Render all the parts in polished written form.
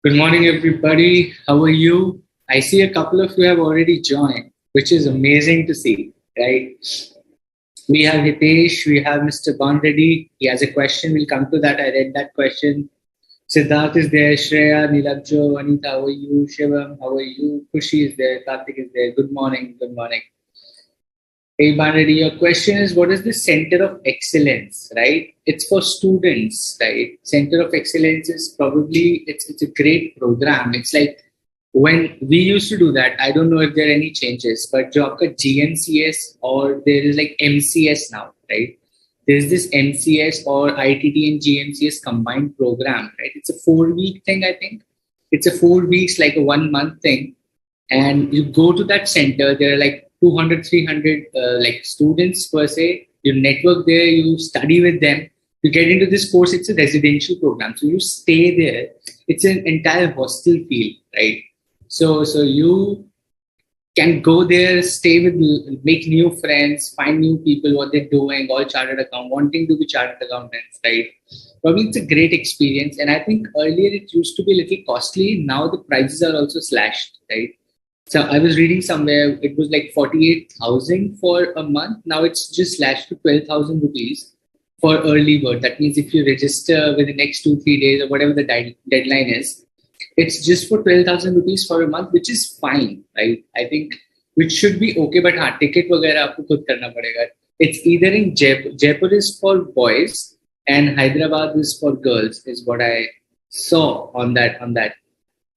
Good morning, everybody. How are you? I see a couple of you have already joined, which is amazing to see, right? We have Hitesh, we have Mr. Bandreddy. He has a question. We'll come to that. I read that question. Siddharth is there. Shreya, Nilabjo, Anita, how are you? Shivam, how are you? Kushi is there. Karthik is there. Good morning. Good morning. Hey, Bandreddy, your question is what is the Center of Excellence, right? It's for students, right? Center of Excellence is probably, it's a great program. It's like when we used to do that, I don't know if there are any changes, but jo aapka GNCS or there is like MCS now, right? There's this MCS or ITT and GNCS combined program, right? It's a 4-week thing, I think. It's a 4 weeks, like a 1 month thing. And you go to that center, there are like 200, 300 like students per se. You network there, you study with them. You get into this course, it's a residential program. So you stay there. It's an entire hostel feel, right? So you can go there, stay with, make new friends, find new people, what they're doing, all chartered account, wanting to be chartered accountants, right? Probably it's a great experience. And I think earlier it used to be a little costly. Now the prices are also slashed, right? So I was reading somewhere it was like 48,000 for a month. Now it's just slashed to 12,000 rupees for early bird. That means if you register within the next 2-3 days or whatever the deadline is, it's just for 12,000 rupees for a month, which is fine, right? I think which should be okay, but हाँ ticket वगैरह आपको खुद करना पड़ेगा. It's either in Jaipur. Jaipur is for boys and Hyderabad is for girls, is what I saw on that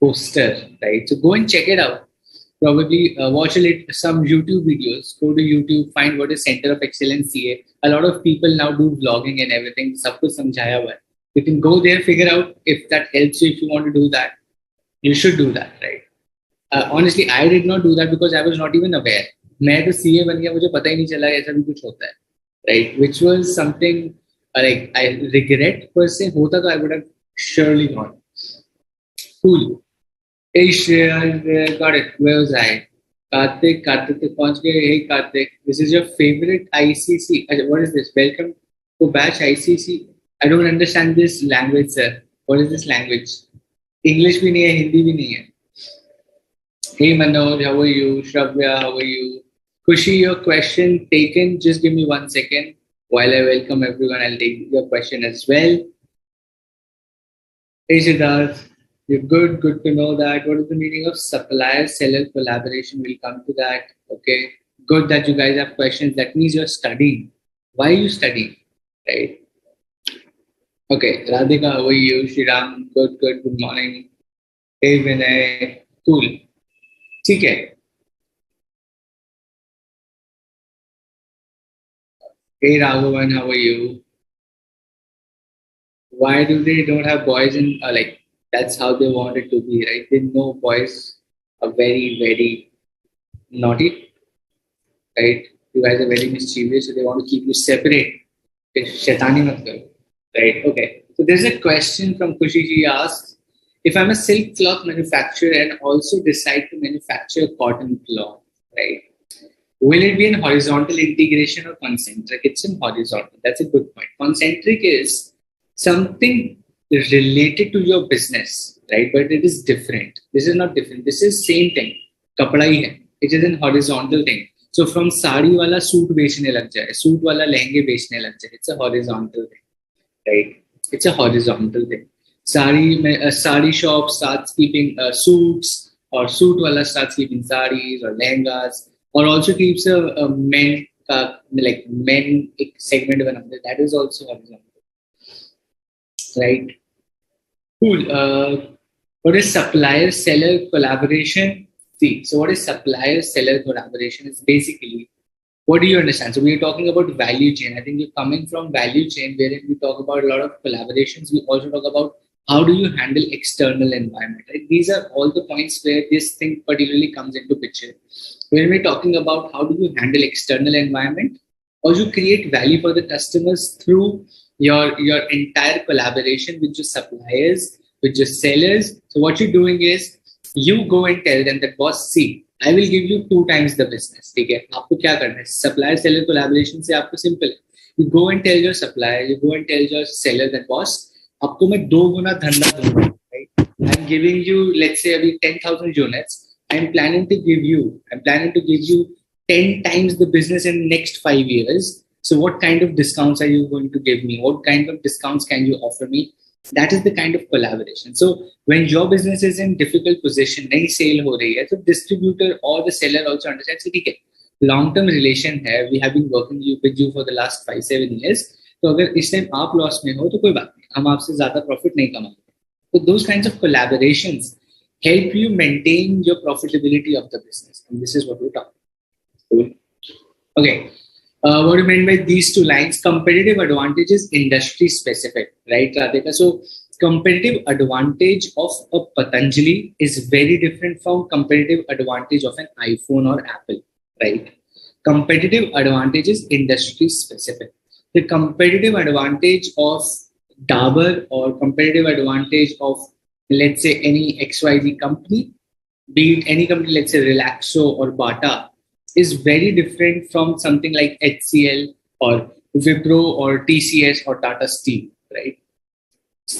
poster, right? So go and check it out. Probably watch some YouTube videos. Go to YouTube, find what is Center of Excellence CA. A lot of people now do vlogging and everything. सब कुछ समझाया हुआ है. You can go there, figure out if that helps you. If you want to do that, you should do that, right? Honestly, I did not do that because I was not even aware. मैं तो CA बन गया, मुझे पता ही नहीं चला ऐसा भी कुछ होता है, right? Which was something like I regret per se. होता तो I would have surely gone. Cool. Hey Shreya, got it. Where was I? Karthik to पहुंच गए. Hey Karthik, this is your favorite ICC. What is this? Welcome to batch ICC. I don't understand this language, sir. What is this language? English भी नहीं है, हिंदी भी नहीं है. Hey Manoj, how are you? Shravya, how are you? Kushi, your question taken. Just give me 1 second. While I welcome everyone, I'll take your question as well. Hey Siddharth. You're good. Good to know that. What is the meaning of supplier-seller collaboration? We'll come to that. Okay. Good that you guys have questions. That means you're studying. Why are you studying? Right. Okay. Radhika, how are you? Shriram, good. Good morning. Hey Vinay. Cool. Okay. Hey Raghavan, how are you? Why do they don't have boys in like? That's how they want it to be, right? They know boys are very, very naughty, right? You guys are very mischievous, so they want to keep you separate. Shaitani mat karo, right? Okay. So there's a question from Kushiji asks, if I'm a silk cloth manufacturer and also decide to manufacture cotton cloth, right? Will it be in horizontal integration or concentric? It's in horizontal. That's a good point. Concentric is something related to your business, right? But it is different. This is not different. This is same thing. Kapda hi hai. It is an horizontal thing. So from sari wala suit बेचने लग जाए, suit wala लहंगे बेचने लग जाए. It's a horizontal thing, right? It's a horizontal thing. Sari shop starts keeping suits, or suit wala starts keeping saris or lehengas, or also keeps a men like men segment बनाते. That is also horizontal. Right. Cool. What is supplier-seller collaboration? See, so what is supplier-seller collaboration is basically, what do you understand? So we are talking about value chain. I think you're coming from value chain wherein we talk about a lot of collaborations. We also talk about how do you handle external environment, right? These are all the points where this thing particularly comes into picture. When we're talking about how do you handle external environment, or you create value for the customers through your entire collaboration with your suppliers, with your sellers. So what you're doing is you go and tell them that, boss, see, I will give you 2 times the business. ठीक है? आपको क्या करना है? Supplier seller collaboration से आपको simple है. You go and tell your supplier, you go and tell your seller that, boss, आपको मैं 2 गुना धंधा दूंगा, right? I I'm giving you, let's say, every 10,000 units. I'm planning to give you 10 times the business in next 5 years. So what kind of discounts are you going to give me? What kind of discounts can you offer me? That is the kind of collaboration. So when your business is in difficult position, nahi sale ho rahi hai, so distributor or the seller also understands, okay, long-term relation hai, we have been working with you for the last 5-7 years. तो अगर इस time आप loss में हो तो कोई बात नहीं, हम आपसे ज्यादा प्रॉफिट नहीं कमाएंगे. So those kinds of collaborations help you maintain your profitability of the business, and this is what we're talking about. Okay. What do you mean by these two lines? Competitive advantage is industry specific, right, Radhika? So competitive advantage of a Patanjali is very different from competitive advantage of an iPhone or Apple, right? Competitive advantage is industry specific. The competitive advantage of Dabur or competitive advantage of, let's say, any XYZ company, be it any company, let's say Relaxo or Bata, is very different from something like HCL or Wipro or TCS or Tata Steel, right?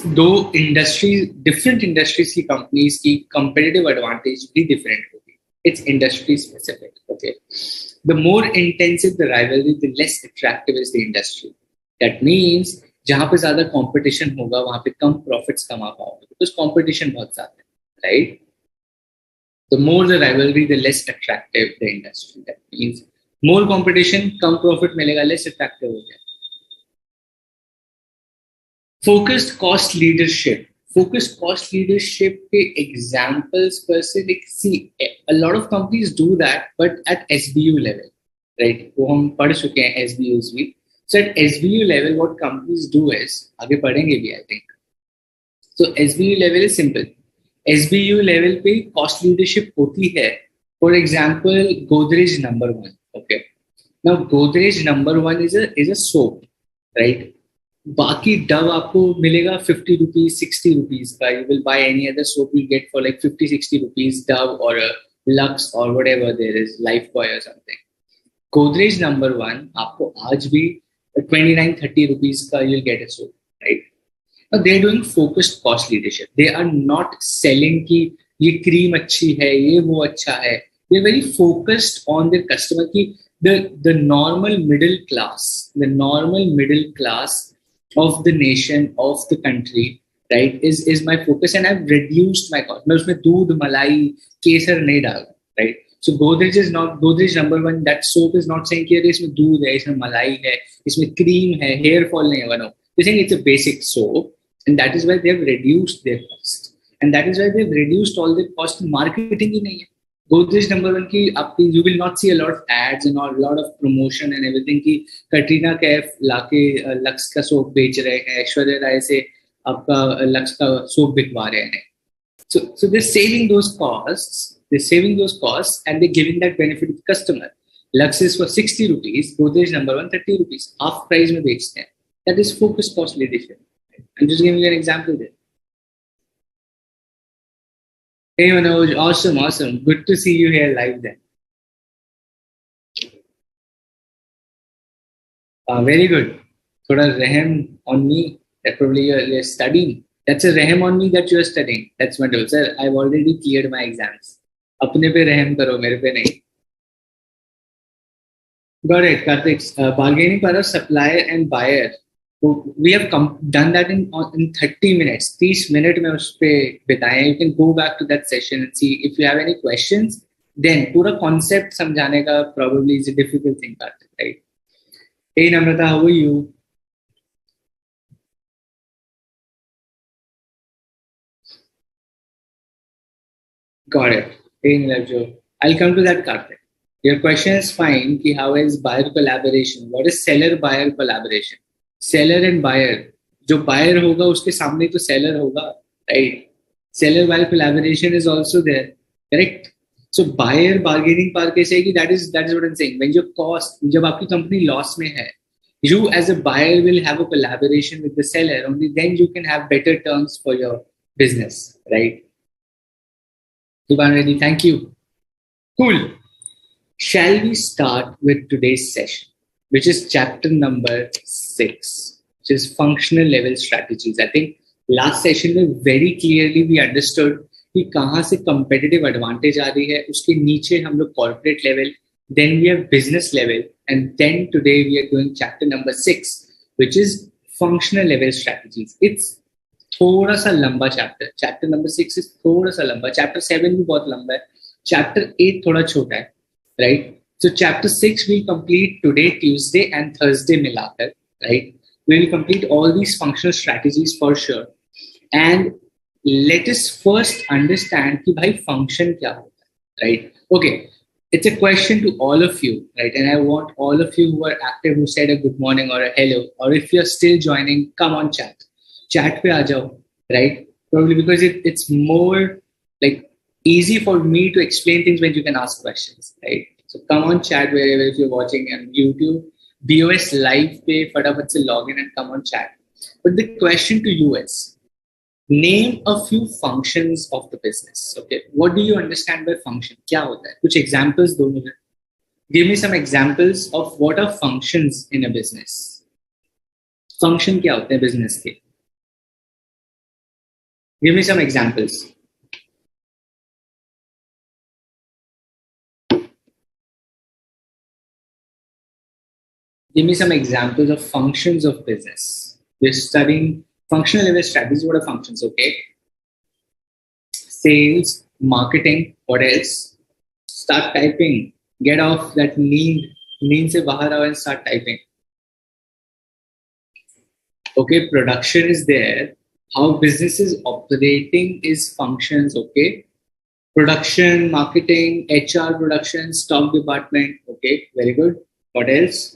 Though different industries की companies की competitive advantage भी different होगी. It's industry specific, okay? The more intensive the rivalry, the less attractive is the industry. That means जहाँ पे ज़्यादा competition होगा वहाँ पे कम profits कमा पाओगे because competition बहुत ज़्यादा है, right? The more the rivalry, the less attractive the industry. That means more competition, come profit मिलेगा, less attractive हो गया. Focused cost leadership. Focused cost leadership के examples per se, like, see, a lot of companies do that, but at SBU level, right? वो हम पढ़ चुके हैं SBUs भी. So at SBU level, what companies do is, आगे पढ़ेंगे भी, I think. So SBU level is simple. SBU level पे cost leadership होती है. For example, Godrej number 1. Okay. Now Godrej number 1 is a soap, right? बाकी Dove आपको मिलेगा 50 rupees, 60 rupees का. You will buy any other soap you get for like 50, 60 rupees, Dove or a Lux or whatever there is, Lifebuoy or something. Godrej number 1 आपको आज भी 29, 30 rupees का you'll get a soap, right? Now they're doing focused cost leadership. They are not selling कि ये cream अच्छी है, ये वो अच्छा है. They're very focused on their customer की the normal middle class of the nation, of the country, right, is my focus, and I've reduced my cost. मैं उसमें दूध, मलाई, केसर नहीं डाल, right? So Godrej number 1. That soap is not saying कि इसमें दूध है, इसमें मलाई है, इसमें cream है, hair fall नहीं होगा. No, they're saying it's a basic soap, and that is why they have reduced their cost, and that is why they've reduced all their cost. Marketing ही नहीं है. Godrej number 1 की आपकी you will not see a lot of ads and a lot of promotion and everything की कटरीना कैफ लाके lux का soap बेच रहे हैं, ऐश्वर्या राय से आपका लक्स का सोप बिकवा रहे हैं. So they're saving those costs, and they're giving that benefit to the customer. Lux is for 60 rupees, Godrej number 1 30 rupees, half price में बेचते हैं. That is focused cost leadership. I'm just giving you an example there. Hey Manoj, awesome. Good to see you here live then. Very good. Thoda rehem on me that probably you're studying. That's a rehem on me that you're studying. That's wonderful. Sir, I've already cleared my exams. अपने पे rehem करो, मेरे पे नहीं. Got it, Karthik. Bargaining power of supplier and buyer. We have done that in 30 minutes. 30 minutes में उस पे बिताएं. You can go back to that session and see if you have any questions. Then पूरा concept समझाने का probably is a difficult thing, Karthik, right? Hey Namrata, how are you? Got it. Hey Nilavjo. I'll come to that, Karthik. Your question is fine. Ki how is buyer collaboration? What is seller-buyer collaboration? Seller and buyer. जो buyer होगा उसके सामने तो seller होगा, right? Seller-buyer collaboration is also there, correct? So buyer bargaining power कैसे है कि that is what I'm saying. When your cost, जब आपकी company loss में है, you as a buyer will have a collaboration with the seller. Only then you can have better terms for your business, right? Ivan Reddy, thank you. Cool. Shall we start with today's session, which is chapter number 6, which is functional level strategies. I think last session में very clearly we understood कि कहाँ से competitive advantage आ रही है, उसके नीचे हम लोग corporate level, then we have business level, and then today we are doing chapter number 6 which is functional level strategies. It's थोड़ा सा लंबा चैप्टर. चैप्टर नंबर 6 इज थोड़ा सा लंबा. चैप्टर 7 भी बहुत लंबा है. चैप्टर 8 थोड़ा छोटा है, right? So chapter 6 we'll complete today, Tuesday and Thursday मिलाकर, right? We will complete all these functional strategies for sure. And let us first understand कि भाई function क्या होता है, right? Okay, it's a question to all of you, right? And I want all of you who are active, who said a good morning or a hello, or if you're still joining, come on chat पे आ जाओ, right? Probably because it's more like easy for me to explain things when you can ask questions, right? So come on chat wherever, if you're watching on YouTube, BOS live पे फटाफट से log in and come on chat. But the question to you is, name a few functions of the business. Okay, what do you understand by function? क्या होता है? कुछ examples दो मुझे. Give me some examples of what are functions in a business. Function क्या होते हैं business के? Give me some examples. Give me some examples of functions of business. We're studying functional level strategies. What are functions? Okay. Sales, marketing. What else? Start typing. Get off that need se bahar aao and start typing. Okay. Production is there. How business is operating is functions. Okay. Production, marketing, HR, production, stock department. Okay. Very good. What else?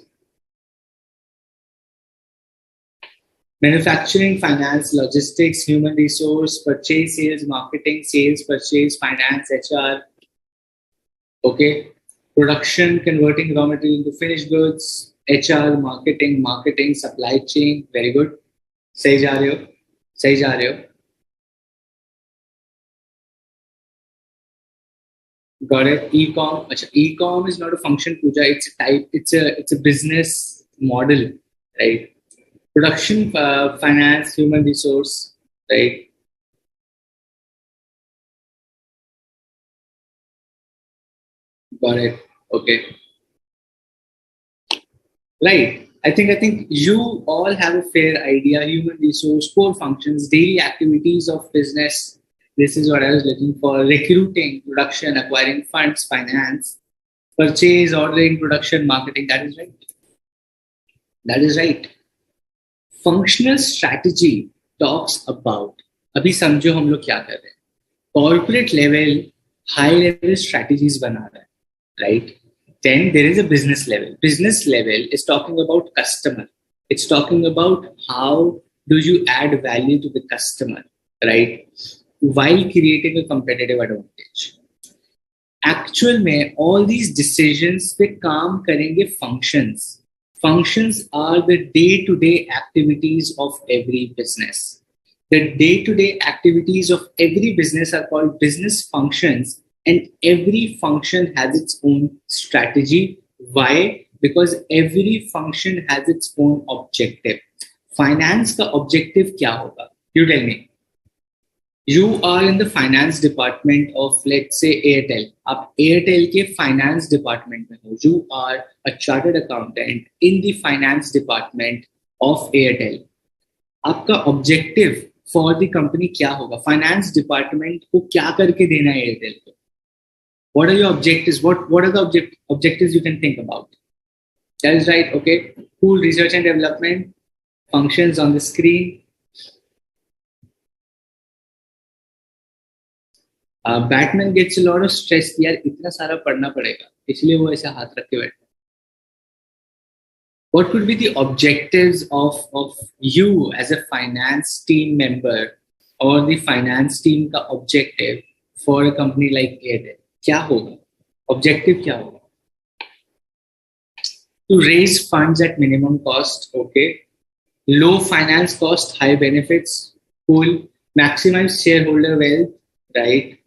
Manufacturing, finance, logistics, human resource, purchase, sales, marketing, sales, purchase, finance, HR. Okay. Production, converting raw material into finished goods, HR, marketing, supply chain. Very good. सही जा रहे हो, सही जा रहे हो. Got it. E-com. अच्छा, e-com is not a function, Pooja. It's a type. It's a business model, right? Production, finance, human resource, right? Got it. Okay. Right. I think you all have a fair idea. Human resource, core functions, daily activities of business. This is what I was looking for. Recruiting, production, acquiring funds, finance, purchase, ordering, production, marketing. That is right. That is right. Functional strategy talks about, अभी समझो हम लोग क्या कर रहे हैं. Corporate level, high level strategies बना रहा है, right? Then there is a business level. Business level is talking about customer. It's talking about how do you add value to the customer, right? While creating a competitive advantage. Actual में all these decisions पे काम करेंगे functions. Functions are the day-to-day activities of every business. The day-to-day activities of every business are called business functions, and every function has its own strategy. Why? Because every function has its own objective. Finance का objective क्या होगा? You tell me. You are in the finance department of, let's say, Airtel. आप Airtel के finance department में हो. You are a chartered accountant in the finance department of Airtel. आपका objective for the company क्या होगा? Finance department को क्या करके देना है Airtel को? What are your objectives? What are the objectives you can think about? That is right. Okay. Cool. Research and development. Functions on the screen. Batman gets a lot of stress. यार इतना सारा पढ़ना पड़ेगा, इसलिए वो ऐसे हाथ रख के बैठा. What could be the objectives of you as a finance team member or the finance team का objective for a company like Airtel? क्या होगा? Objective क्या होगा? To raise funds at minimum cost. Okay. Low finance cost, high benefits. Cool. Maximize shareholder wealth. Right.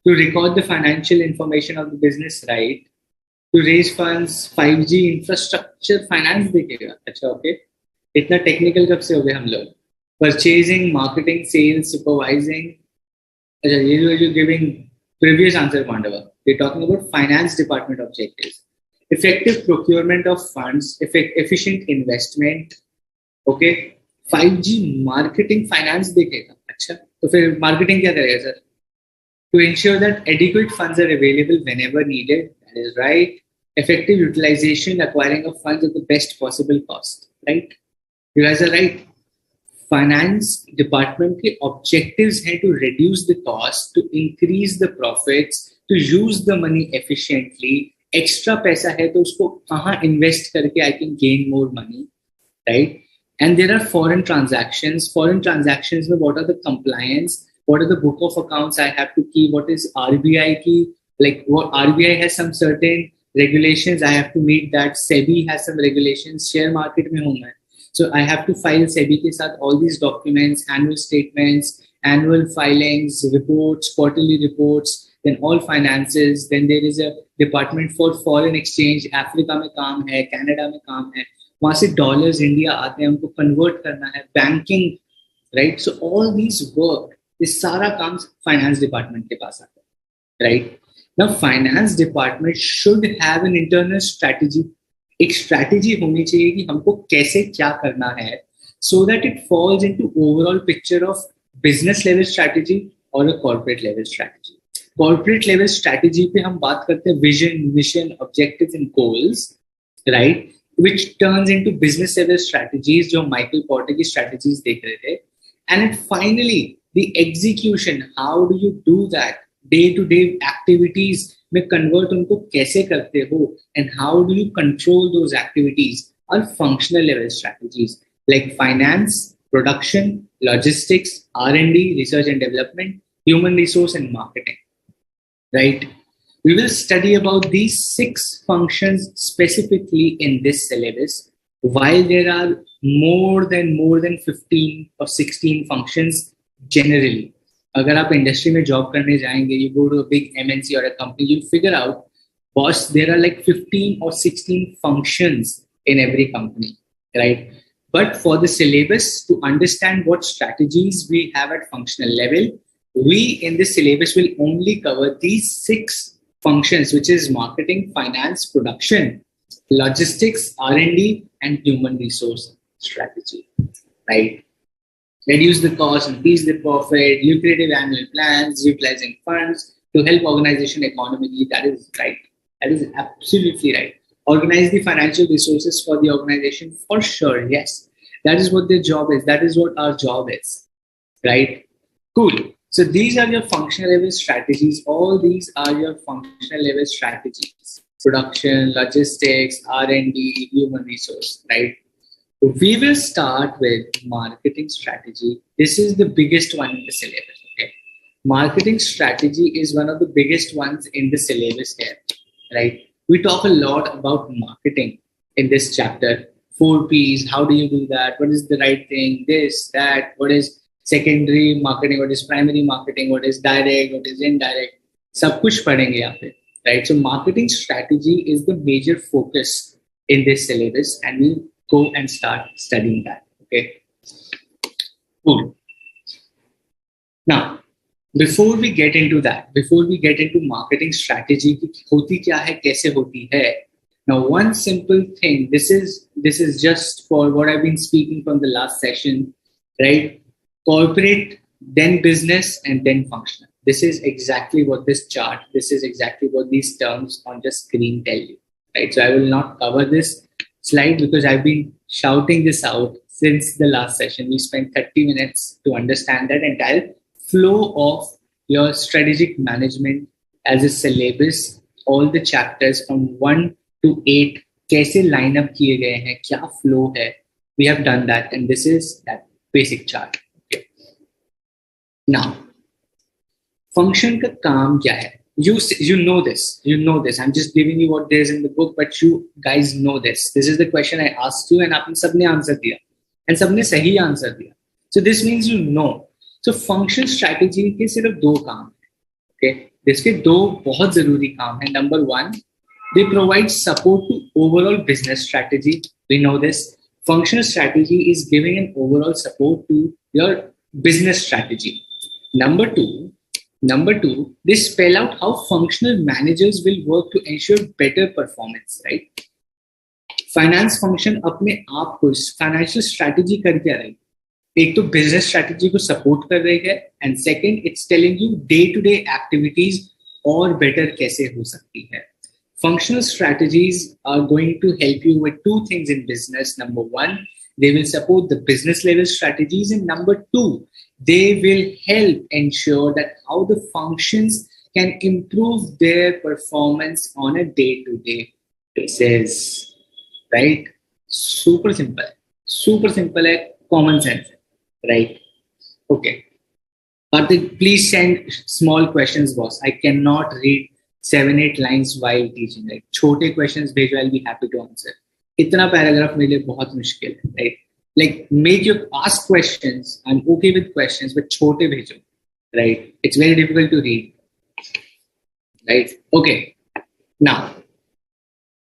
To record the financial information of the business, right? To raise funds, 5G infrastructure finance देखेगा. अच्छा, okay. इतना technical कब से हो गए हम लोग? Purchasing, marketing, sales, supervising. You're giving previous answer, Pandava. We're talking about finance department objectives. Effective procurement of funds, efficient investment. Okay. 5G marketing finance देखेगा. अच्छा, तो फिर marketing क्या करेगा sir? To ensure that adequate funds are available whenever needed. That is right. Effective utilization, acquiring of funds at the best possible cost. Right? You guys are right. Finance department के objectives हैं to reduce the cost, to increase the profits, to use the money efficiently. Extra पैसा है तो उसको कहाँ invest करके I can gain more money, right? And there are foreign transactions. Foreign transactions में what are the compliance, what are the book of accounts I have to keep, what is RBI की, like what RBI has some certain regulations, I have to meet that. SEBI has some regulations. Share market में हूँ मैं, so I have to file SEBI के साथ all these documents, annual statements, annual filings, reports, quarterly reports, then all finances. Then there is a department for foreign exchange. Africa में काम है, Canada में काम है, वहाँ से dollars India आते हैं, हमको convert करना है. Banking, right? So all these work, this सारा काम finance department के पास आता है, right? Now, finance department should have an internal strategy. एक strategy होनी चाहिए कि हमको कैसे क्या करना है, so that it falls into overall picture of business level strategy or a corporate level strategy. Corporate level strategy पे हम बात करते हैं vision, mission, objectives and goals, right? Which turns into business level strategies, जो Michael Porter की strategies देख रहे थे. And then finally, the execution. How do you do that? Day to day activities में कन्वर्ट उनको कैसे करते हो, and how do you control those activities और functional level strategies like finance, production, logistics, R&D, research and development, human resource and marketing, right? We will study about these 6 functions specifically in this syllabus, while there are more than 15 or 16 functions generally. अगर आप industry में job करने जाएंगे, you go to a big MNC और a company, you figure out, boss, there are like 15 or 16 functions in every company, right? But for the syllabus, to understand what strategies we have at functional level, we in this syllabus will only cover these 6 functions, which is marketing, finance, production, logistics, R&D, and human resource strategy, right? Reduce the cost, increase the profit, lucrative annual plans, utilizing funds to help organization economically. That is right. That is absolutely right. Organize the financial resources for the organization, for sure. Yes, that is what their job is. That is what our job is, right? Cool. So these are your functional level strategies. All these are your functional level strategies: production, logistics, R&D, human resource, right? We will start with marketing strategy. This is the biggest one in the syllabus. Okay, marketing strategy is one of the biggest ones in the syllabus here, right? We talk a lot about marketing in this chapter. 4 P's. How do you do that? What is the right thing? This, that. What is secondary marketing? What is primary marketing? What is direct? What is indirect? सब कुछ पढ़ेंगे यहाँ पे, right? So marketing strategy is the major focus in this syllabus, and we go and start studying that. Okay, cool. Now, before we get into that, before we get into marketing strategy की होती क्या है, कैसे होती है, now one simple thing, this is just for what I've been speaking from the last session, right? Corporate, then business, and then functional. This is exactly what this chart, this is exactly what these terms on the screen tell you, right? So I will not cover this slide because I've been shouting this out since the last session. We spent 30 minutes to understand that entire flow of your strategic management as a syllabus, all the chapters from 1 to 8, कैसे line up किए गए हैं, क्या flow है. We have done that, and this is that basic chart. Okay. Now, function का काम क्या है? You know this. I'm just giving you what there's in the book, but you guys know this. This is the question I asked you, and आपने सबने answer दिया, and सबने सही answer दिया. So this means you know. So function strategy के सिर्फ 2 काम हैं. Okay, इसके 2 बहुत जरूरी काम हैं. Number 1, they provide support to overall business strategy. We know this. Functional strategy is giving an overall support to your business strategy. Number two, they spell out how functional managers will work to ensure better performance, right? Finance function अपने आप को financial strategy कर क्या रही है? एक तो business strategy को सपोर्ट कर रही है and second it's telling you day to day activities और बेटर कैसे हो सकती है. Functional strategies are going to help you with two things in business. Number one, they will support the business level strategies, and number two, they will help ensure that how the functions can improve their performance on a day-to-day basis. Right? Super simple. Super simple है, common sense है. Right? Okay. Karthik, please send small questions, boss. I cannot read 7-8 lines while teaching. Like छोटे questions भेजो, I'll be happy to answer. इतना paragraph मेरे लिए बहुत मुश्किल है. Right? Like make your ask questions. I'm okay with questions, but छोटे भेजो. Right? It's very difficult to read. Right? Okay. Now,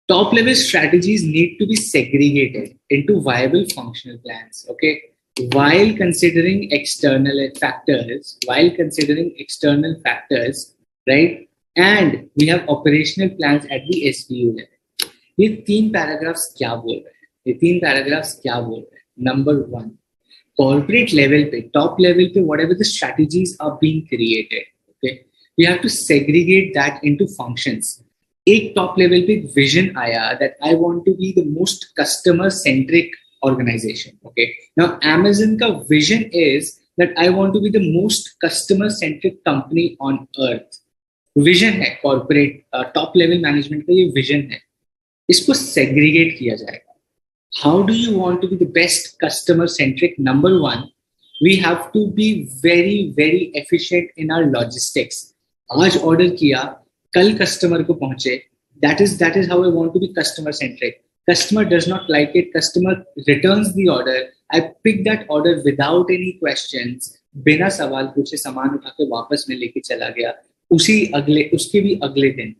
top level strategies need to be segregated into viable functional plans. Okay. While considering external factors, right? And we have operational plans at the SBU level. ये तीन paragraphs क्या बोल रहे हैं? Number one, corporate level पे, top level पे, whatever the strategies are being created, okay, we have to segregate that into functions. एक top level पे vision आया that I want to be the most customer centric organization. Okay, now Amazon का vision is that I want to be the most customer centric company on earth. Vision है corporate top level management का, ये vision है. इसको segregate किया जाएगा. How do you want to be the best customer centric? Number one, we have to be very very efficient in our logistics. आज order किया, कल कस्टमर को पहुंचे. That is how I want to be customer centric. Customer does not like it, customer returns the order, I pick that order without any questions, बिना सवाल पूछे सामान उठा के वापस में लेके चला गया, उसके भी अगले दिन.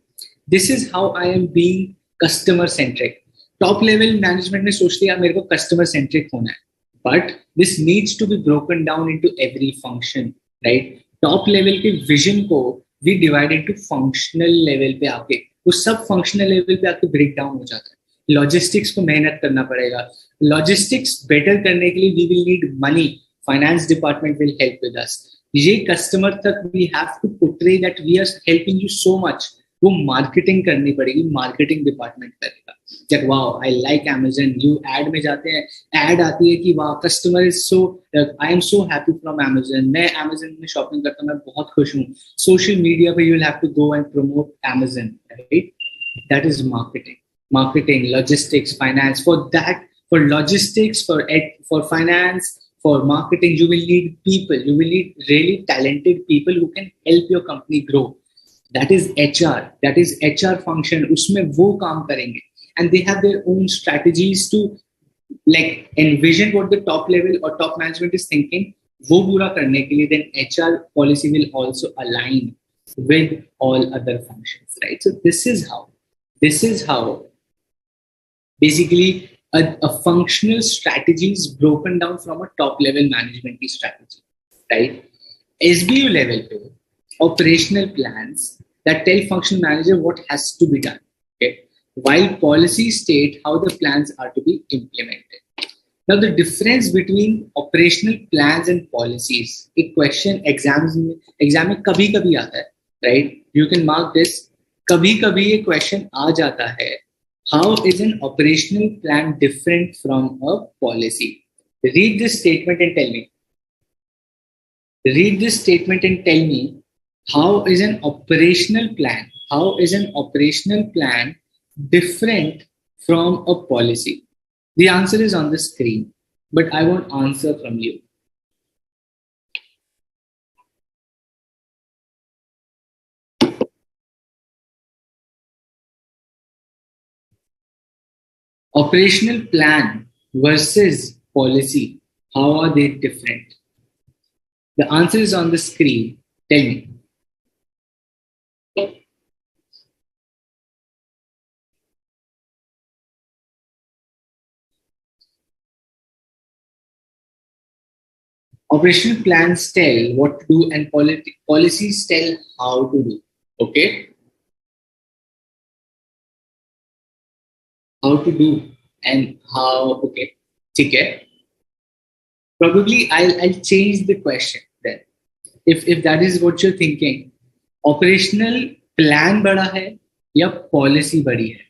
This is how I am being customer centric. Top level management ने सोच लिया मेरे को customer centric होना है, but this needs to be broken down into every function, right? Top level के vision को we divide into functional level पे आके, वो सब functional level पे आके break down हो जाता है. लॉजिस्टिक्स को मेहनत करना पड़ेगा. लॉजिस्टिक्स बेटर करने के लिए we will need money. Finance department will help with us. ये कस्टमर तक we have to portray that we are helping you so much. वो मार्केटिंग करनी पड़ेगी, मार्केटिंग डिपार्टमेंट करेगा. That wow I like Amazon. You ad में जाते हैं, ad आती है कि wow customer is so, I am so happy from Amazon. मैं Amazon में शॉपिंग करता हूँ, मैं बहुत खुश हूँ. सोशल मीडिया पे you will have to go and promote Amazon, right? That is marketing, logistics, finance. For that, for logistics, for finance, for marketing, you will need people. You will need really talented people who can help your company grow. That is HR. That is HR function. उसमें वो काम करेंगे. And they have their own strategies to like envision what the top level or top management is thinking. वो पूरा करने के लिए then HR policy will also align with all other functions, right? So this is how basically a functional strategy is broken down from a top level management strategy, right? SBU level pe, operational plans that tell functional manager what has to be done, okay, while policies state how the plans are to be implemented. Now the difference between operational plans and policies, a question exam में कभी कभी आता है, right? You can mark this. कभी कभी ये question आ जाता है. How is an operational plan different from a policy? Read this statement and tell me. How is an operational plan different from a policy? The answer is on the screen, but I want answer from you. Operational plan versus policy, how are they different? The answer is on the screen. Tell me. Operational plans tell what to do and policies tell how to do. Okay? How to do and how, okay. Okay. Probably I'll change the question then. If that is what you're thinking, operational plan बड़ा है या policy बड़ी है?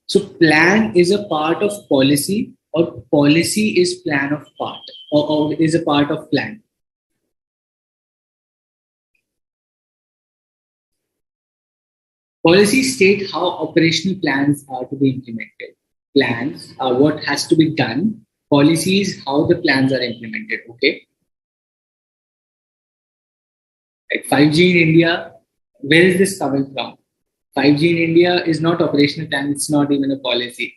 So plan is a part of policy or policy is plan of part or is a part of plan. Policies state how operational plans are to be implemented. Plans are what has to be done. Policies how the plans are implemented. Okay. Like 5G in India, where is this coming from? 5G in India is not operational plan. It's not even a policy.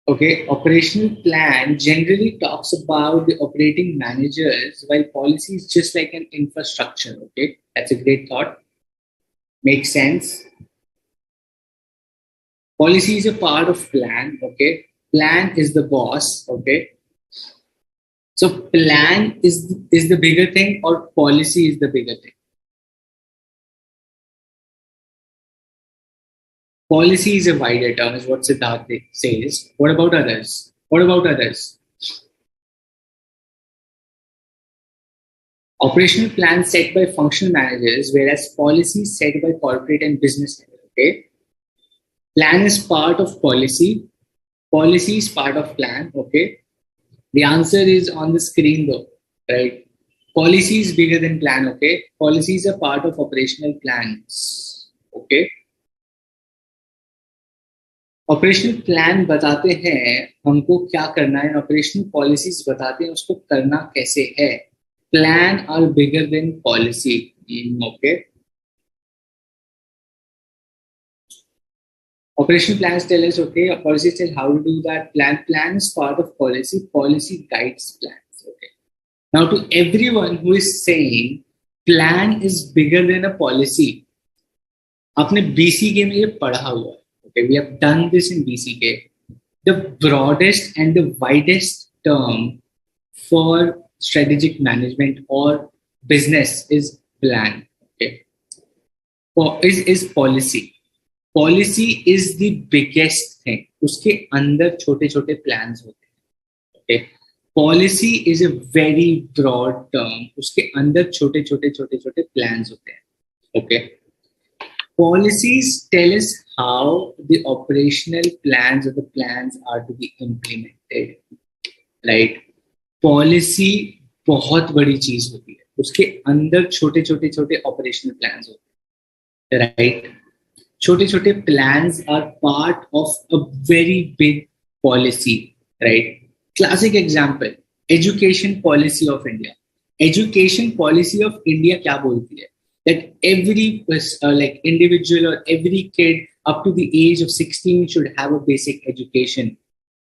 Okay, operational plan generally talks about the operating managers, while policy is just like an infrastructure. Okay, that's a great thought. Makes sense. Policy is a part of plan. Okay, plan is the boss. Okay, so plan is the bigger thing or policy is the bigger thing? Policy is a wider term, is what Siddharth says. What about others? What about others? Operational plans set by functional managers, whereas policies set by corporate and business level. Okay. Plan is part of policy. Policy is part of plan. Okay. The answer is on the screen though, right? Policy is bigger than plan. Okay. Policies are part of operational plans. Okay. Operational plan बताते हैं हमको क्या करना है, operational policies बताते हैं उसको करना कैसे है. Plan are bigger than policy. Okay. Operational plans tell us, okay, policies tell how to do that. Plan is part of policy. Policy guides plans. Okay. Now, to everyone who is saying plan is bigger than a policy, आपने BCK में ये पढ़ा हुआ है. Okay, we have done this in BCK. The broadest and the widest term for strategic management or business is plan. Okay, is policy. Policy is the biggest thing. उसके अंदर छोटे-छोटे plans होते हैं. Okay, policy is a very broad term. उसके अंदर छोटे-छोटे plans होते हैं. Okay. Policies tell us how the operational plans or the plans are to be implemented. Right? Policy बहुत बड़ी चीज होती है. उसके अंदर छोटे operational plans होते हैं. Right? छोटे plans are part of a very big policy. Right? Classic example, education policy of India. Education policy of India क्या बोलती है? That every like individual or every kid up to the age of 16 should have a basic education.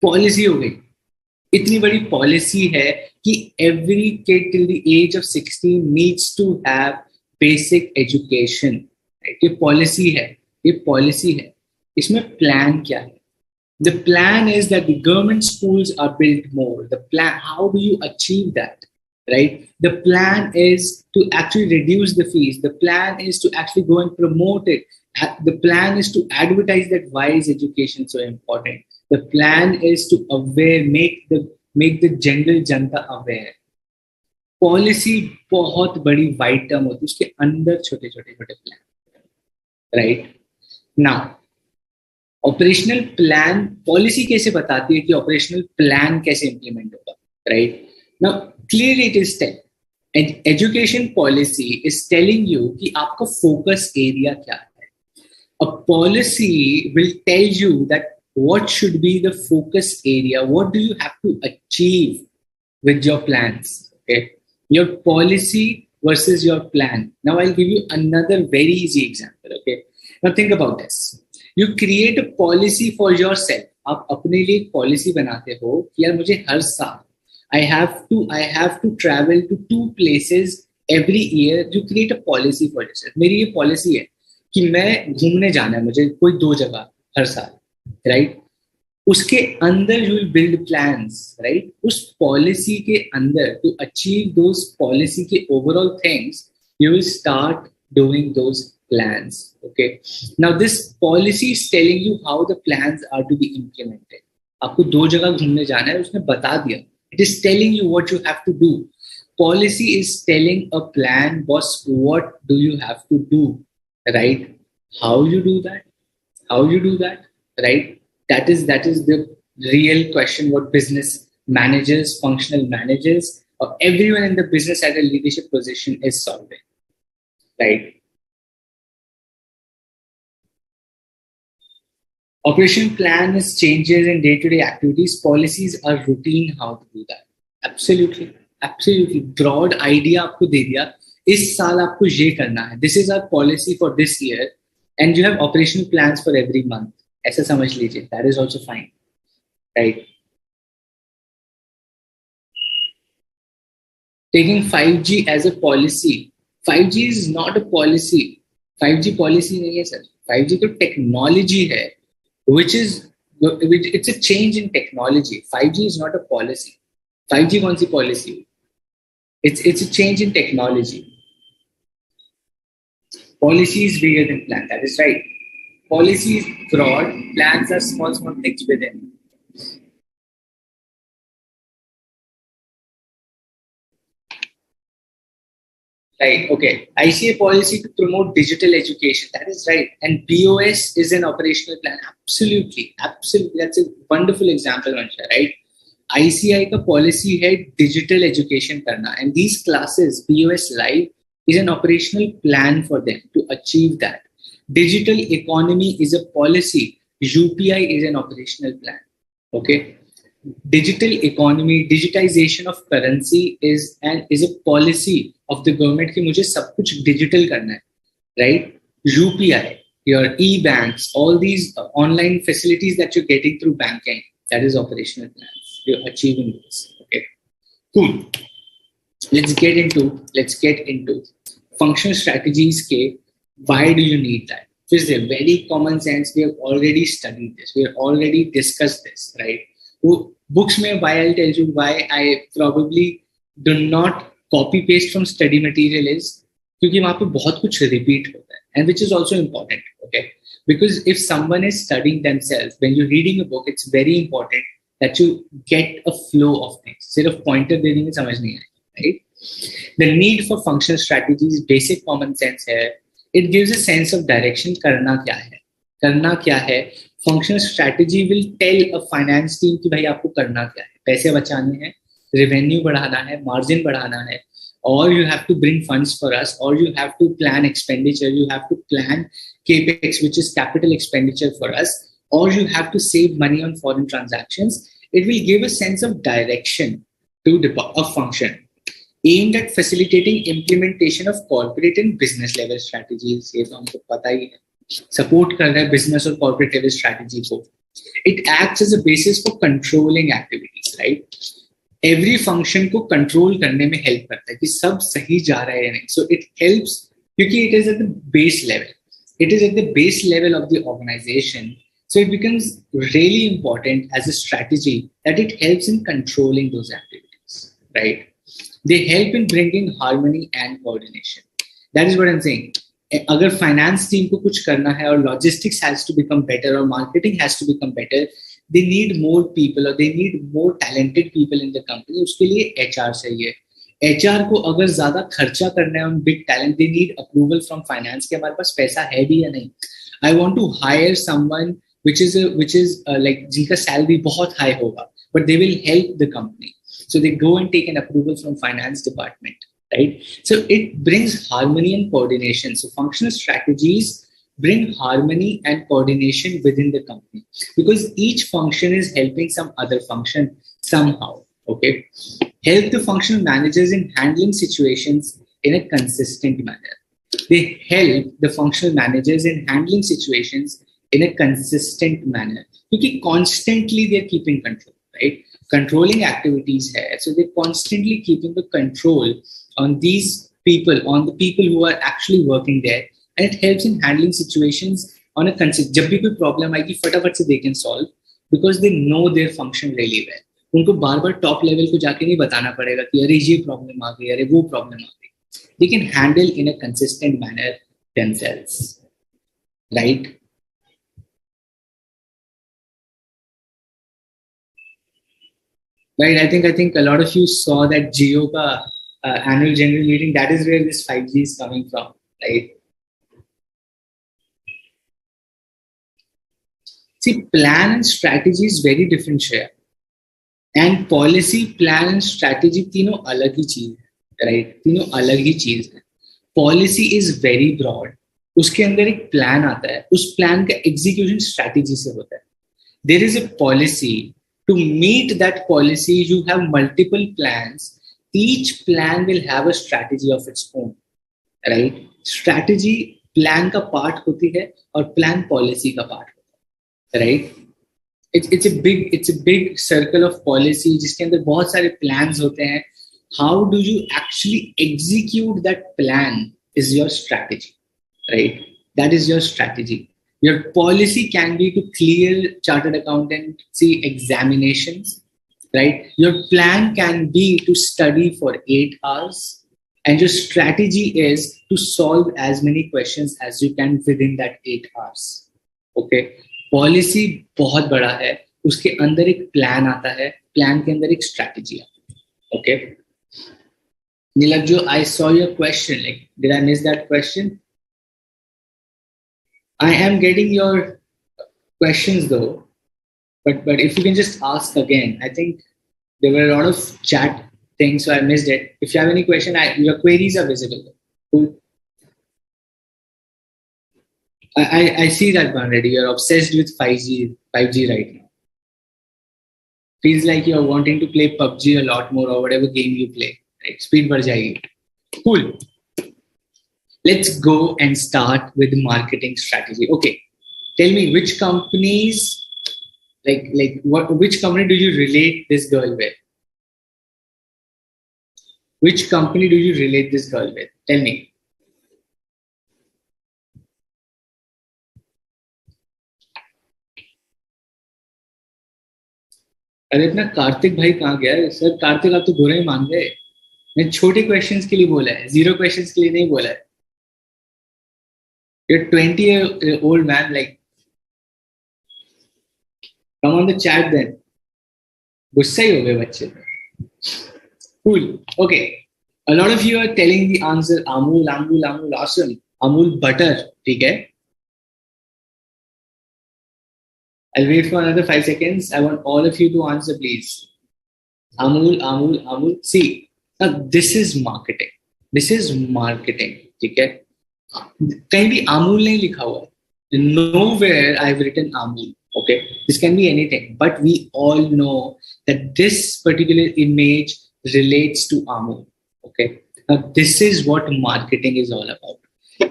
Policy हो गई. इतनी बड़ी policy है कि every kid till the age of 16 needs to have basic education. ये policy है. ये policy है. इसमें plan क्या है? The plan is that the government schools are built more. The plan, how do you achieve that? Right? The plan is to actually reduce the fees. The plan is to actually go and promote it. The plan is to advertise that why is education so important. The plan is to aware, make the general janta aware. Policy बहुत बड़ी wide term होती है. उसके अंदर छोटे plan. Right? Now, operational plan policy कैसे बताती है कि operational plan कैसे implement होगा. Right? Now, clearly it is telling. Education policy is telling you कि आपका focus area क्या है. A policy will tell you that what should be the focus area. What do you have to achieve with your plans? Okay, your policy versus your plan. Now I'll give you another very easy example. Okay, now think about this. You create a policy for yourself. आप अपने लिए एक policy बनाते हो कि यार मुझे हर साल I have to travel to 2 places every year. You create a policy for yourself. मेरी ये policy है कि मैं घूमने जाना है मुझे कोई 2 जगह हर साल, right? उसके अंदर you will build plans, right? उस policy के अंदर to achieve those policy के overall things, you will start doing those plans. Okay. Now this policy is telling you how the plans are to be implemented. आपको 2 जगह घूमने जाना है, उसने बता दिया. It is telling you what you have to do. Policy is telling a plan, boss, what do you have to do, right? How you do that? How you do that, right? That is the real question what business managers, functional managers, or everyone in the business at a leadership position is solving, right? Operation plan is changes in day-to-day activities. Policies are routine how to do that. Absolutely, absolutely. Broad idea आपको दे दिया. इस साल आपको ये करना है. This is our policy for this year, and you have operational plans for every month. ऐसा समझ लीजिए. That is also fine, right? Taking 5G as a policy. 5G is not a policy. 5G policy नहीं है sir. 5G तो technology है. Which it's a change in technology. 5G is not a policy. 5G कौन सी policy? It's a change in technology. Policy is bigger than plan. That is right. Policy is broad. Plans are small things within. Right. Okay. I see a policy to promote digital education. That is right. And BOS is an operational plan. Absolutely. Absolutely. That's a wonderful example, Mansha, right? ICI का policy है digital education करना. And these classes, BOS Live, is an operational plan for them to achieve that. Digital economy is a policy. UPI is an operational plan. Okay. Digital economy, digitization of currency is a policy of the government कि मुझे सब कुछ digital करना है, right? UPI, your e-banks, all these online facilities that you're getting through banking, that is operational plans. You're achieving this. Okay, cool. Let's get into function strategies. Ke, why do you need that? This is a very common sense. We have already studied this. We have already discussed this, right? Books में why I'll tell you why I probably do not copy paste from study material is क्योंकि वहाँ पे बहुत कुछ repeat होता है, and which is also important, okay? Because if someone is studying themselves, when you're reading a book, it's very important that you get a flow of things. सिर्फ pointer दे देंगे समझ नहीं आएगा, right? The need for functional strategies, basic common sense है. It gives a sense of direction. करना क्या है? Functional strategy will tell a finance team कि भाई आपको करना क्या है. पैसे बचाने हैं, revenue बढ़ाना है, margin बढ़ाना है, or you have to bring funds for us, or you have to plan expenditure, you have to plan capex, which is capital expenditure for us, or you have to save money on foreign transactions. It will give a sense of direction to a function aimed at facilitating implementation of corporate and business level strategies. ये तो हमको पता ही है. Support कर रहा है business और corporate level strategy को. It acts as a basis for controlling activities, right? Every function को control करने में help करता है कि सब सही जा रहा है या नहीं. So it helps क्योंकि it is at the base level. It is at the base level of the organization. So it becomes really important as a strategy that it helps in controlling those activities, right? They help in bringing harmony and coordination. That is what I'm saying. अगर finance team को कुछ करना है और logistics has to become better or marketing has to become better, they need more people or they need more talented people in the company. उसके लिए HR चाहिए. HR को अगर ज़्यादा खर्चा करना है on big talent, they need approval from finance कि हमारे पास पैसा है भी या नहीं. I want to hire someone which is like जिनका salary बहुत high होगा, but they will help the company. So they go and take an approval from finance department. Right? So it brings harmony and coordination. So functional strategies bring harmony and coordination within the company because each function is helping some other function somehow. Okay. Help the functional managers in handling situations in a consistent manner. They help the functional managers in handling situations in a consistent manner because constantly they're keeping control, right? Controlling activities here. So they're constantly keeping the control on these people, on the people who are actually working there, and it helps in handling situations on a consistent. जब भी कोई problem आएगी फटाफट से they can solve. because they know their function really well. उनको बार बार top level को जाके नहीं बताना पड़ेगा कि अरे ये प्रॉब्लम आ गई, अरे वो प्रॉब्लम आ गई. They can handle in a consistent manner themselves, right? Right. I think a lot of you saw that Jio ka annual general meeting. That is where this 5G is coming from, right? See, plan and strategy is very different share. And policy, plan and strategy तीनों अलग ही चीज है, right? तीनों अलग ही चीज है. Policy is very broad. उसके अंदर एक प्लान आता है, उस प्लान का एग्जीक्यूशन स्ट्रैटेजी से होता है. There is a policy. To meet that policy, you have multiple plans. Each plan will have a strategy of its own, right? Strategy plan का part होती है और plan policy का part होता है, right? It's a big circle of policy जिसके अंदर बहुत सारे plans होते हैं. How do you actually execute that plan is your strategy, right? That is your strategy. Your policy can be to clear chartered accountancy examinations, right? Your plan can be to study for 8 hours, and your strategy is to solve as many questions as you can within that 8 hours. Okay? Policy बहुत बड़ा है, उसके अंदर एक plan आता है, plan के अंदर एक strategy आता है. Okay? Nilabjo, I saw your question. Like, did I miss that question? I am getting your questions though, but if you can just ask again. I think there were a lot of chat things, so I missed it. If you have any question, your queries are visible. Cool. I see that one already. You're obsessed with 5G right now. Feels like you're wanting to play PUBG a lot more or whatever game you play. Right? Speed बढ़ जाएगी. Cool. Let's go and start with marketing strategy. Okay, tell me which companies, which company do you relate this girl with? Which company do you relate this girl with? Tell me. अरे इतना कार्तिक भाई कहाँ गया है? Sir Kartik आप तो बुरा ही मान गए. मैं छोटे क्वेश्चंस के लिए बोला है, 0 क्वेश्चंस के लिए नहीं बोला है. You're 20-year-old man, like, come on the chat then. गुस्सा ही हो गए बच्चे. Cool. Okay. A lot of you are telling the answer Amul, awesome. Amul butter, ठीक है? I'll wait for another 5 seconds. I want all of you to answer, please. Amul. See, now this is marketing. This is marketing, ठीक है? कहीं भी Amul नहीं लिखा हुआ. Nowhere I've written Amul. Okay, this can be anything, but we all know that this particular image relates to Amul. Okay, now this is what marketing is all about.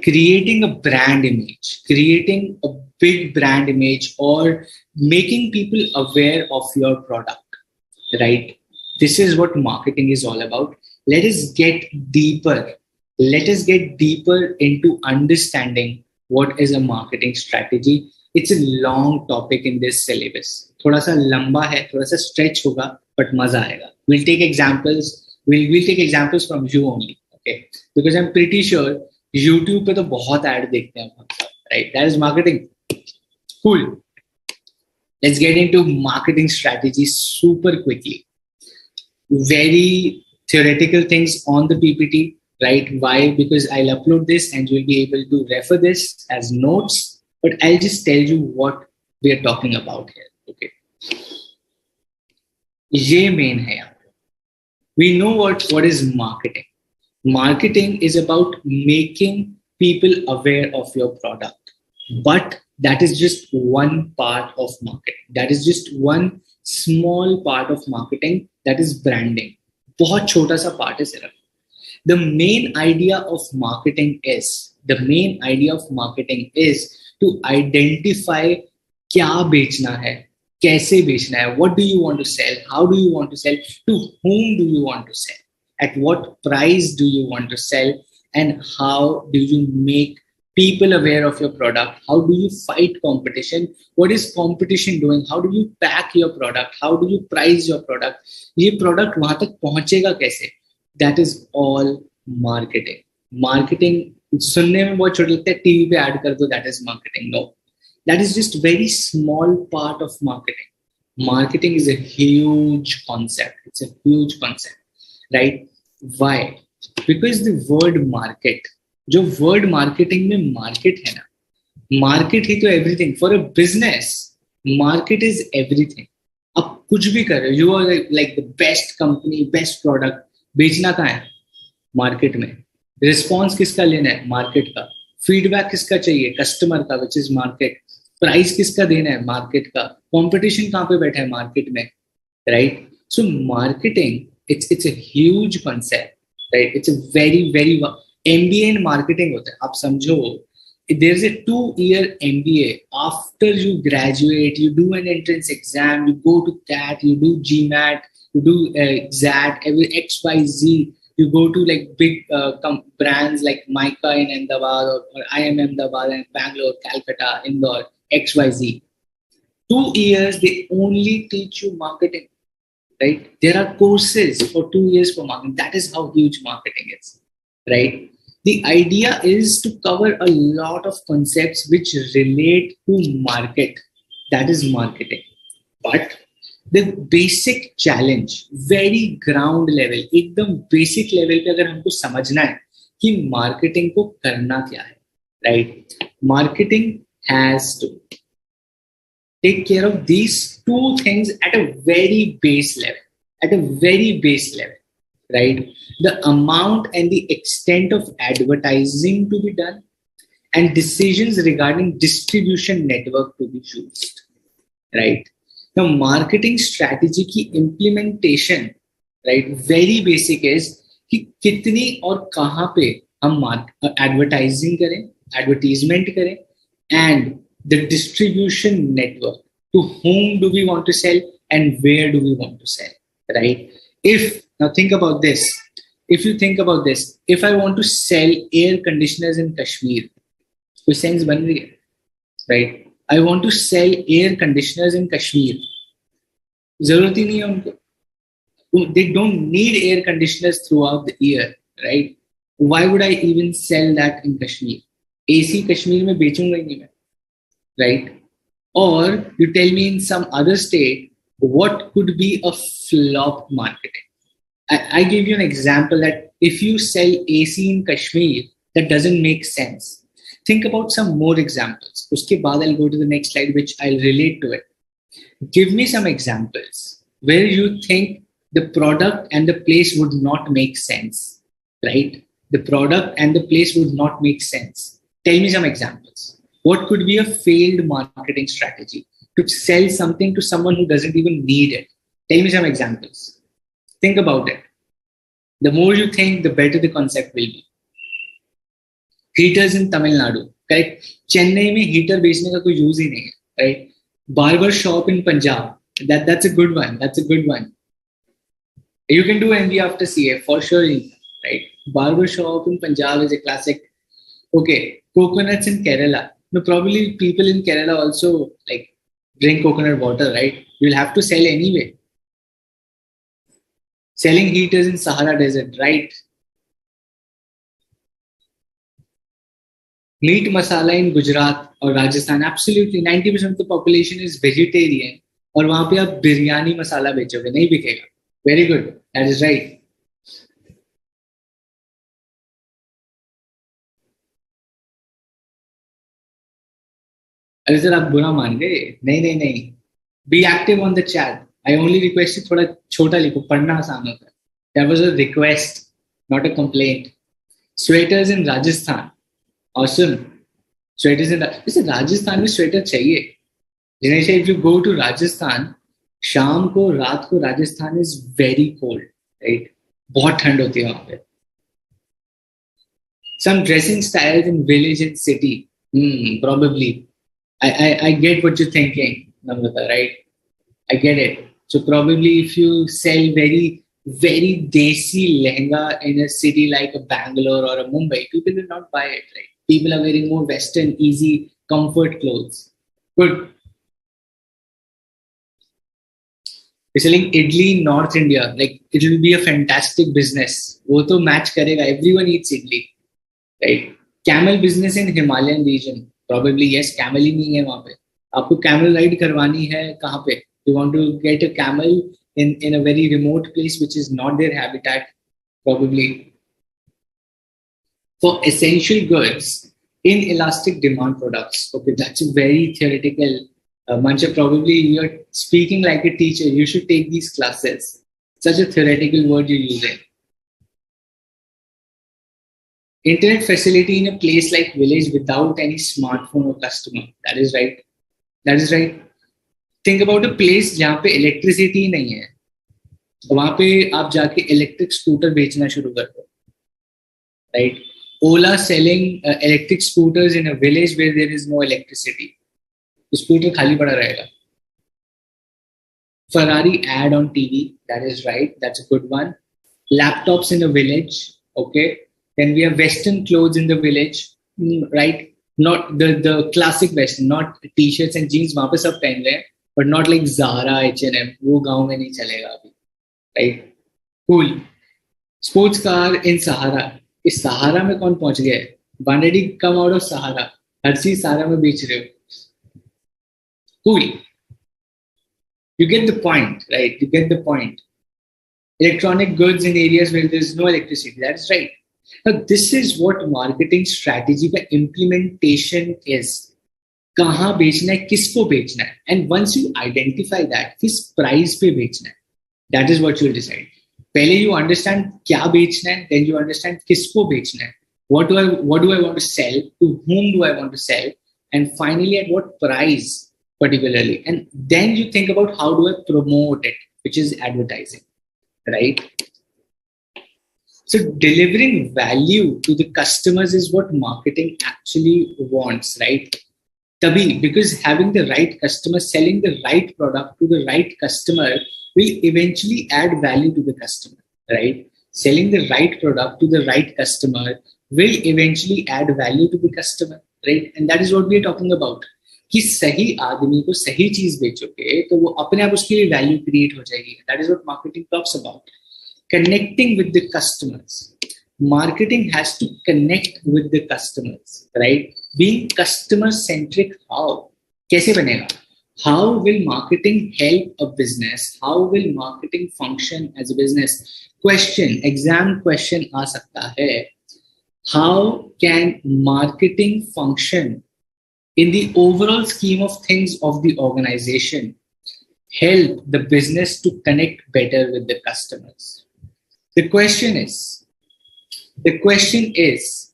Creating a brand image, creating a big brand image, or making people aware of your product, right? This is what marketing is all about. Let us get deeper. Let us get deeper into understanding what is a marketing strategy. It's a long topic in this syllabus. थोड़ा सा लंबा है, थोड़ा सा stretch होगा, but मजा आएगा. We'll take examples. We'll take examples from you only, okay? Because I'm pretty sure YouTube पे तो बहुत ad देखते हैं हम सब, right? That is marketing. Cool. Let's get into marketing strategy super quickly. Very theoretical things on the PPT. Right? Why? Because I'll upload this and you'll be able to refer this as notes, but I'll just tell you what we are talking about here. Okay. ये main है यहाँ. We know what is marketing. Marketing is about making people aware of your product, but that is just one part of marketing. That is just one small part of marketing. That is branding. बहुत छोटा सा part है सिर्फ. The main idea of marketing is to identify क्या बेचना है, कैसे बेचना है, what do you want to sell, how do you want to sell, to whom do you want to sell, at what price do you want to sell, and how do you make people aware of your product? How do you fight competition? What is competition doing? How do you pack your product? How do you price your product? ये product वहां तक पहुंचेगा कैसे? That is all marketing. Marketing सुनने में बहुत छोटा लगता है, टीवी पे ऐड कर दो, that is marketing. No, that is just very small part of marketing. Marketing is a huge concept. It's a huge concept, right? Why? Because the word market, जो वर्ड मार्केटिंग में market है ना, market ही तो everything for a business. Market is everything. आप कुछ भी कर रहे हो, you are like the best company, best product, बेचना कहाँ है? मार्केट में. रिस्पॉन्स किसका लेना है? मार्केट का. फीडबैक किसका चाहिए? कस्टमर का, विच इज मार्केट. प्राइस किसका देना है? मार्केट का. कॉम्पिटिशन कहाँ पे बैठा है? मार्केट में, right? So marketing, it's a huge concept, right? It's a very MBA in marketing होता है. आप समझो, there's a 2-year MBA. After you graduate, you do an entrance exam, you go to CAT, you do GMAT, you do XAT, every XYZ. You go to like big brands like Mica in Ahmedabad or IIM Ahmedabad and Bangalore, Calcutta, Indore, XYZ. 2 years, they only teach you marketing. Right? There are courses for 2 years for marketing. That is how huge marketing is, right? The idea is to cover a lot of concepts which relate to market. That is marketing. But the basic challenge, very ground level, एकदम basic level पे अगर हमको समझना है कि marketing को करना क्या है, right? Marketing has to take care of these two things at a very base level, right? The amount and the extent of advertising to be done and decisions regarding distribution network to be used, right? Now, marketing strategy की implementation, right? Very basic is कि कितनी और कहाँ पे हम advertising करें, advertisement करें, and the distribution network. To whom do we want to sell and where do we want to sell, right? Now think about this. If you think about this, if I want to sell air conditioners in Kashmir, कोई sense बन रही है, right? I want to sell air conditioners in Kashmir. जरूरत ही नहीं है उनको. They don't need air conditioners throughout the year, right? Why would I even sell that in Kashmir? AC Kashmir में बेचूंगा ही नहीं मैं, right? Or you tell me in some other state, what could be a flop marketing? I give you an example that if you sell AC in Kashmir, that doesn't make sense. Think about some more examples. Uske baad I'll go to the next slide, which I'll relate to it. Give me some examples where you think the product and the place would not make sense, right? The product and the place would not make sense. Tell me some examples. What could be a failed marketing strategy to sell something to someone who doesn't even need it? Tell me some examples. Think about it. The more you think, the better the concept will be. Heaters in Tamil Nadu, correct? Chennai में heater बेचने का कोई use ही नहीं है, right? Barber shop in Punjab, that's a good one. That's a good one. You can do MBA after CA for sure, right? Barber shop in Punjab is a classic. Okay, coconuts in Kerala. No, probably people in Kerala also like drink coconut water, right? You'll have to sell anyway. Selling heaters in Sahara Desert, right? Meat masala in Gujarat or Rajasthan, absolutely 90% of the population is vegetarian. और वहां पे आप बिरयानी मसाला बेचोगे, नहीं बिकेगा. Very good, that is right. अरे sir आप बुरा मान गए. नहीं. Be active on the chat. I only requested थोड़ा छोटा लिखो, पढ़ना आसान होता है. That was a request, not a complaint. Sweaters in Rajasthan. Awesome. Sweaters in Rajasthan में स्वेटर चाहिए. Dinesh, if you go to Rajasthan, शाम को रात को Rajasthan is very cold, right? बहुत ठंड होती है वहाँ पे. Some dressing styles in village and city. Probably. I get what you're thinking, Namrata, right? I get it. So probably if you sell very desi lehenga in a city like a Bangalore or a Mumbai, people will not buy it, right? People are wearing more Western, easy, comfort clothes. Good. We're selling idli in North India. Like, it will be a fantastic business. वो तो match करेगा. Everyone eats idli, right? Camel business in Himalayan region. Probably yes. Camel ही नहीं है वहाँ पे. आपको camel ride करवानी है कहाँ पे? You want to get a camel in a very remote place which is not their habitat. Probably. For essential goods, inelastic demand products. Okay, that's a very theoretical. Mancha, probably you're speaking like a teacher. You should take these classes. Such a theoretical word you're using. Internet facility in a place like village without any smartphone or customer. That is right. That is right. Think about a place जहाँ पे electricity नहीं है. वहाँ पे आप जाके electric scooter बेचना शुरू कर दो. Right? Ola selling electric scooters in a village where there is no electricity. The scooter खाली पड़ा रहेगा. Ferrari ad on TV. That is right. That's a good one. Laptops in a village. Okay. Then we have Western clothes in the village. Right. Not the classic Western, not t-shirts and jeans. वहाँ पे सब पहन रहे हैं. But not like Zara, H&M. वो गाँव में नहीं चलेगा अभी. Right. Cool. Sports car in Sahara. इस सहारा में कौन पहुंच गया है? Bandadi come out of Sahara. हर चीज सहारा में बेच रहे हो. Cool. You get the point, right? You get the point. Electronic goods in areas where there is no electricity. That's right. Now, this is what marketing strategy का implementation is. कहाँ बेचना है, किसको बेचना है, and once you identify that, किस price पे बेचना है, that is what you'll decide. पहले you understand क्या बेचना है, then you understand किसको बेचना है, what do I want to sell, to whom do I want to sell, and finally at what price particularly, and then you think about how do I promote it, which is advertising, right? So delivering value to the customers is what marketing actually wants, right? Tabhi, because having the right customer, selling the right product to the right customer will eventually add value to the customer, right? Selling the right product to the right customer will eventually add value to the customer, right? And that is what we are talking about. कि सही आदमी को सही चीज बेचोगे तो वो अपने आप उसके लिए वैल्यू क्रिएट हो जाएगी. That is what marketing talks about. Connecting with the customers. Marketing has to connect with the customers, right? Being customer centric, how? कैसे बनेगा? How will marketing help a business? How will marketing function as a business? Question, exam question आ सकता है. How can marketing function in the overall scheme of things of the organization help the business to connect better with the customers? The question is,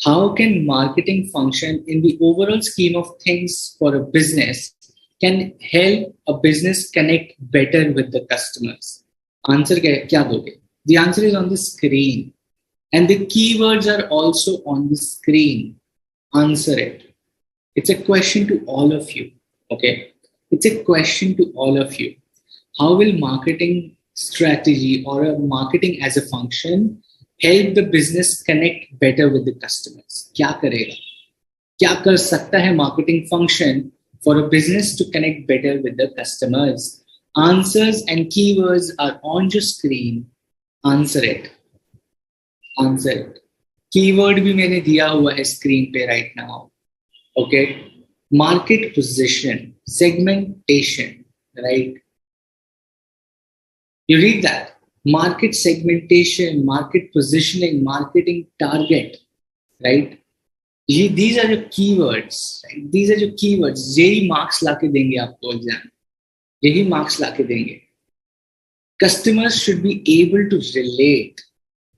how can marketing function in the overall scheme of things for a business can help a business connect better with the customers? Answer kya doge? The answer is on the screen. And the keywords are also on the screen. Answer it. It's a question to all of you. Okay. It's a question to all of you. How will marketing strategy or a marketing as a function help the business connect better with the customers? Kya karega? Kya kar sakta hai marketing function for a business to connect better with the customers? Answers and keywords are on your screen. Answer it. Answer it. Keyword bhi maine diya hua hai screen pe right now. Okay. Market position, segmentation, right? You read that. Market segmentation, market positioning, marketing target, right? These are your keywords. Right? These are your keywords. यही marks लाके देंगे आपको exam. यही marks लाके देंगे. Customers should be able to relate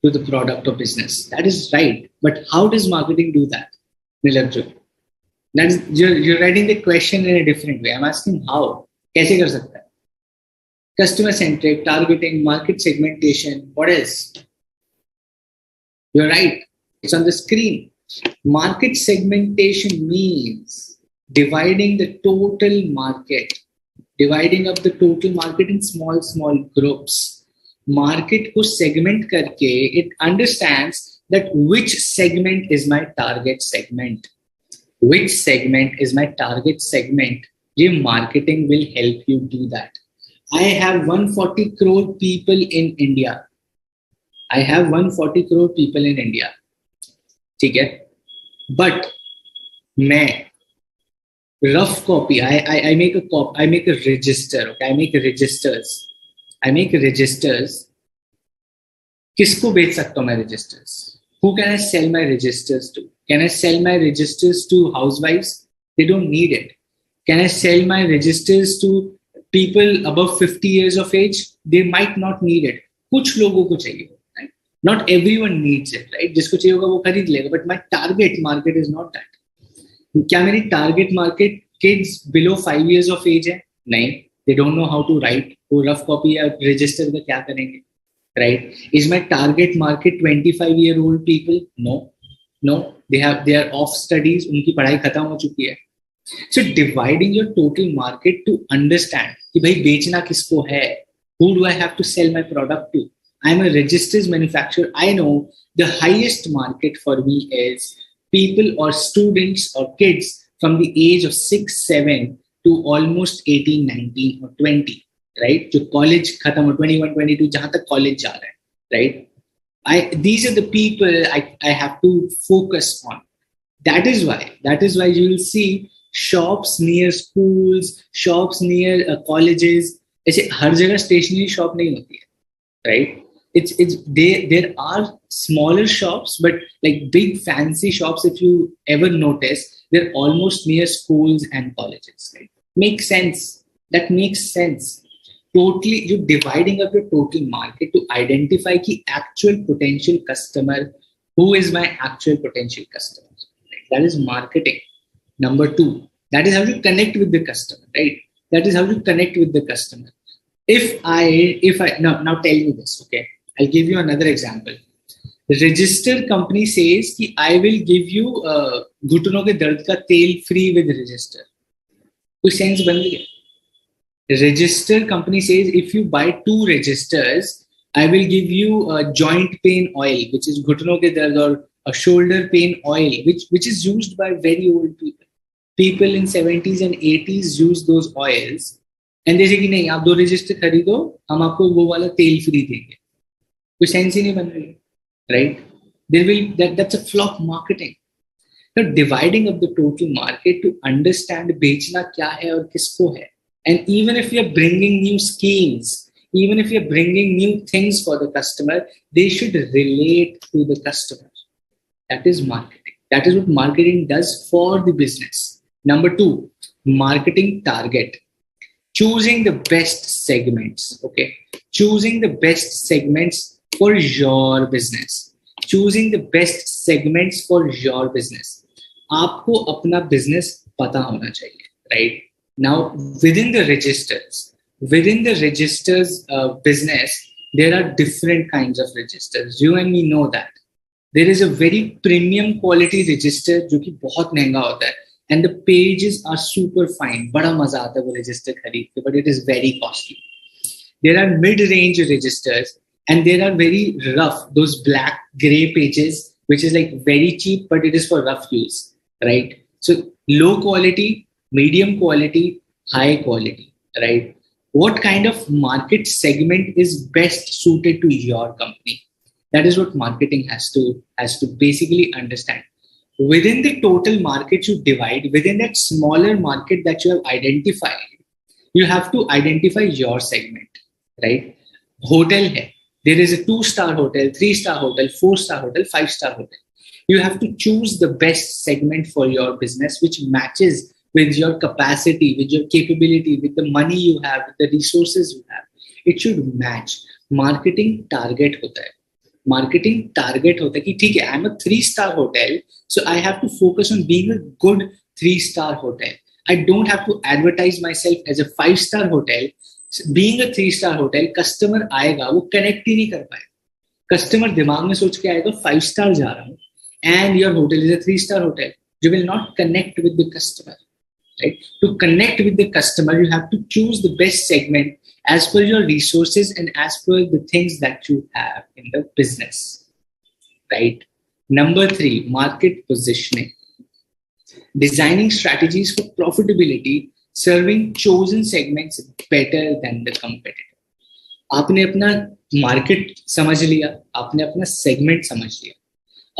to the product or business. That is right. But how does marketing do that? Nilarjo. That's, you're writing the question in a different way. I'm asking how. कैसे कर सकता है? Customer centric, targeting, market segmentation. What else? You're right. It's on the screen. Market segmentation means dividing the total market, dividing up the total market in small groups. Market को segment करके it understands that which segment is my target segment. Which segment is my target segment? Your marketing will help you do that. I have 140 crore people in India. I have 140 crore people in India. ठीक है? But मैं rough copy. I make a copy. I make a register. Okay, I make registers. किसको बेच सकता हूँ मैं registers? Who can I sell my registers to? Can I sell my registers to housewives? They don't need it. Can I sell my registers to people above 50 years of age? They might not need it. कुछ लोगों को चाहिए, right? Not everyone needs it, right? जिसको चाहिए होगा वो खरीद लेगा. But my target market is not that. क्या मेरी target market kids below 5 years of age है? नहीं. They don't know how to write. वो rough copy या register में क्या करेंगे? Right? Is my target market 25-year-old people? No. They are off studies. उनकी पढ़ाई खत्म हो चुकी है. So dividing your total market to understand कि भाई बेचना किसको है? Who do I have to sell my product to? I'm a registers manufacturer. I know the highest market for me is people or students or kids from the age of 6, 7 to almost 18, 19 or 20. Right? जो college खत्म हो 21, 22 जहाँ तक college जा रहा है, right? These are the people I have to focus on. That is why you will see shops near schools, shops near colleges. ऐसे हर जगह stationery shop नहीं होती है, right? There are smaller shops, but like big fancy shops, if you ever notice, they're almost near schools and colleges. Right? Makes sense. That makes sense. Totally, you're dividing up your total market to identify the actual potential customer. Who is my actual potential customer? Right? That is marketing. Number 2, that is how you connect with the customer, right? That is how you connect with the customer. If I now tell you this, okay? I'll give you another example. The register company says कि I will give you घुटनों के दर्द का तेल free with register. कोई sense बन गया? Register company says if you buy 2 registers, I will give you a joint pain oil, which is घुटनों के दर्द, or a shoulder pain oil, which is used by very old people. People in 70s and 80s use those oils, and they say कि नहीं आप 2 register खरीदो, हम आपको वो वाला तेल free देंगे. कोई sense ही नहीं बन रही, right? That's a flop marketing. So dividing up the total market to understand बेचना क्या है और किसको है. And even if you're bringing new schemes, even if you're bringing new things for the customer, they should relate to the customer. That is marketing. That is what marketing does for the business. Number 2, marketing target. Choosing the best segments. Okay. Choosing the best segments for your business. Choosing the best segments for your business. आपको अपना business पता होना चाहिए, right? Now, within the registers business, there are different kinds of registers. You and me know that. There is a very premium quality register जो कि बहुत महंगा होता है, and the pages are super fine. बड़ा मजा आता है वो register खरीद के, but it is very costly. There are mid-range registers, and there are very rough, those black gray pages, which is like very cheap, but it is for rough use, right? So low quality, medium quality, high quality, right? What kind of market segment is best suited to your company? That is what marketing has to basically understand. Within the total market you divide, within that smaller market that you have identified, you have to identify your segment, right? Hotel hai. There is a 2-star hotel, 3-star hotel, 4-star hotel, 5-star hotel. You have to choose the best segment for your business, which matches with your capacity, with your capability, with the money you have, with the resources you have. It should match. Marketing target होता है. Marketing target होता है कि ठीक है, I'm a 3-star hotel, so I have to focus on being a good 3-star hotel. I don't have to advertise myself as a 5-star hotel. Being a 3-star hotel, customer आएगा, वो connect ही नहीं कर पाएगा. Customer दिमाग में सोच के आएगा 5-star जा रहा हूँ, and your hotel is a 3-star hotel. You will not connect with the customer. Right? To connect with the customer, you have to choose the best segment as per your resources and as per the things that you have in the business, right? Number 3, market positioning. Designing strategies for profitability, serving chosen segments better than the competitor. आपने अपना market समझ लिया, आपने अपना segment समझ लिया,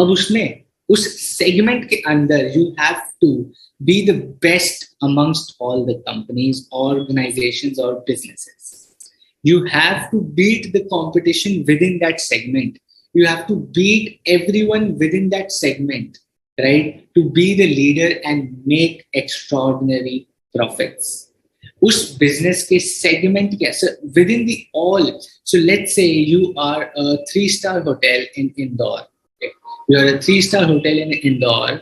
अब उसमें उस सेगमेंट के अंदर you have to be the best amongst all the companies, organisations और businesses. You have to beat the competition within that segment. You have to beat everyone within that segment, right? To be the leader and make extraordinary profits. Us business ke segment ke, so within the all. So let's say you are a 3-star hotel in Indore. Okay? You are a 3-star hotel in Indore.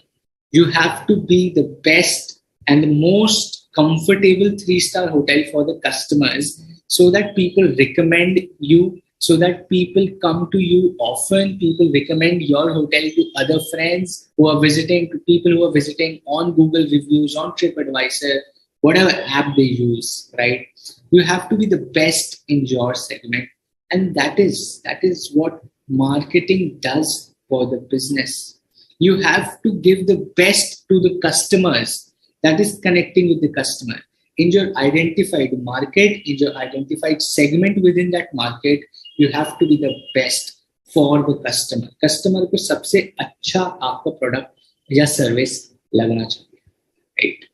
You have to be the best and the most comfortable 3-star hotel for the customers, so that people recommend you, so that people come to you often. People recommend your hotel to other friends who are visiting, to people who are visiting on Google reviews, on TripAdvisor, whatever app they use, right? You have to be the best in your segment. And that is what marketing does for the business. You have to give the best to the customers, that is connecting with the customer. In your identified market, in your identified segment within that market, you have to be the best for the customer. Customer को सबसे अच्छा आपका product या service लगना चाहिए, right?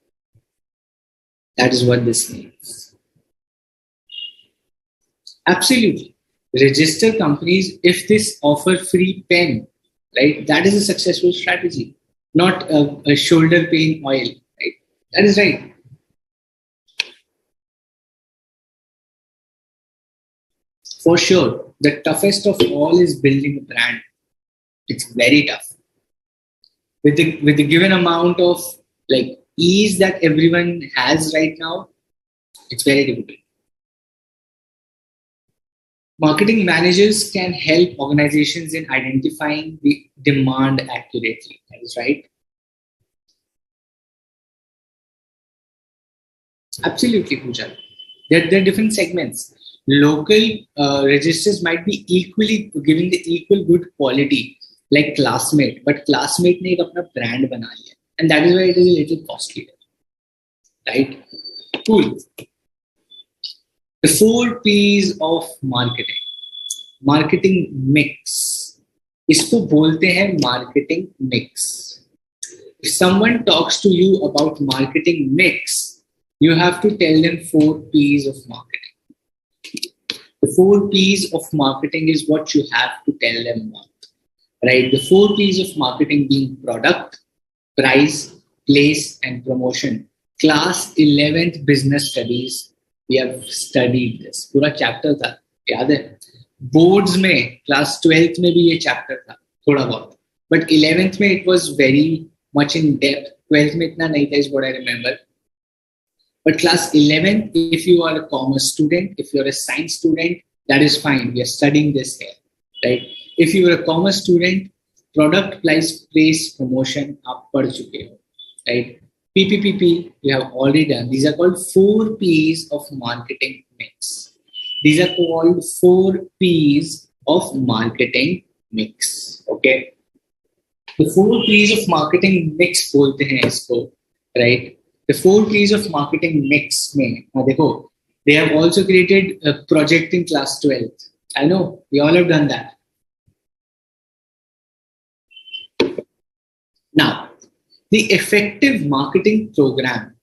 That is what this means. Absolutely. Register companies if this offer free pen, right? That is a successful strategy, not a shoulder pain oil, right? That is right. For sure, the toughest of all is building a brand. It's very tough. With the given amount of like ease that everyone has right now, it's very difficult. Marketing managers can help organizations in identifying the demand accurately. That is right. Absolutely, Pooja. There are different segments. Local registers might be equally giving the equal good quality like Classmate, but Classmate ने एक अपना brand बना लिया, and that is why it is a little costlier, right? Cool. The 4 P's of marketing. Marketing mix. इसको बोलते हैं marketing mix. If someone talks to you about marketing mix, you have to tell them 4 P's of marketing. The 4 P's of marketing is what you have to tell them about, right? The 4 P's of marketing being product, price, place, and promotion. Class 11th business studies, we have studied this. पूरा chapter था, याद है? Boards में, class 12th में भी ये chapter था, थोड़ा बहुत. But 11th में it was very much in depth. 12th में इतना नहीं था, is what I remember. But class 11, if you are a commerce student, if you're a science student, that is fine. We are studying this here, right? If you are a commerce student, product, price, place, promotion, आप पढ़ चुके हो, right? PPPP, you have already done. These are called 4 P's of marketing mix. These are called 4 P's of marketing mix, okay? The 4 P's of marketing mix बोलते हैं इसको, right? The 4 P's of marketing mix में, देखो, they have also created a project in class 12th. I know, we all have done that. Now, the effective marketing program.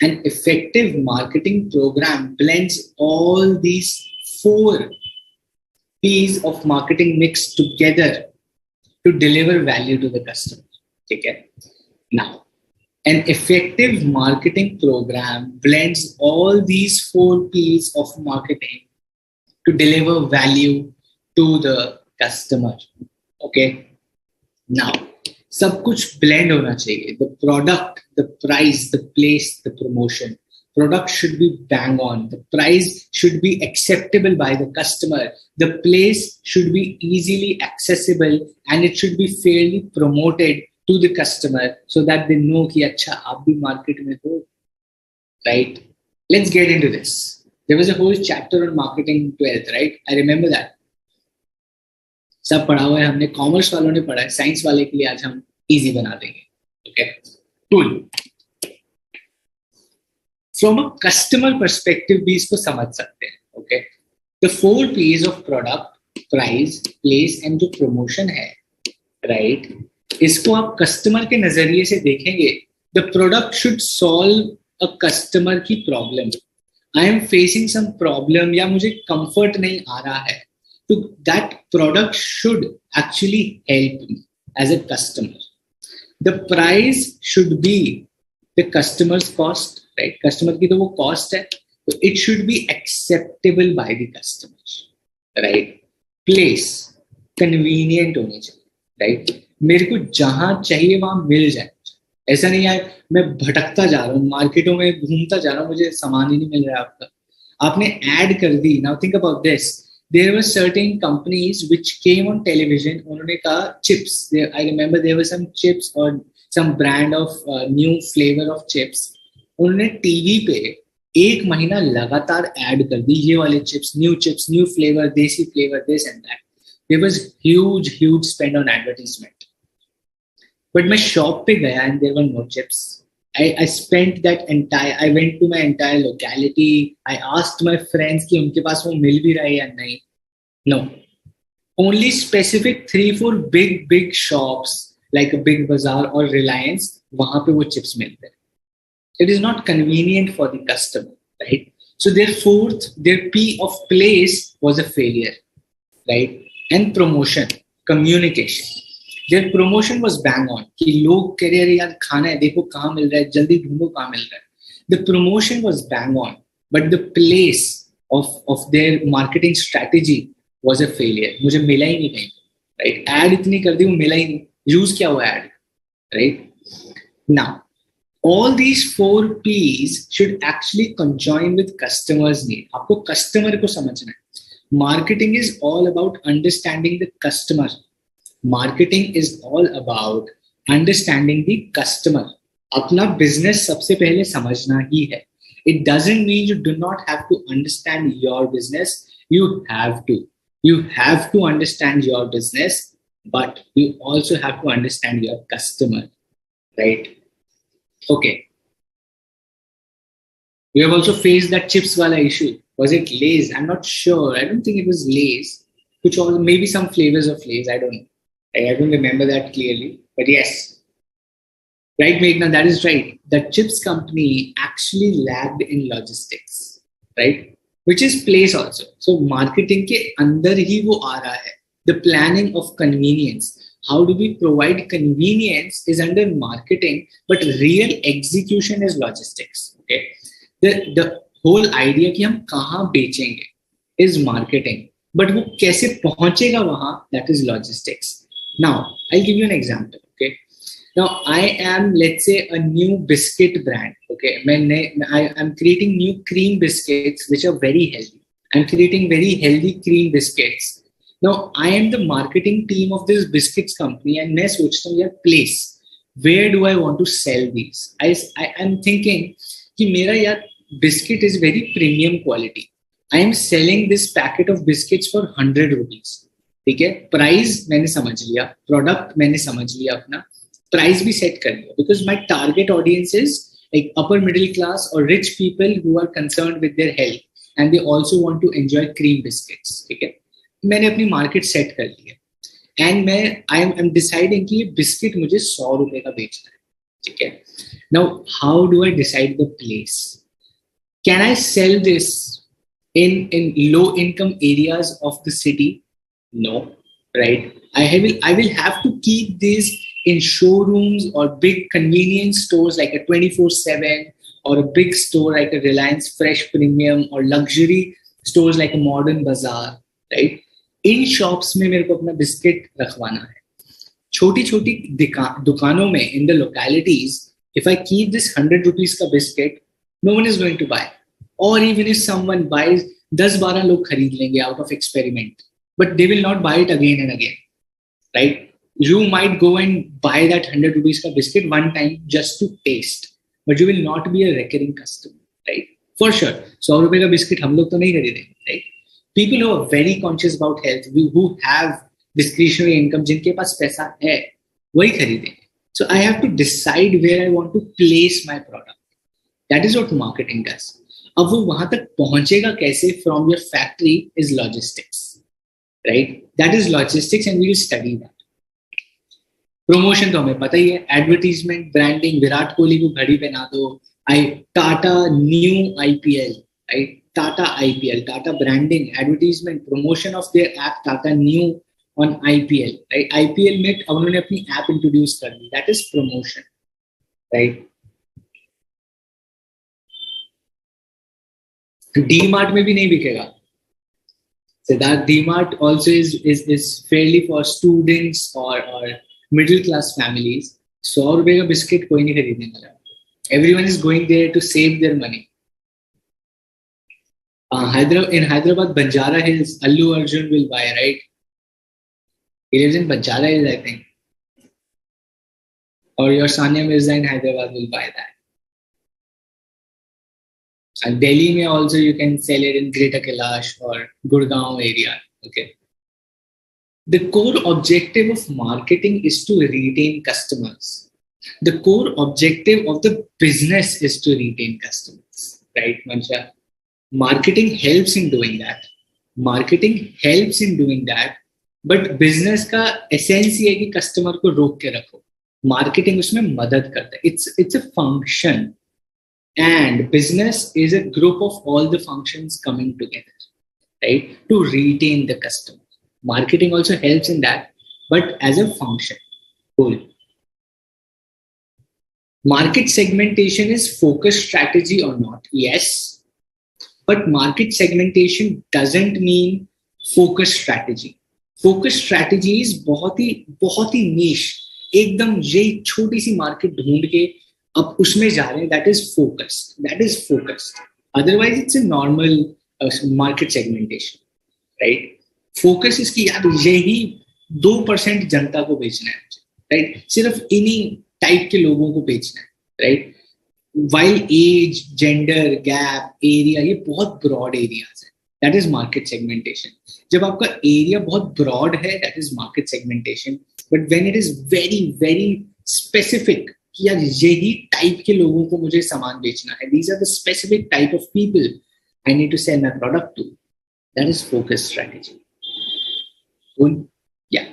An effective marketing program blends all these 4 P's of marketing mix together to deliver value to the customer. Okay? Now, an effective marketing program blends all these 4 P's of marketing to deliver value to the customer. Okay. Now, सब कुछ blend होना चाहिए. The product, the price, the place, the promotion. Product should be bang on. The price should be acceptable by the customer. The place should be easily accessible, and it should be fairly promoted to the customer so that they know कि अच्छा आप भी market में हो, right? Let's get into this. There was a whole chapter on marketing in 12th, right? I remember that. सब पढ़ा हुआ है हमने, कॉमर्स वालों ने पढ़ा है, साइंस वाले के लिए आज हम इजी बना देंगे. Okay, cool. From a customer perspective भी इसको समझ सकते हैं. Okay, the 4 P's of product, price, place and जो प्रमोशन है, राइट, इसको आप कस्टमर के नजरिए से देखेंगे. The product should solve a customer की problem. I am facing some problem या मुझे कंफर्ट नहीं आ रहा है, तो that product should actually help me as a customer. The price should be the customers cost, right, customer की तो वो कॉस्ट है, तो it should be acceptable by the customer, right. Place convenient होनी चाहिए, राइट, मेरे को जहां चाहिए वहां मिल जाए. ऐसा नहीं है मैं भटकता जा रहा हूँ, मार्केटों में घूमता जा रहा हूँ, मुझे सामान ही नहीं मिल रहा है आपका. आपने ऐड कर दी. Now think about this. There were certain companies which came on television. उन्होंने कहा chips, I remember there were some chips और some brand of new flavour of chips. उन्होंने टीवी पे 1 महीना लगातार ऐड कर दी, ये वाले chips, new flavour, desi flavour, this and that. There was huge spend on advertisement. But मैं शॉप पे गया and there were no chips. I spent that entire, I went to my entire locality. I asked my friends कि उनके पास वो मिल भी रहा है या नहीं. No. Only specific 3-4 big shops like a Big Bazaar or Reliance, वहाँ पे वो chips मिलते हैं. It is not convenient for the customer, right? So their P of place was a failure, right? And promotion, communication. Their promotion was bang on कि लोग कह रहे हैं यार खाना है, देखो कहाँ मिल रहा है, जल्दी ढूंढो कहाँ मिल रहा है. The promotion was bang on, but the place of their marketing strategy was a failure. मुझे मिला ही नहीं कहीं, right? Ad इतनी कर दी, वो मिला ही नहीं. Use क्या हुआ ad, right? Now, all these 4 P's should actually conjoin with customers' need. आपको customer को समझना है. Marketing is all about understanding the customer. Marketing is all about understanding the customer. अपना business सबसे पहले समझना ही है. It doesn't mean you do not have to understand your business. You have to. You have to understand your business, but you also have to understand your customer, right? Okay. We have also faced that chips wala issue. Was it Lay's? I'm not sure. I don't think it was Lay's. Which all maybe some flavors of Lay's. I don't know. I don't remember that clearly. But yes. Right, Meghna, that is right. The chips company actually lagged in logistics. Right? Which is place also. So marketing ke andar hi wo aa raha hai. The planning of convenience. How do we provide convenience is under marketing, but real execution is logistics. Okay. The whole idea कि हम कहाँ बेचेंगे is marketing, but वो कैसे पहुंचेगा वहाँ, that is logistics. Now I'll give you an example. Okay, now I am, let's say, a new biscuit brand. Okay, I am creating new cream biscuits which are very healthy. I'm creating very healthy cream biscuits. Now I am the marketing team of this biscuits company and मैं सोचता हूँ यार place, where do I want to sell these? I am thinking कि मेरा यार biscuit is very premium quality. I am selling this packet of biscuits for 100 rupees. ठीक है, price मैंने समझ लिया, प्रोडक्ट मैंने समझ लिया, अपना प्राइस भी सेट कर लिया, because my target audience is like upper middle class और rich people who are concerned with their health and they also want to enjoy cream biscuits. ठीक है, मैंने अपनी मार्केट सेट कर लिया एंड मैं आई एम डिसाइडिंग कि ये बिस्किट मुझे 100 रुपए का बेचना है. ठीक है, now how do I decide the place? Can I sell this in low income areas of the city? No, right? I will have to keep these in showrooms or big convenience stores like a 24/7 or a big store like a Reliance Fresh Premium or luxury stores like a Modern Bazaar, right? In shops में मेरे को अपना biscuit रखवाना है. छोटी छोटी दुकानों में in the localities, if I keep this 100 rupees का biscuit, no one is going to buy. Or even if someone buys, 10-12 लोग खरीद लेंगे out of experiment, but they will not buy it again and again, right? You might go and buy that 100 rupees का biscuit one time just to taste, but you will not be a recurring customer, right? For sure, 100 रुपए का biscuit हम लोग तो नहीं खरीदेंगे, right? People who are very conscious about health, who have discretionary income, जिनके पास पैसा है वही खरीदेंगे. So I have to decide where I want to place my product. That is what marketing does. अब वो वहां तक पहुंचेगा कैसे from your factory is logistics, right? That is logistics and we will study that. Promotion तो हमें पता ही है, एडवर्टीजमेंट, ब्रांडिंग, विराट कोहली को घड़ी पहना दो, Tata Neu IPL, right? Tata IPL, Tata branding, advertisement, promotion of their app Tata Neu on IPL, right? IPL में अब उन्होंने अपनी ऐप इंट्रोड्यूस कर दी, that is promotion, right? DMart में भी नहीं बिकेगा. Siddharth, DMart also is fairly for students or middle class families. 100 रुपए का बिस्किट कोई नहीं खरीदने वाला. Everyone is going there to save their money. In Hyderabad, Banjara Hills, Allu Arjun will buy, right? He lives in Banjara Hills, I think. Or your Sania Mirza in Hyderabad will buy that. And Delhi mein also you can sell it in Greater Kailash or Gurgaon area. Okay. The core objective of marketing is to retain customers. The core objective of the business is to retain customers. Right, Mansha? Marketing helps in doing that. Marketing helps in doing that. But business का essence ये है कि customer को रोक के रखो. Marketing उसमें मदद करता है. It's a function. And business is a group of all the functions coming together, right, to retain the customer. Marketing also helps in that, but as a function. Cool. Market segmentation is focused strategy or not? Yes, but market segmentation doesn't mean focused strategy. Focused strategy is बहुत ही niche, एकदम ये छोटी सी market ढूंढ के अब उसमें जा रहे हैं. That is focused. Otherwise it's a normal market segmentation, right? Focus इसकी यार यही 2% जनता को बेचना है, राइट? सिर्फ इन्हीं टाइप के लोगों को बेचना है, right? While age, gender, gap, area, ये बहुत ब्रॉड एरियाज है. That is market segmentation. जब आपका एरिया बहुत ब्रॉड है, that is market segmentation. But when it is very very specific, यार यही टाइप के लोगों को मुझे सामान बेचना है, these are the specific type of people I need to sell my product to, that is focus strategy. Yeah,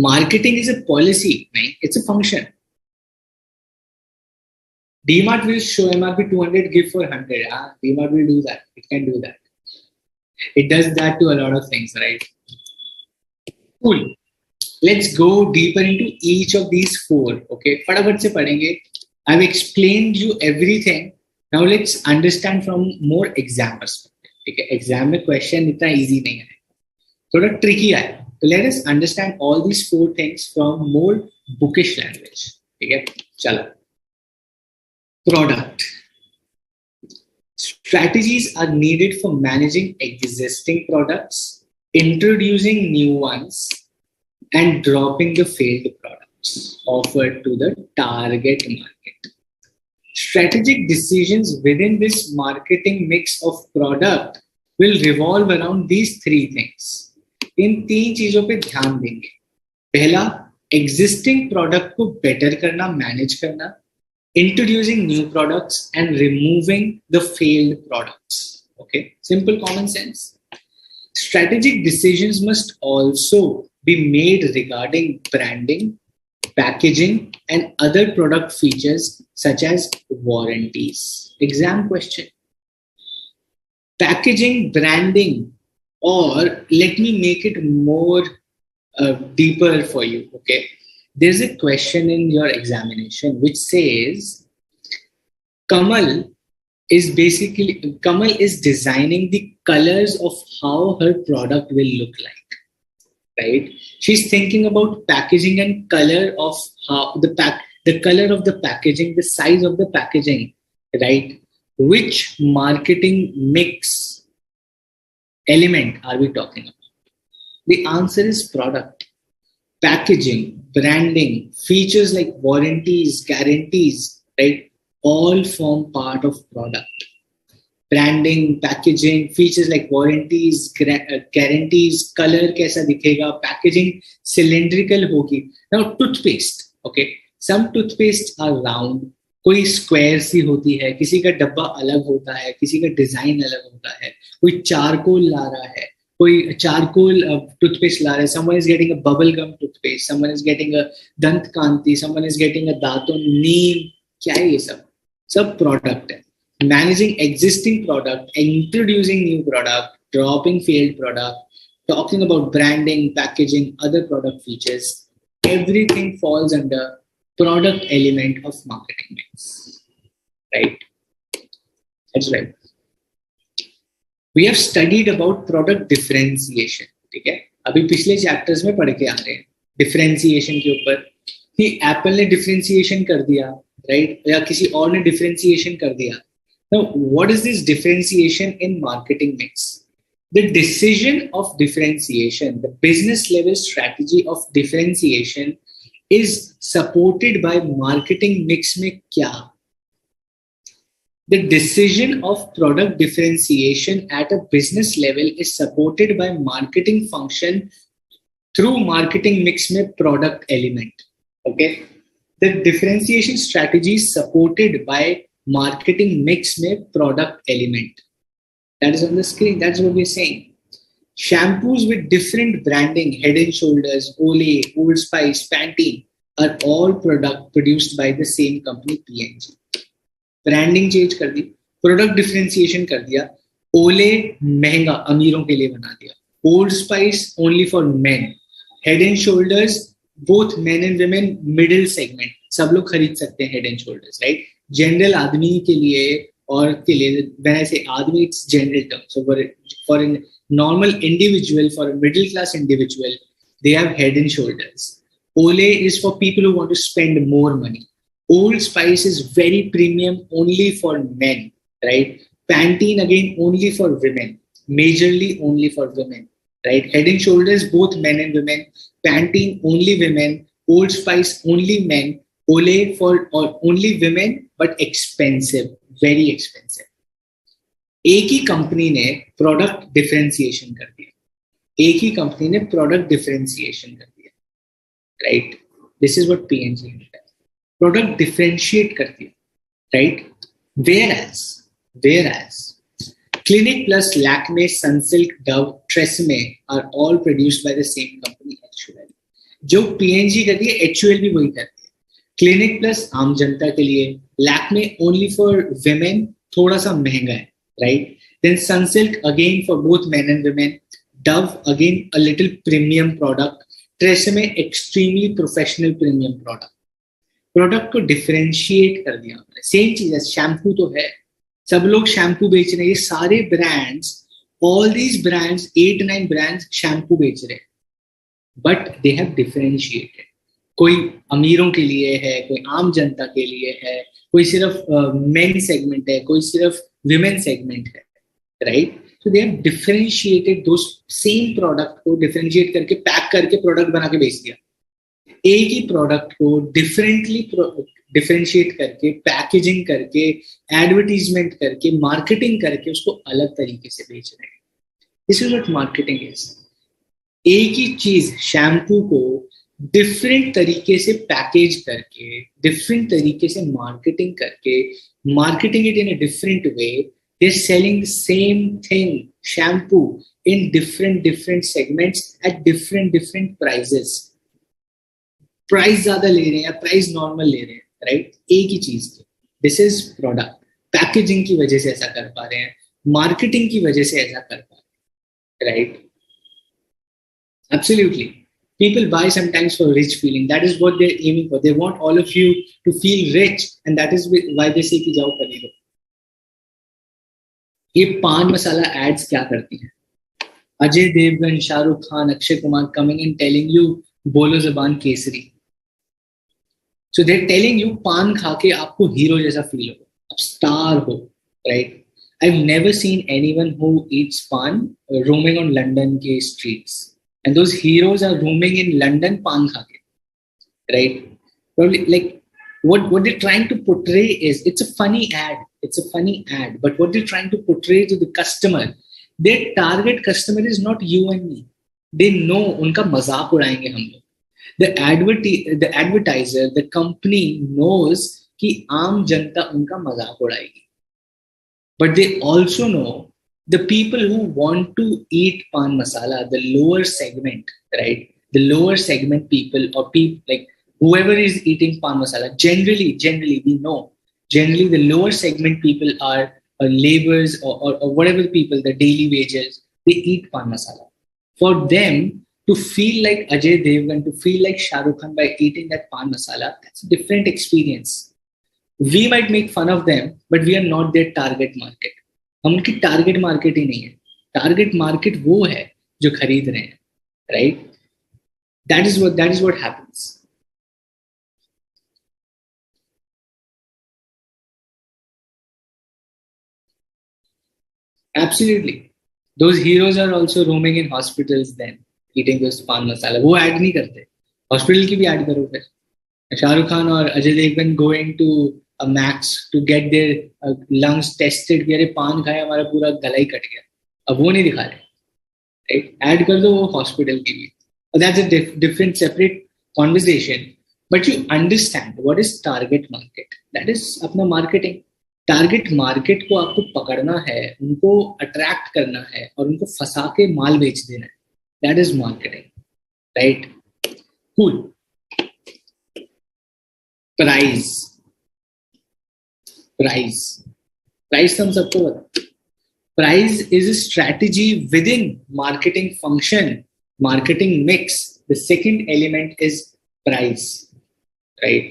marketing is a policy, right? It's a function. DMart will show MRP 200, give for 100. DMart will do that. It can do that. It does that to a lot of things, right? Cool. Let's go deeper into each of these 4. Okay, फटाफट से पढ़ेंगे. I've explained you everything. Now let's understand from more exam perspective. ठीक है, exam में question इतना easy नहीं है, थोड़ा tricky है. So let us understand all these 4 things from more bookish language. ठीक है, चलो. Product. Strategies are needed for managing existing products, introducing new ones, and dropping the failed products offered to the target market. Strategic decisions within this marketing mix of product will revolve around these 3 things. इन 3 चीजों पे ध्यान देंगे. पहला, existing product को better करना, manage करना, introducing new products and removing the failed products. Okay, simple common sense. Strategic decisions must also be made regarding branding, packaging, and other product features such as warranties. Exam question. Packaging, branding, or let me make it more deeper for you. Okay, there's a question in your examination which says Kamal is designing the colors of how her product will look like. Right? She's thinking about packaging and color of how the color of the packaging, the size of the packaging, right? Which marketing mix element are we talking about? The answer is product. Packaging, branding, features like warranties, guarantees, right? All form part of product. branding, packaging, features like warranties, guarantees, color कैसा दिखेगा, packaging cylindrical होगी. Now toothpaste, okay, some toothpaste are round, कोई square सी होती है, किसी का डब्बा अलग होता है, किसी का डिजाइन अलग होता है, कोई चारकोल ला रहा है, कोई चारकोल टूथपेस्ट ला रहा है, someone is getting a bubble gum toothpaste, someone is getting a दंत कांति, someone is getting a दातुन नीम. क्या है ये सब प्रोडक्ट है. Managing existing product, introducing new product, dropping failed product, talking about branding, packaging, other product features, everything falls under product element of marketing mix, right? That's right. We have studied about product differentiation, ठीक है? अभी पिछले chapters में पढ़ के आ रहे हैं differentiation के ऊपर कि एप्पल ने डिफरेंशिएशन कर दिया, राइट? या किसी और ने डिफरेंशिएशन कर दिया. Now, what is this differentiation in marketing mix? The decision of differentiation, the business level strategy of differentiation is supported by marketing mix में क्या? The decision of product differentiation at a business level is supported by marketing function through marketing mix में product element. Okay? The differentiation strategy is supported by marketing mix में product element. That is on the screen. That's what we're saying. Shampoos with different branding, Head and Shoulders, Olay, Old Spice, Pantene are all product produced by the same company, P&G. Branding change कर दी, product differentiation कर दिया. Olay महंगा अमीरों के लिए बना दिया. Old Spice only for men. Head and Shoulders both men and women middle segment. सब लोग खरीद सकते हैं Head and Shoulders, right? General आदमी के लिए और के लिए, when I say आदमी, it's general term. So for a normal individual, for a middle class individual, they have Head and Shoulders. Olay is for people who want to spend more money. Old Spice is very premium, only for men, right? Pantene again only for women, majorly only for women, right? Head and Shoulders both men and women. Pantene only women. Old Spice only men. Olay for only women, but expensive, very expensive. एक ही company ने product differentiation कर दिया, एक ही company ने product differentiation कर दिया, right? This is what PNG ने product differentiate कर दिया, right? Whereas Clinic Plus, Lakme, Sunsilk, Dove, Tresemme are all produced by the same company, HUL. जो पीएनजी कर दिया, HUL भी वही करती है. क्लिनिक प्लस आम जनता के लिए, लैक्मे ओनली फॉर विमेन, थोड़ा सा महंगा है, right? Then Sunsilk again for both men and women. Dove again a little premium product. Tresemme extremely professional premium product. Product को डिफरेंशिएट कर दिया हमने. सेम चीज है, शैम्पू तो है, सब लोग शैम्पू बेच रहे हैं, ये सारे brands, all these brands, 8-9 brands shampoo बेच रहे हैं, बट दे हैव डिफरेंशिएटेड. कोई अमीरों के लिए है, कोई आम जनता के लिए है, कोई सिर्फ मेन सेगमेंट है, कोई सिर्फ विमेन सेगमेंट है, right? So they have differentiated दो सेम प्रोडक्ट को, डिफरेंशिएट करके पैक करके प्रोडक्ट बना के बेच दिया. एक ही प्रोडक्ट को डिफरेंटली डिफरेंशिएट करके, पैकेजिंग करके, एडवर्टीजमेंट करके, मार्केटिंग करके उसको अलग तरीके से बेच रहे हैं. This is what marketing is. एक ही चीज शैम्पू को डिफरेंट तरीके से पैकेज करके, डिफरेंट तरीके से मार्केटिंग करके, marketing it in a different way, they are selling the same thing, shampoo, in different segments at different prices. Price ज्यादा ले रहे हैं या प्राइस नॉर्मल ले रहे हैं, राइट? एक ही चीज की. This is product. पैकेजिंग की वजह से ऐसा कर पा रहे हैं, मार्केटिंग की वजह से ऐसा कर पा रहे हैं, right? Absolutely. People buy sometimes for rich feeling. That is what they're aiming for. They want all of you to feel rich, and that is why they say कि जाओ खरीदो. ये पान मसाला एड्स क्या करती हैं? Ajay Devgan, Shahrukh Khan, Akshay Kumar coming and telling you बोलो ज़बान Kesari. So they're telling you पान खा के आपको हीरो जैसा फील हो, आप स्टार हो, right? I've never seen anyone who eats pan roaming on London के streets. And those heroes are roaming in London pan kha ke, right? Probably like what they're trying to portray is, it's a funny ad. It's a funny ad. But what they're trying to portray to the customer, their target customer is not you and me. They know उनका मजाक उड़ाएंगे हम लोग. The advertiser, the company knows कि आम जनता उनका मजाक उड़ाएगी. But they also know the people who want to eat pan masala, the lower segment, right? The lower segment people, or people like whoever is eating pan masala, generally we know, generally the lower segment people are laborers or whatever people, the daily wages, they eat pan masala. For them to feel like Ajay Devgan, to feel like Shah Rukh Khan by eating that pan masala, that's a different experience. We might make fun of them, but we are not their target market. हम उनकी target market ही नहीं है. Target market वो है जो खरीद रहे हैं, right? That is what happens. Absolutely. Those heroes are also roaming in hospitals then, eating those pan masala. वो ऐड नहीं करते. हॉस्पिटल की भी ऐड करो फिर. शाहरुख खान और Ajay Devgan going to a max to get their lungs tested कि अरे पान खाया हमारा पूरा गला ही कट गया. अब वो नहीं दिखा रहे, right? ऐड कर दो वो हॉस्पिटल की भी. That's a different separate conversation. But you understand what is target market. That is अपना marketing. टारगेट मार्केट को आपको पकड़ना है, उनको अट्रैक्ट करना है और उनको फंसा के माल बेच देना है. That is marketing, right? Cool. Price तो हम सबको पता. Price is a strategy with in marketing function, marketing mix. The second element is price, right?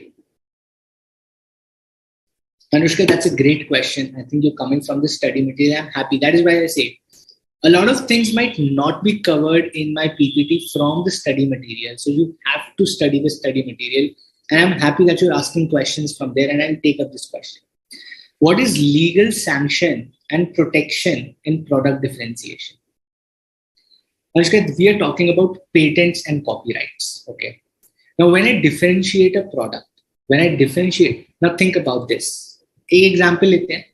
Anushka, that's a great question. I think you're coming from the study material. I'm happy. That is why I say a lot of things might not be covered in my PPT from the study material. So you have to study the study material. And I'm happy that you're asking questions from there, and I'll take up this question. What is legal sanction and protection in product differentiation? Anushka, we are talking about patents and copyrights. Okay. Now, when I differentiate a product, now think about this. एक example लेते हैं.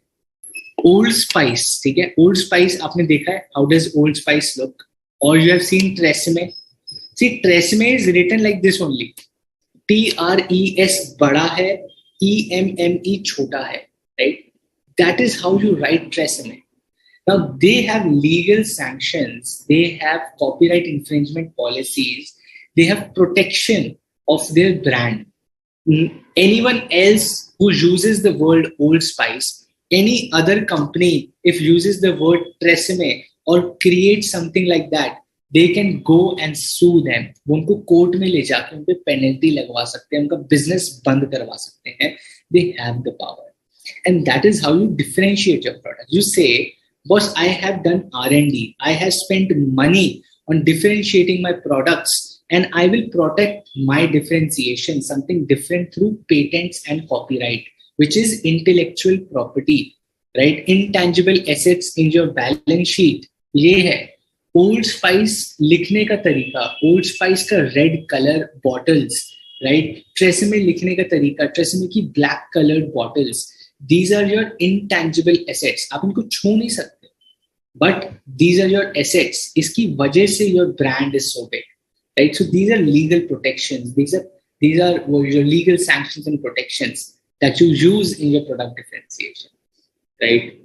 Old spice, ठीक है? Old spice आपने देखा है. How does Old Spice look? और you have seen Tresemme. See, Tresemme is written like this only. TRES बड़ा है, EMME छोटा है, राइट? That is how you write Tresemme. Now they have legal sanctions, they have copyright infringement policies, they have protection of their brand. Anyone else who uses the word Old Spice, any other company if uses the word Tresemme or creates something like that, they can go and sue them. वो उनको court में ले जाके उन पे penalty लगवा सकते हैं, उनका बिजनेस बंद करवा सकते हैं. They have the power, and that is how you differentiate your product. You say, boss, I have done R&D, I have spent money on differentiating my products, and I will protect my differentiation, something different, through patents and copyright, which is intellectual property, right? Intangible assets in your balance sheet. ये है Old Spice लिखने का तरीका, Old Spice का red color bottles, right? Tresemme लिखने का तरीका, Tresemme की black colored bottles. These are your intangible assets. आप इनको छू नहीं सकते, but these are your assets. इसकी वजह से your brand is so big. Right, so these are legal protections. These are your legal sanctions and protections that you use in your product differentiation. Right?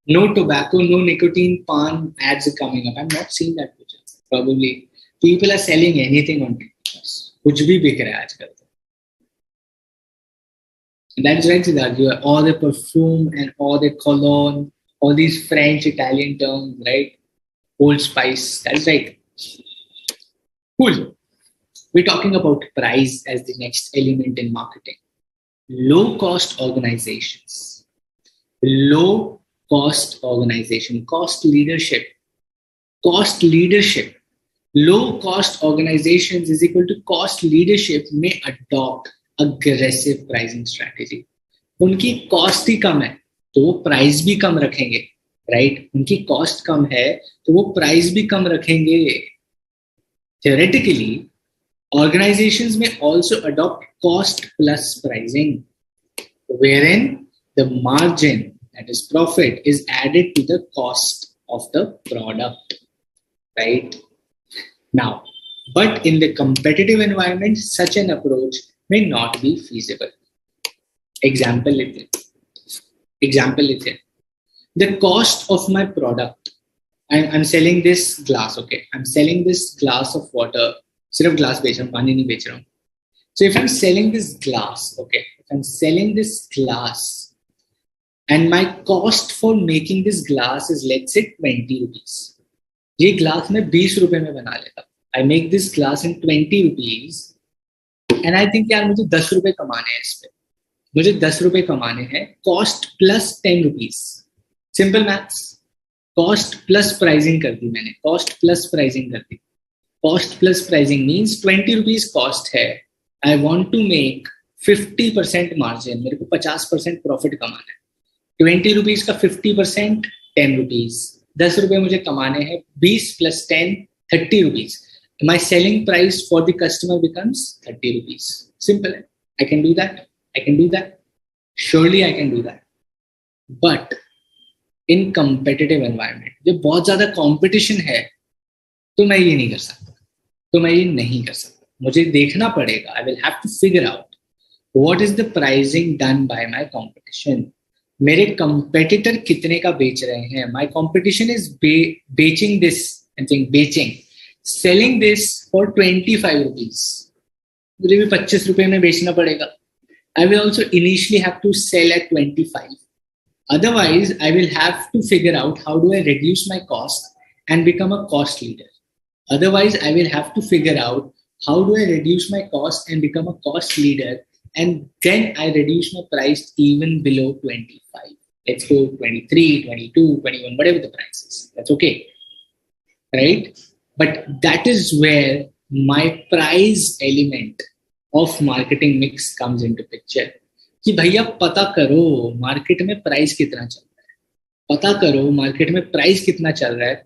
No tobacco, no nicotine pan ads are coming up. I'm not seeing that picture. Probably people are selling anything on TikTok. कुछ भी बिक रहा है आजकल. That's right, Siddharth. All the perfume and all the cologne, all these French, Italian terms, right? Old Spice, that's right. Cool. We're talking about price as the next element in marketing. Low cost organizations. Low cost organization. Cost leadership. Low cost organizations is equal to cost leadership may adopt aggressive pricing strategy. उनकी cost ही कम है, तो वो price भी कम रखेंगे. Right, उनकी cost कम है तो वो प्राइस भी कम रखेंगे. Theoretically Organizations may also adopt cost plus pricing, wherein the margin, that is profit, is added to the cost of the product, right? Now, but in the competitive environment, such an approach may not be feasible. Example लेते हैं. Example लेते हैं. The cost of my product. I'm selling this glass, okay? I'm selling this glass of water. सिर्फ glass बेच रहा हूँ, पानी नहीं बेच रहा हूँ. So if I'm selling this glass, okay? If I'm selling this glass, and my cost for making this glass is, let's say, 20 rupees. ये glass मैं 20 रुपए में बना लेता. I make this glass in 20 rupees, and I think यार मुझे 10 रुपए कमाने हैं इस पे. मुझे 10 रुपए कमाने हैं. Cost plus 10 rupees. Simple maths. Cost plus pricing कर दी मैंने. Cost plus pricing कर दी. Cost plus pricing means 20 rupees cost है. I want to make 50% margin. मेरे को 50% profit कमाना है. 20 rupees का 50% 10 rupees. 10 रुपए मुझे कमाने हैं. 20 plus 10 30 rupees. My selling price for the customer becomes 30 rupees. Simple. I can do that. I can do that. Surely I can do that. But in competitive environment, जब बहुत ज़्यादा competition है, तो मैं ये नहीं कर सकता. तो मैं ये नहीं कर सकता. मुझे देखना पड़ेगा. I will have to figure out what is the pricing done by my competition. मेरे competitor कितने का बेच रहे हैं? My competition is बेचing this. I think बेचing. Selling this for 25 rupees. मुझे भी 25 रुपए में बेचना पड़ेगा. I will also initially have to sell at 25. Otherwise, I will have to figure out how do I reduce my cost and become a cost leader. Otherwise, I will have to figure out how do I reduce my cost and become a cost leader, and then I reduce my price even below 25. Let's go 23, 22, 21, whatever the price is. That's okay. Right? But that is where my price element of marketing mix comes into picture. कि भैया पता करो market में price कितना चल रहा है. पता करो मार्केट में प्राइस कितना चल रहा है.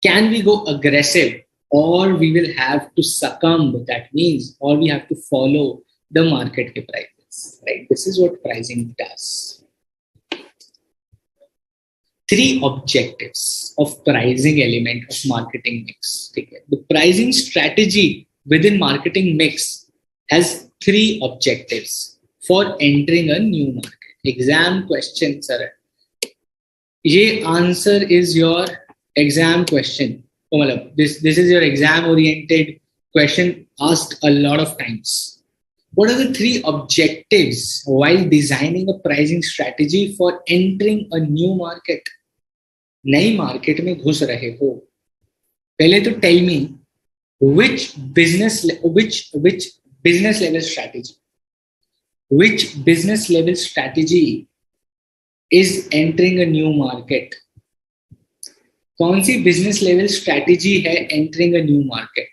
Can we go aggressive, or we will have to succumb? That means, or we have to follow the market के prices. Right? This is what pricing does. 3 objectives of pricing element of marketing mix. The pricing strategy within marketing mix has 3 objectives for entering a new market. Exam question, sir. ये answer is your exam question. This is your exam oriented question asked a lot of times. What are the 3 objectives while designing a pricing strategy for entering a new market? नई market में घुस रहे हो, पहले तो tell me which business level strategy, which business level strategy is entering a new market. कौन सी business level strategy है entering a new market?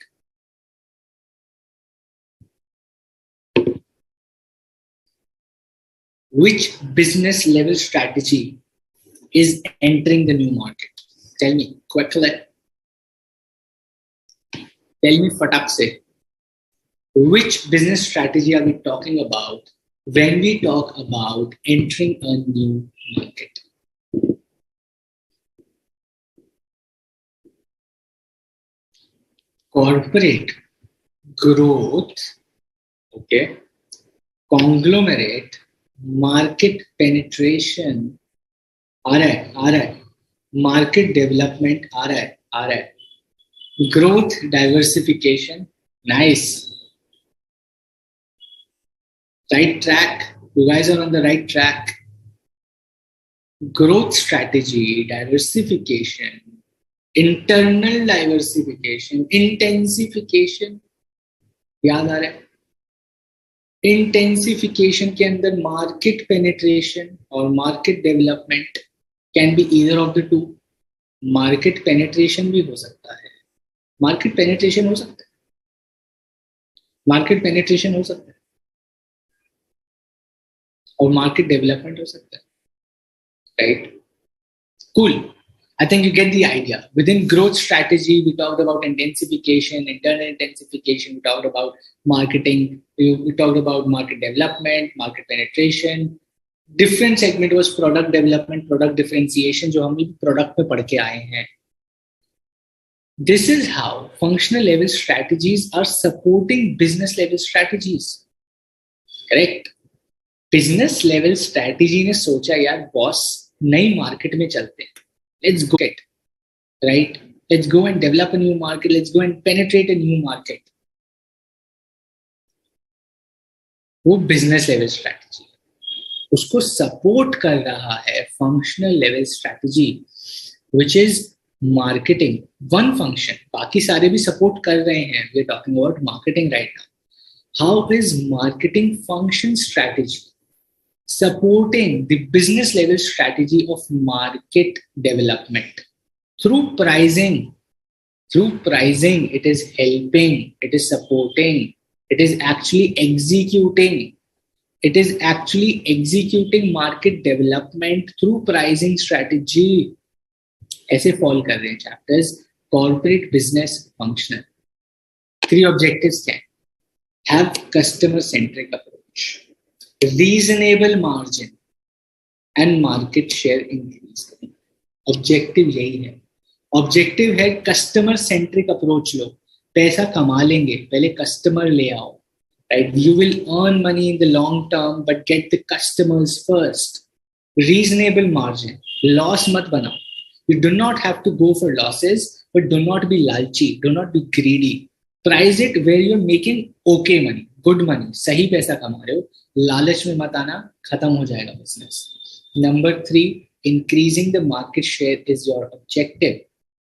Which business level strategy is entering the new market? Tell me quickly. Tell me fatak se. Which business strategy are we talking about when we talk about entering a new market? Corporate growth, okay, conglomerate, market penetration, आ रहा है, market development आ रहा है, growth diversification, nice, right track, you guys are on the right track. Growth strategy, diversification, internal diversification, intensification, याद आ रहा है. Intensification के अंदर market penetration और market development can be either of the two. Market penetration भी हो सकता है. Market penetration हो सकता है. Market penetration हो सकता है. और market development हो सकता है. Right? Cool. I think you get the idea. Within growth strategy, we talked about intensification, internal intensification. We talked about marketing. We talked about market development, market penetration. Different segment was product development, product differentiation, जो हम भी product पे पढ़ के आए हैं. This is how functional level strategies are supporting business level strategies. Correct? Business level strategy ने सोचा यार बॉस नई मार्केट में चलते हैं. Let's go get right. Let's go and develop a new market. Let's go and penetrate a new market. वो business level strategy. उसको support कर रहा है functional level strategy, which is marketing. One function. बाकी सारे भी support कर रहे हैं. We're talking about marketing right now. How is marketing function strategy supporting the business level strategy of market development? Through pricing. Through pricing, it is helping, it is supporting, it is actually executing. It is actually executing market development through pricing strategy. ऐसे fall कर रहे हैं chapters. Corporate business functional. 3 objectives क्या है? Have customer-centric approach, reasonable margin, and market share increase. Objective यही है. Objective है customer-centric approach लो. पैसा कमा लेंगे, पहले customer ले आओ. Right? You will earn money in the long term, but get the customers first. Reasonable margin. Loss मत बनाओ. You do not have to go for losses, but do not be lalchi. Do not be greedy. Price it where you're making okay money, good money, सही पैसा कमा रहे हो, लालच में मत आना, खत्म हो जाएगा business. Number 3, increasing the market share is your objective.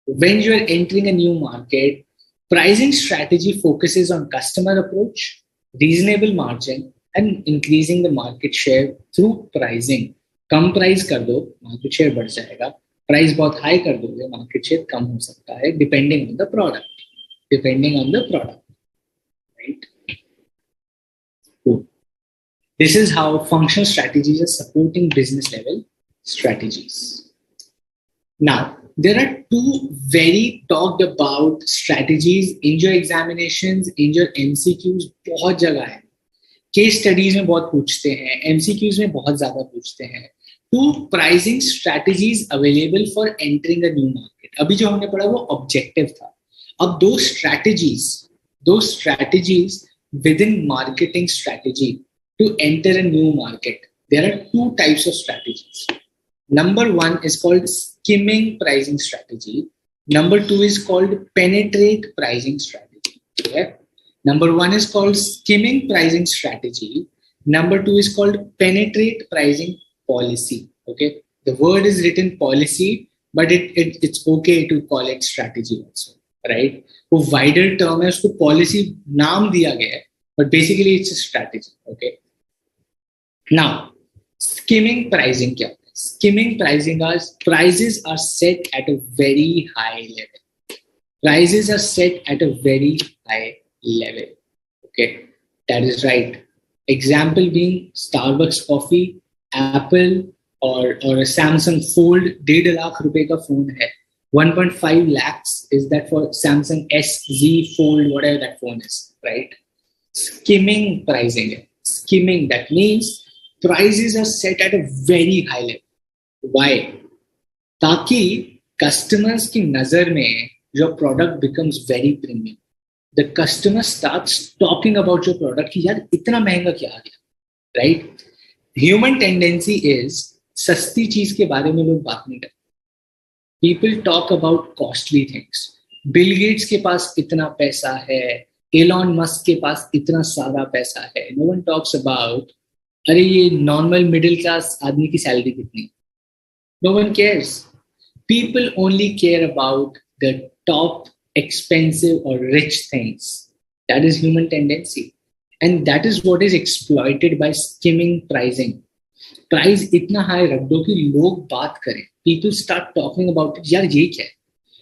When you are entering a new market, pricing strategy focuses on customer approach, reasonable margin, and increasing the market share through pricing. Come price कर दो, market share बढ़ जाएगा. Price बहुत high कर दोगे, market share कम हो सकता है, depending on the product. Depending on the product, right? Cool. This is how functional strategies are supporting business level strategies. Now, there are 2 very talked about strategies in your examinations, in your MCQs. बहुत जगह है. Case studies में बहुत पूछते हैं, MCQs में बहुत ज़्यादा पूछते हैं. 2 pricing strategies available for entering a new market. अभी जो हमने पढ़ा वो objective था. Of those strategies within marketing strategy to enter a new market, there are 2 types of strategies. Number 1 is called skimming pricing strategy. Number 2 is called penetrate pricing strategy. Okay? Number 1 is called skimming pricing strategy. Number 2 is called penetrate pricing policy. Okay? The word is written policy, but it's okay to call it strategy also. Right? वो wider term है, उसको policy नाम दिया गया है, but basically it's a strategy. Okay. Now, skimming pricing क्या होता है? Skimming pricing prices are set at a very high level. Prices are set at a very high level. Okay, that is right. Example being Starbucks coffee, Apple or a Samsung Fold 1.5 lakh रुपए का phone है. 1.5 lakhs is that for Samsung SZ Fold, whatever that phone is, right? Skimming pricing. Skimming, that means prices are set at a very high level. Why? ताकि customers की नजर में your product becomes very premium. The customer starts talking about your product कि यार इतना महंगा क्या आ गया, right? Human tendency is सस्ती चीज के बारे में लोग बात नहीं करते. People talk about costly things. Bill Gates के पास इतना पैसा है, Elon Musk के पास इतना सारा पैसा है. No one talks about अरे ये normal middle class आदमी की सैलरी कितनी. No one cares. People only care about the top expensive or rich things. That is human tendency. And that is what is exploited by skimming pricing. Price इतना high रख दो कि लोग बात करें. People start talking about it. यार ये क्या है?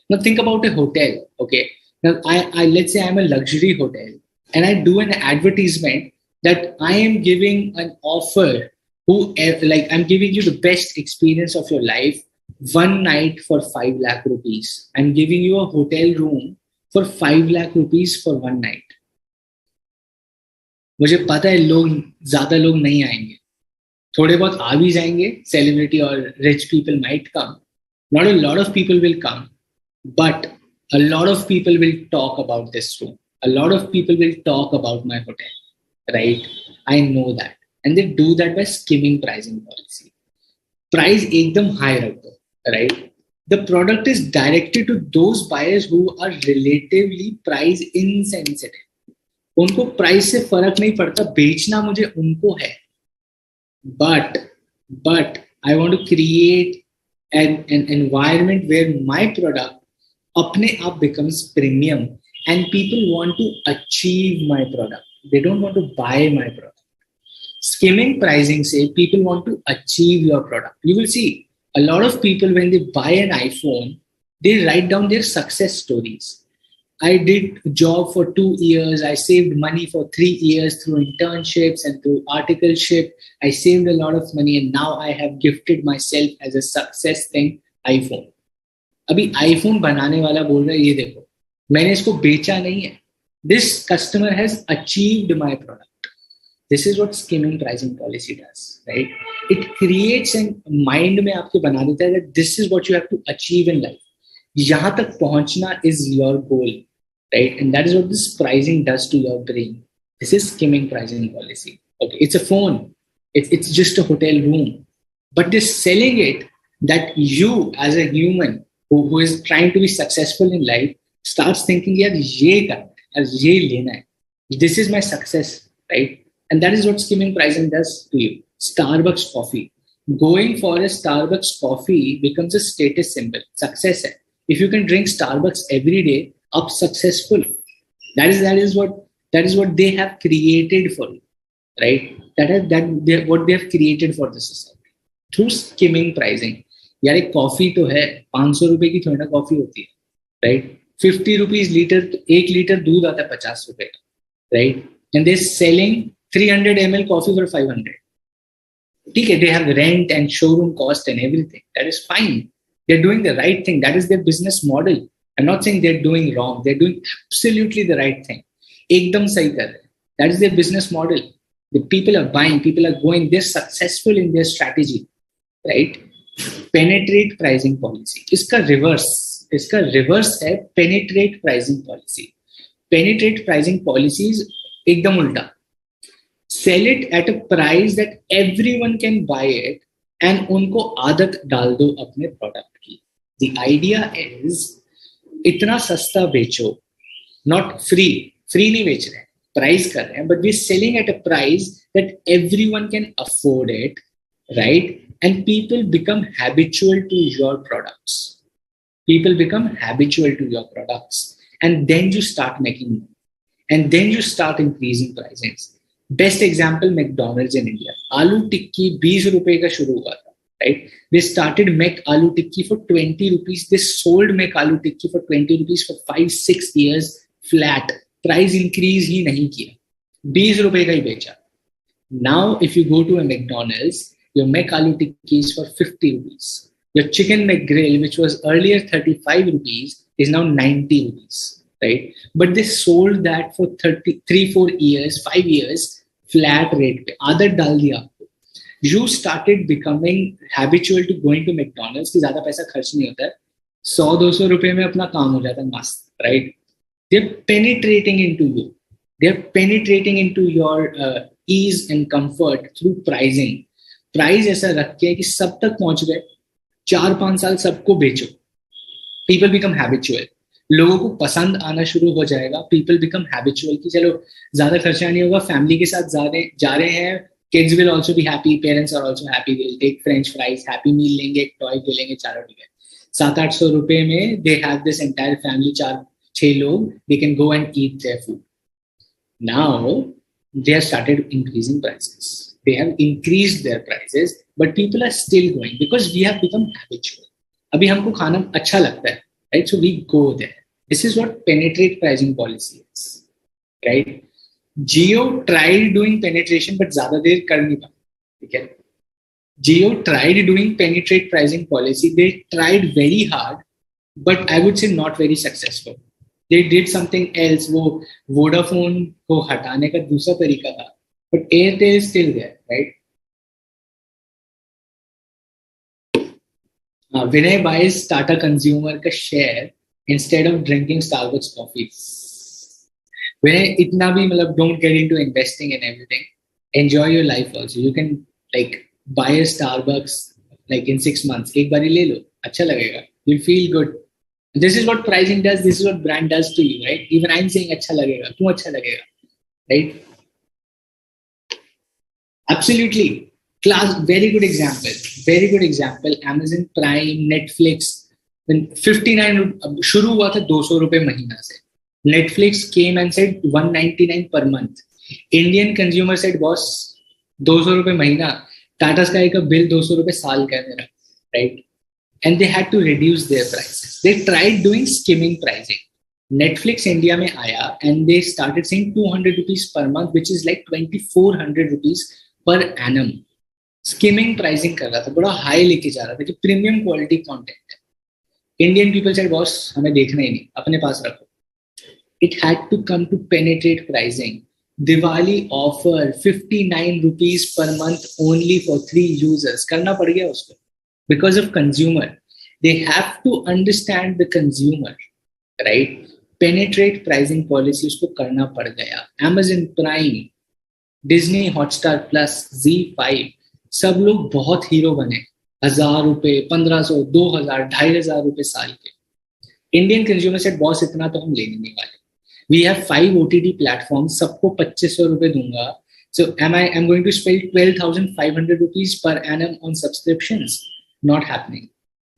Now think about a hotel. Okay. Now let's say I'm a luxury hotel and I do an advertisement that I am giving an offer I'm giving you the best experience of your life one night for 5 lakh rupees. I'm giving you a hotel room for 5 lakh rupees for one night. मुझे पता है ज्यादा लोग नहीं आएंगे, थोड़े बहुत आ भी जाएंगे, सेलिब्रिटी और rich people might come, not a lot of people will come, but a lot of people will talk about this room, a lot of people will talk about my hotel, right? I know that, and they do that by skimming pricing policy. Price एकदम high रख दो, right? The product is directed to those buyers who are relatively price insensitive. उनको price से फर्क नहीं पड़ता, बेचना मुझे उनको है, but I want to create an environment where my product अपने आप becomes premium and people want to achieve my product. They don't want to buy my product. Skimming pricing say people want to achieve your product. You will see a lot of people when they buy an iPhone, they write down their success stories. I did a job for 2 years. I saved money for 3 years through internships and through articleship. I saved a lot of money and now I have gifted myself as a success thing, iPhone. अभी iPhone बनाने वाला बोल रहा है ये देखो मैंने इसको बेचा नहीं है. This customer has achieved my product. This is what skimming pricing policy does, right? It creates a mind में आपके बना देता है that this is what you have to achieve in life. यहाँ तक पहुंचना is your goal. Right? And that is what this pricing does to your brain. This is skimming pricing policy. Okay, it's a phone. It's just a hotel room. But they're selling it that you as a human who is trying to be successful in life starts thinking, yaar, ye karna hai, ye lena hai. This is my success, right? And that is what skimming pricing does to you. Starbucks coffee. Going for a Starbucks coffee becomes a status symbol. Success hai. If you can drink Starbucks every day, up successful. That is what they have created for you, right? What they have created for the society through skimming pricing. यार एक coffee तो है, 500 रुपए की थोड़ी ना coffee होती है, right? 50 rupees लीटर, 1 लीटर दूध आता है 50 रुपए का, right? And they're selling 300 ml coffee for 500. ठीक है, they have rent and showroom cost and everything. That is fine. They're doing the right thing. That is their business model. I'm not saying they're doing wrong. They're doing absolutely the right thing. Ekdam sahi kar rahe. That is their business model. The people are buying, people are going, they're successful in their strategy, right? Penetrate pricing policy. इसका reverse है penetrate pricing policy. Penetrate pricing policy is एकदम उल्टा. Sell it at a price that everyone can buy it and उनको आदत डाल दो अपने product की. The idea is इतना सस्ता बेचो, not free नहीं बेच रहे हैं, प्राइस कर रहे हैं, but we're selling at a price that everyone can afford it, right? And people become habitual to your products. People become habitual to your products, and then you start making money, and then you start increasing pricings. Best example, McDonald's in India. आलू टिक्की 20 रुपए का शुरू हुआ था. Right? They started Mac Aloo Tikki for 20 rupees. They sold Mac Aloo Tikki for 20 rupees for 5-6 years flat. Price increase ही नहीं किया. 20 रुपए का ही बेचा. Now, if you go to a McDonald's, your Mac Aloo Tikki is for 50 rupees. Your Chicken McGrill, which was earlier 35 rupees, is now 90 rupees. Right? But they sold that for 3-4 years, 5 years, flat rate पे. आदत डाल दिया. You started becoming habitual to going to McDonald's कि ज्यादा पैसा खर्च नहीं होता है, 100-200 रुपए में अपना काम हो जाता है, मस्त, right? They're penetrating into you. They're penetrating into your ease and comfort through pricing. Price ऐसा रख के कि सब तक पहुंच गए, 4-5 साल सबको बेचो. People become habitual. लोगों को पसंद आना शुरू हो जाएगा. People become habitual कि चलो ज्यादा खर्चा नहीं होगा, फैमिली के साथ जा रहे हैं. Kids will also be happy. Parents are also happy. They'll take French fries. Happy meal लेंगे, एक toy भी लेंगे, चारों ठीक है. 700-800 रुपए में they have this entire family, 4-6 लोग. They can go and eat their food. Now they have started increasing prices. They have increased their prices, but people are still going because we have become habitual. अभी हमको खाना अच्छा लगता है, right? So we go there. This is what penetrate pricing policy is, right? Jio tried doing penetration, but ज़्यादा देर कर नहीं पाया, ठीक है? Jio tried doing penetrate pricing policy. They tried very hard, but I would say not very successful. They did something else. वो Vodafone को हटाने का दूसरा तरीका था, but Airtel is still there, right? Vinay buys Tata Consumer का share instead of drinking Starbucks coffee. Vinay, इतना भी मतलब don't get into investing and everything. Enjoy your life also. You can like buy a Starbucks like in 6 months. एक बारी ले लो, अच्छा लगेगा. You'll feel good. This is what pricing does. This is what brand does to you, right? Even I'm saying अच्छा लगेगा, क्यों अच्छा लगेगा, right? Absolutely. Class, very good example. Very good example. Amazon Prime, Netflix. When 59 शुरू हुआ था 200 रुपए महीना से. Netflix came and said 199 per month. Indian consumer said, boss, 200 रुपए महीना. Tata Sky का bill 200 रुपए साल का है मेरा, right? And they had to reduce their prices. They tried doing skimming pricing. Netflix India में आया and they started saying 200 rupees per month, which is like 2400 rupees per annum. Skimming pricing कर रहा था, बड़ा high लेके जा रहा था कि premium quality content है. Indian people said, boss, हमें देखना ही नहीं, अपने पास रखो. It had to come to penetrate pricing. Diwali offer 59 rupees per month only for 3 users. करना पड़ गया उसको. Because of consumer, they have to understand the consumer, right? Penetrate pricing policy उसको करना पड़ गया. Amazon Prime, Disney Hotstar Plus, Z5, सब लोग बहुत हीरो बने. 1000 रुपए, 1500, 2000, 2500 रुपए साल के. Indian consumer said, boss, इतना तो हम लेने नहीं वाले. We have 5 OTT platforms, सबको 2500 रुपए दूंगा. So I'm going to spend 12,500 rupees per annum on subscriptions. Not happening.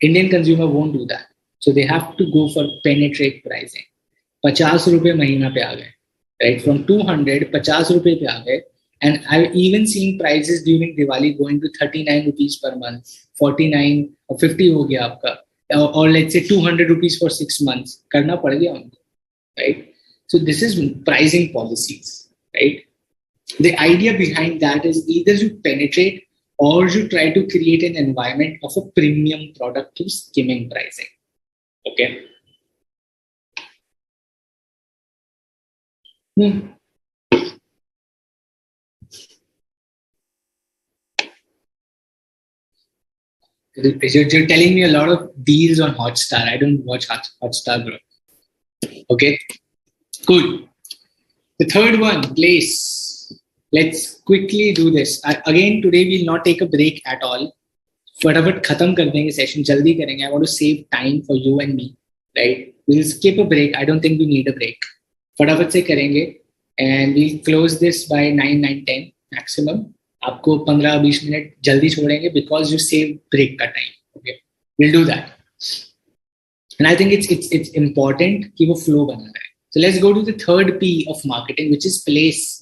Indian consumer won't do that. So they have to go for penetrate pricing. 50 रुपए महीना पे आ गए, right? From 200, 50 रुपए पे आ गए. And I've even seen prices during Diwali going to 39 rupees per month, 49 or 50 हो गया आपका, or let's say 200 rupees for 6 months. करना पड़ गया उनको, right? So this is pricing policies, right? The idea behind that is either you penetrate or you try to create an environment of a premium product through skimming pricing. Okay. You're telling me a lot of deals on Hotstar. I don't watch Hotstar, bro. Okay. Cool. The third one, place. Let's quickly do this. Again, today we'll not take a break at all. फटाफट खत्म कर देंगे session, जल्दी करेंगे. I want to save time for you and me, right? We'll skip a break. I don't think we need a break. फटाफट से करेंगे and we'll close this by 9, 9, 10 maximum. आपको 15-20 मिनट जल्दी छोड़ेंगे because you save break का time. Okay, we'll do that. And I think it's important कि वो flow बना रहे. So let's go to the third P of marketing, which is place.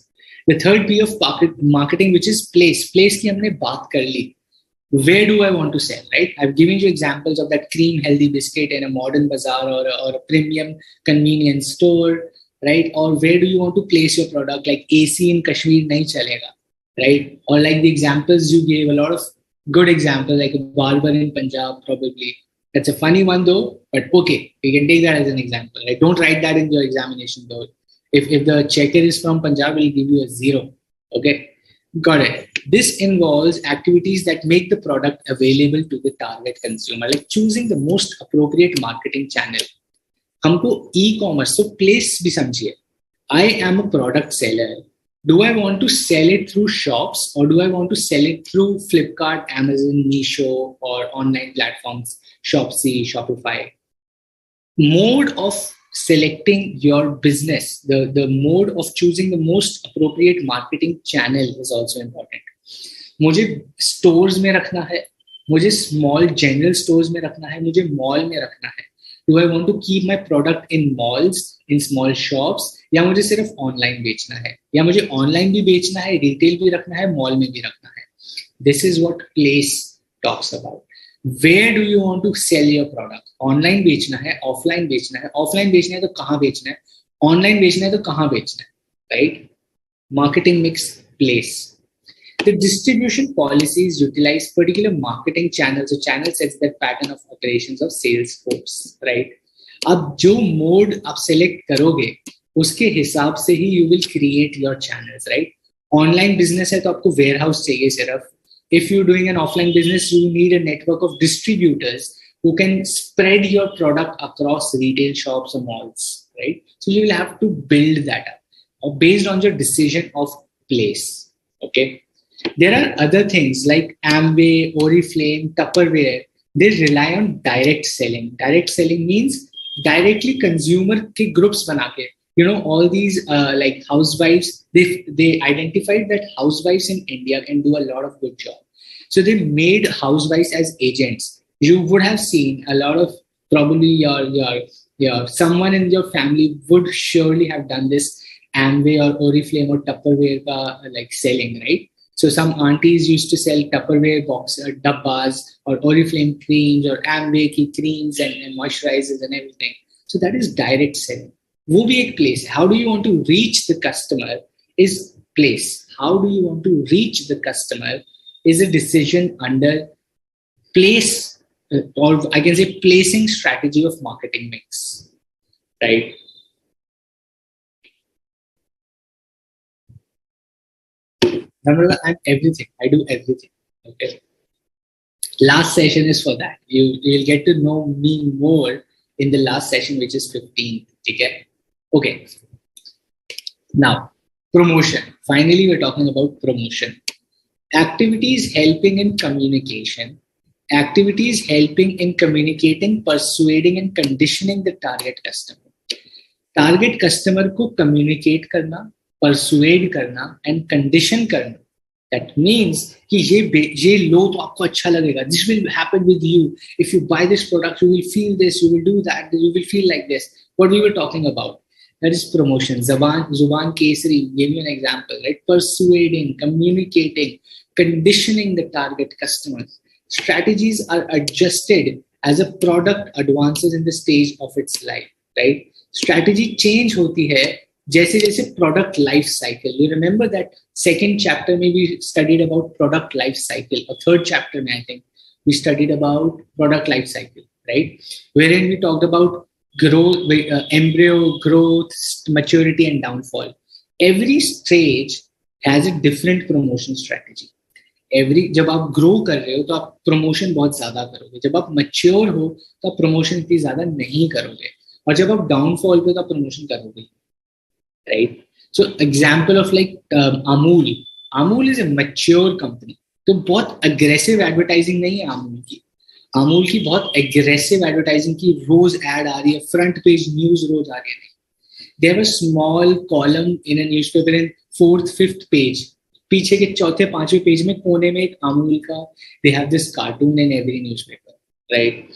The third P of marketing, which is place. Place की हमने बात कर ली. Where do I want to sell, right? I've given you examples of that cream healthy biscuit in a modern bazaar or a premium convenience store, right? Or where do you want to place your product? Like AC in Kashmir nahi chalega, right? Or like the examples you gave, a lot of good examples, like a barber in Punjab, probably. That's a funny one though, but okay, we can take that as an example, right? Don't write that in your examination though. If the checker is from Punjab, we'll give you a 0. Okay, got it. This involves activities that make the product available to the target consumer, like choosing the most appropriate marketing channel. हमको e-commerce, so place भी समझिए. I am a product seller. Do I want to sell it through shops or do I want to sell it through Flipkart, Amazon, Meesho, or online platforms, Shopsy, Shopify? Mode of selecting your business, the mode of choosing the most appropriate marketing channel is also important. मुझे stores में रखना है, मुझे small general stores में रखना है, मुझे mall में रखना है. Do I want to keep my product in malls, in small shops, या मुझे सिर्फ online बेचना है, या मुझे online भी बेचना है, retail भी रखना है, mall में भी रखना है. This is what place talks about. Where do you want to sell your product? Online बेचना है, offline बेचना है, offline बेचना है तो कहाँ बेचना है, online बेचना है तो कहाँ बेचना है, right? Marketing mix, place. The distribution policies utilize particular marketing channels. The channel sets that pattern of operations of sales force, right? अब जो मोड आप सेलेक्ट करोगे उसके हिसाब से ही you will create your channels, right? Online business है तो आपको वेयर हाउस चाहिए सिर्फ. If you doing an offline business you need a network of distributors who can spread your product across retail shops or malls, right? So you will have to build that up based on your decision of place, okay? There are other things like Amway, Oriflame, Tupperware. They rely on direct selling. Direct selling means directly consumer ke groups banake. You know, all these like housewives, they identified that housewives in India can do a lot of good job. So they made housewives as agents. You would have seen a lot of probably your someone in your family would surely have done this Amway or Oriflame or Tupperware ka, like selling, right? So some aunties used to sell Tupperware box dabbas or Oriflame creams or Amway ki creams and moisturizers and everything. So that is direct selling. Wo bhi ek place. How do you want to reach the customer is place. How do you want to reach the customer is a decision under place. Or I can say placing strategy of marketing mix, right? Remember, I'm everything. I do everything. Okay. Last session is for that. You'll get to know me more in the last session, which is 15th. Okay. Now, promotion. Finally, we're talking about promotion. Activities helping in communication. Activities helping in communicating, persuading and conditioning the target customer. Target customer को communicate करना, persuade करना and condition करना. That means कि ये लो तो आपको अच्छा लगेगा. This will happen with you. If you buy this product, you will feel this, you will do that, you will feel like this. What we were talking about. That is promotion. Zuban Kesari gave you an example, right? Persuading, communicating, conditioning the target customers. Strategies are adjusted as a product advances in the stage of its life, right? Strategy change होती है जैसे जैसे product life cycle. You remember that second chapter में we studied about product life cycle. Or third chapter में I think we studied about product life cycle, right? Wherein we talked about growth, embryo, growth, maturity and downfall. Every stage has a different promotion strategy. जब आप grow कर रहे हो तो आप promotion बहुत ज्यादा करोगे. जब आप मैच्योर हो तो आप प्रमोशन इतनी ज्यादा नहीं करोगे. और जब आप डाउनफॉल पे तो आप प्रमोशन करोगे, right? So example of like Amul is a mature company. तो बहुत अग्रेसिव एडवर्टाइजिंग नहीं है अमूल की बहुत एग्रेसिव एडवर्टाइजिंग की रोज एड आ रही है, फ्रंट पेज न्यूज रोज आ रही है. They have a small column in a newspaper in 4th 5th page. पीछे के 4th 5th पेज में कोने में एक अमूल का they have this cartoon in every newspaper, right?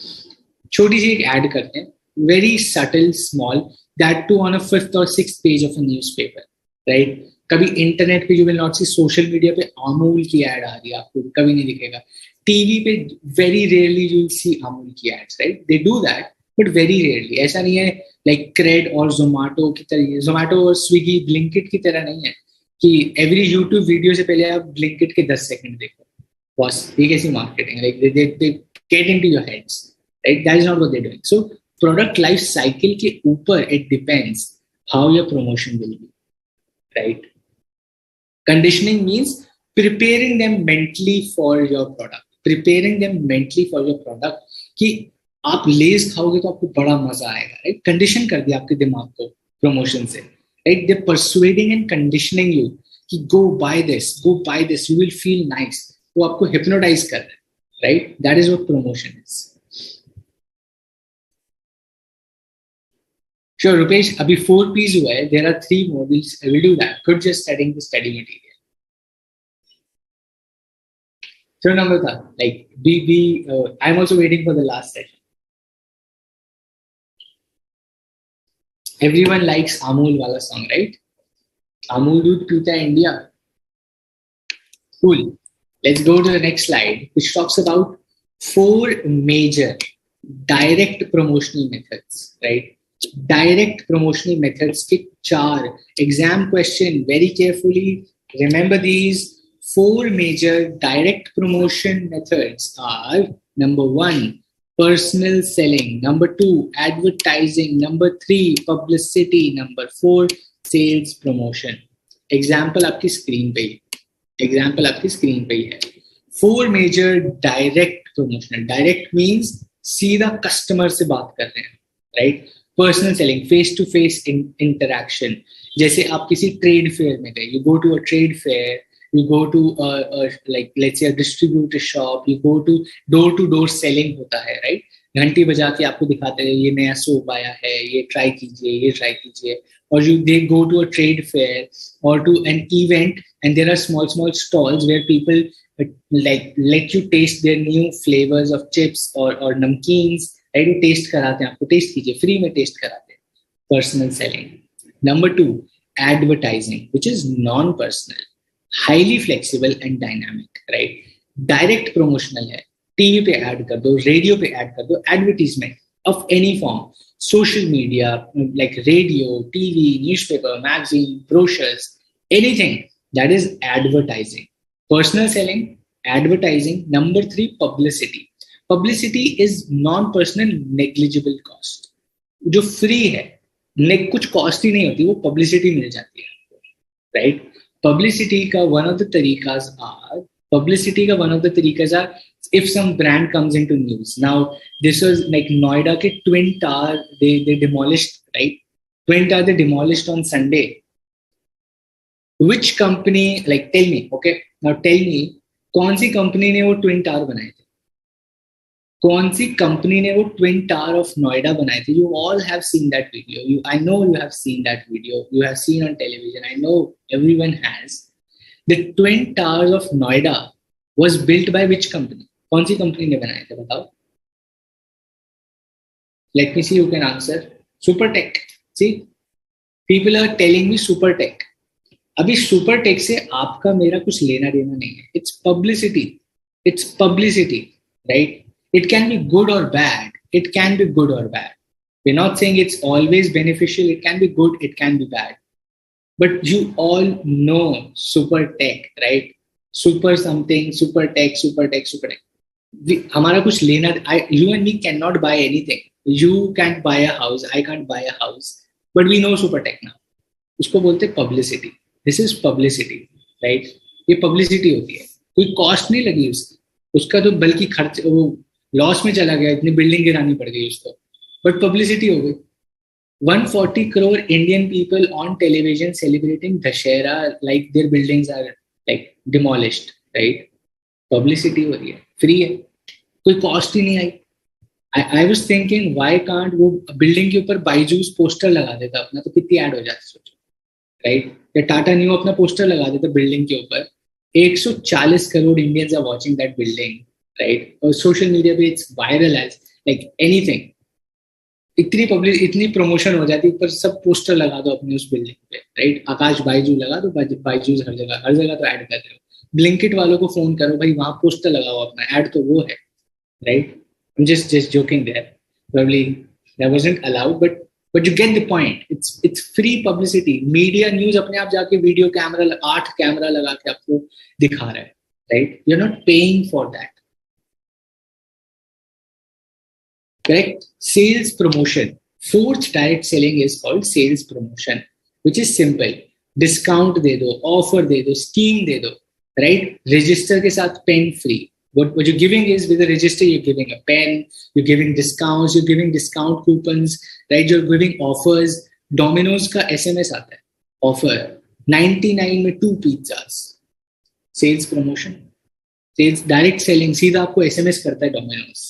छोटी सी एक ऐड करते हैं, very subtle small, that too on a 5th और 6th page of a newspaper, right? कभी इंटरनेट पे you will not see, social media पे अमूल की ऐड आ रही है आपको कभी नहीं दिखेगा. टीवी पे very rarely you will see Amul की ads, right? They do that but very rarely. ऐसा नहीं है लाइक क्रेड और जोमेटो की तरह, जोमेटो और स्विगी ब्लिंकिट की तरह नहीं है कि एवरी यूट्यूब वीडियो से पहले आप ब्लिंकिट के 10 सेकंड देखो. बस ये कैसी marketing, like they get into your heads, right? That is not what they doing. So product life cycle के ऊपर it depends how your promotion will be, right? Conditioning means preparing them mentally for your product. Preparing them mentally for your product कि आप less खाओगे तो आपको बड़ा मजा आएगा, राइट? कंडीशन कर दिया आपके दिमाग को प्रमोशन से, right? They're persuading and conditioning you कि go buy this, you will feel nice. वो आपको hypnotize कर रहा है, right? That is what promotion is. Sure, Rupesh, अभी 4 P's हुआ है. There are 3 more. We'll do that. Good, just studying the study material. So number one, like I'm also waiting for the last session. Everyone likes Amul wala song, right? Amul दूध पीता है India. Cool. Let's go to the next slide, which talks about 4 major direct promotional methods, right? Direct promotional methods के 4 exam question. Very carefully remember these 4 major direct promotion methods are: number 1, personal selling; number 2, advertising; number 3, publicity; number 4, sales promotion. Example आपकी screen पे ही है. 4 major direct promotional. Direct means सीधा customer से बात कर रहे हैं, right? Personal selling, face to face interaction. जैसे आप किसी ट्रेड फेयर में गए, you go to a trade fair, you go to like let's say a distributor shop, you go to door selling होता है, right? घंटी बजा के आपको दिखाते हैं ये नया सोप आया है, ये ट्राई कीजिए. और they go to a trade fair or to an event, and there are small stalls where people like let you taste their new flavors of chips or namkeens, right? वो test कराते हैं, आपको test कीजिए, free में test कराते हैं. Personal selling. Number 2, advertising, which is non-personal, highly flexible and dynamic, right? Direct promotional है, TV पे ऐड कर दो, रेडियो पे ऐड कर दो, advertisement of any form, social media like radio, TV, newspaper, magazine, brochures, anything that is advertising. Personal selling, advertising. Number 3, publicity. Publicity is non personal negligible cost. जो free है, कुछ cost ही नहीं होती, वो publicity मिल जाती है आपको, right? Publicity ka one of the tariqas are if some brand comes into news. Now this was like Noida ke Twin Tower, they demolished, right? Twin Tower they demolished on Sunday. Which company, like tell me, okay, now tell me, कौन सी company ने वो twin tower बनाए थे? कौन सी company ने वो twin tower of Noida बनाए थे? You all have seen that video. I know you have seen that video. You have seen on television. I know everyone has. The twin towers of Noida was built by which company? कौन सी company ने बनाए थे बताओ? Let me see who can answer. Supertech. See, people are telling me Supertech. अभी Supertech से आपका मेरा कुछ लेना देना नहीं है. It's publicity, right? It can be good or bad. We're not saying it's always beneficial. It can be good, it can be bad. But you all know Supertech, right? Super something, Supertech. हमारा कुछ लेना, you and me cannot buy anything. You can't buy a house, I can't buy a house. But we know Supertech now. उसको बोलते हैं publicity. This is publicity, right? ये publicity होती है. कोई cost नहीं लगी उसका तो बल्कि खर्च, वो लॉस में चला गया, इतनी बिल्डिंग गिरानी पड़ गई उसको, बट पब्लिसिटी हो गई. 140 crore Indian people on television celebrating Dashera like their buildings are like demolished, right? Publicity हो रही है, फ्री है, कोई कॉस्ट ही नहीं आई. I was thinking why can't वो बिल्डिंग के ऊपर बाइजूस पोस्टर लगा देता अपना, तो कितनी ऐड हो जाती, सोचो, राइट? या टाटा न्यू अपना पोस्टर लगा देता बिल्डिंग के ऊपर, 140 crore Indians are watching that building, right? और सोशल मीडिया पे it's viral as like anything. इतनी प्रमोशन हो जाती है, ऊपर सब पोस्टर लगा दो अपने उस बिल्डिंग पे, राइट? आकाश बाइजू लगा दो, बाइजूस हर जगह तो ऐड कर रहे हो. ब्लिंकिट वालों को फोन करो, भाई वहां पोस्टर लगाओ अपना, ऐड तो वो है, right? I'm just joking there. Probably that wasn't allowed, but you get the point. It's free publicity. Media news अपने आप जाके वीडियो कैमरा 8 कैमरा लगा के आपको दिखा रहा है, right? You're not paying for that. Correct? Sales promotion. 4th direct selling is called sales promotion, which is simple. Discount दे दो, offer दे दो, scheme दे दो, right? Register के साथ pen free. What you're giving is, with a register, you're giving a pen, you're giving discounts, you're giving discount coupons, right? You're giving offers. Domino's का SMS आता है, offer 99 में 2 pizzas. Sales promotion. Sales direct selling, सीधा आपको SMS करता है Domino's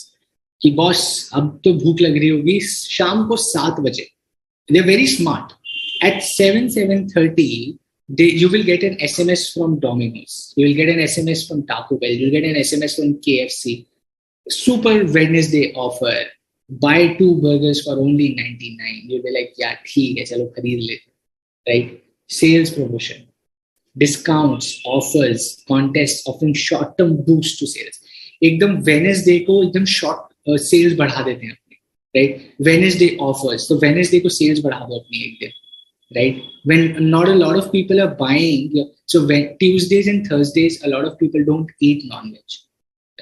कि boss अब तो भूख लग रही होगी, शाम को 7 बजे. They're very smart. At 7:30 you will get an SMS from Domino's. You will get an SMS from Taco Bell. You'll get an SMS from KFC. Super Wednesday offer. Buy 2 burgers for only 99. You'll be like, yeah, ठीक है, चलो खरीद लेते, right? Sales promotion. Discounts, offers, contests, offering short-term boost to sales. एकदम Wednesday को एकदम short sales बढ़ा देते हैं अपनी, right? Wednesday offers. तो Wednesday को sales बढ़ा दो अपनी एक दिन. right? When not a lot of people are buying, so when Tuesdays and Thursdays, a lot of people don't eat non-veg,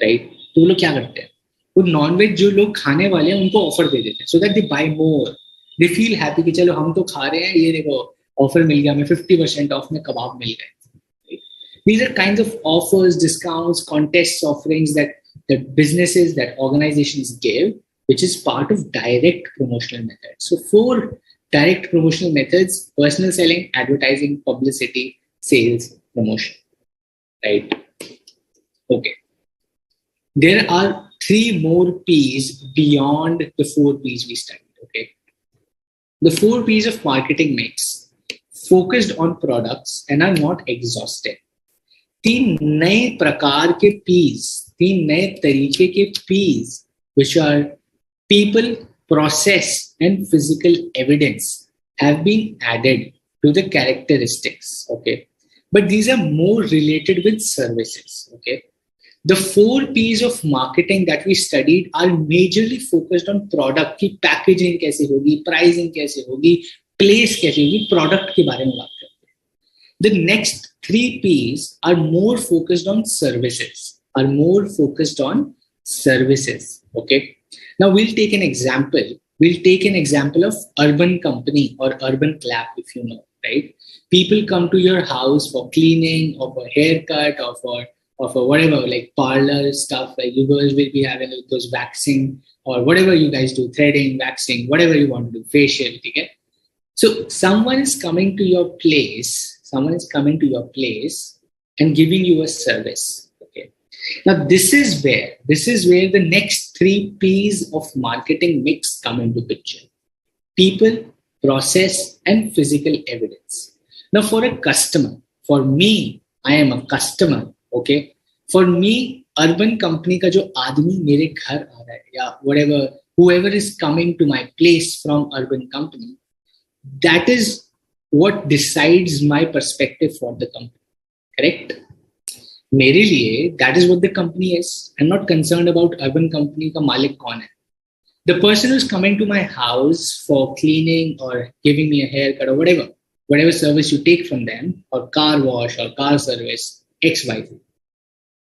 right? तो वो लोग क्या करते हैं? वो नॉन-वेज जो लोग खाने वाले हैं उनको ऑफर दे देते हैं, so that they buy more. They feel happy कि चलो हम तो खा रहे हैं, ये देखो ऑफर मिल गया, हमें 50% ऑफ में कबाब मिल गए. These are kinds of offers, discounts, contests, offerings that businesses, that organizations give, which is part of direct promotional methods. So 4 direct promotional methods: personal selling, advertising, publicity, sales, promotion, right? Okay. There are 3 more P's beyond the 4 P's we studied, okay? The 4 P's of marketing mix focused on products and are not exhaustive. 3 नए प्रकार के P's, 3 नए तरीके के P's, which are people, process, and physical evidence, have been added to the characteristics, okay? But these are more related with services, okay? The 4 P's of marketing that we studied are majorly focused on product की packaging कैसे होगी, pricing कैसे होगी, place कैसे होगी, product के बारे में बात करते हैं. The next 3 P's are more focused on services, okay? Now we'll take an example. We'll take an example of urban company or urban clap, if you know, right? People come to your house for cleaning or for haircut or for whatever, like parlor stuff, like you guys will be having those waxing or whatever you guys do, threading, waxing, whatever you want to do, facial, okay? So someone is coming to your place and giving you a service, okay? Now this is where the next 3 P's of marketing mix come into picture: people, process, and physical evidence. Now for a customer, for me, I am a customer, okay? For me, urban company का जो आदमी मेरे घर आ रहा है या whoever is coming to my place from urban company, that is what decides my perspective for the company, correct? मेरे लिए, that is what the company is. I'm not concerned about urban company का मालिक कौन है. The person who's coming to my house for cleaning or giving me a haircut or whatever service you take from them, or car wash or car service, XYZ.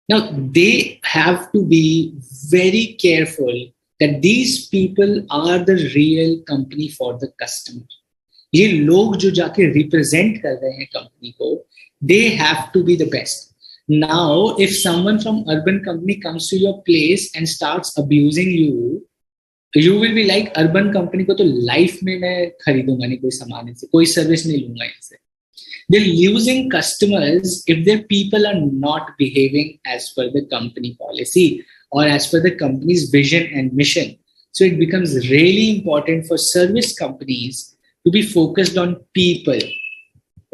Now, they have to be very careful that these people are the real company for the customer. ये लोग जो जाके represent कर रहे हैं company को, they have to be the best. Now, if someone from urban company comes to your place and starts abusing you, you will be like, urban company को तो life में मैं खरीदूंगा नहीं कोई सामान इनसे, कोई service नहीं लूंगा इनसे. They're losing customers if their people are not behaving as per the company policy or as per the company's vision and mission. So it becomes really important for service companies to be focused on people.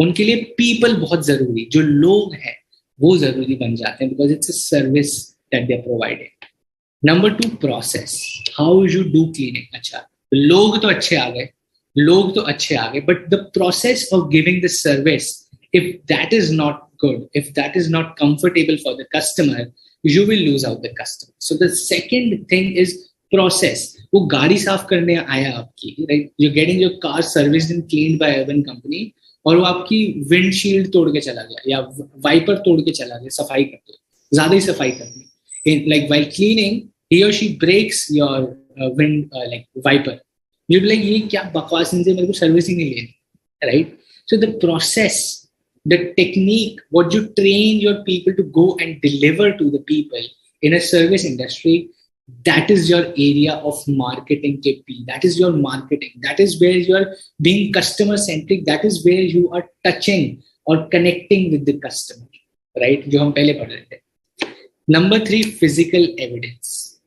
उनके लिए people बहुत जरूरी, जो लोग हैं वो जरूरी बन जाते हैं, because it's a service that they're providing. Number 2, process. How you do cleaning. अच्छा, लोग तो अच्छे आ गए, but the process of giving the service, if that is not good, if that is not comfortable for the customer, you will lose out the customer. So the second thing is process. वो गाड़ी साफ करने आया आपकी, right? You're getting your car serviced and cleaned by urban company, और वो आपकी windshield तोड़ के चला गया या वाइपर तोड़ के चला गया, सफाई करते ज़्यादा ही सफाई करनी. Like while cleaning, he or she breaks your like wiper. You'll be like, ये क्या बकवास इनसे मेरे को सर्विस ही नहीं लेनी, right? So the process, the technique, what you train your people to go and deliver to the people in a service industry, that is your area of marketing KP. That is your marketing. That is where you are being customer centric. That is where you are touching or connecting with the customer, right? जो हम पहले पढ़ रहे थे. Number 3, physical evidence.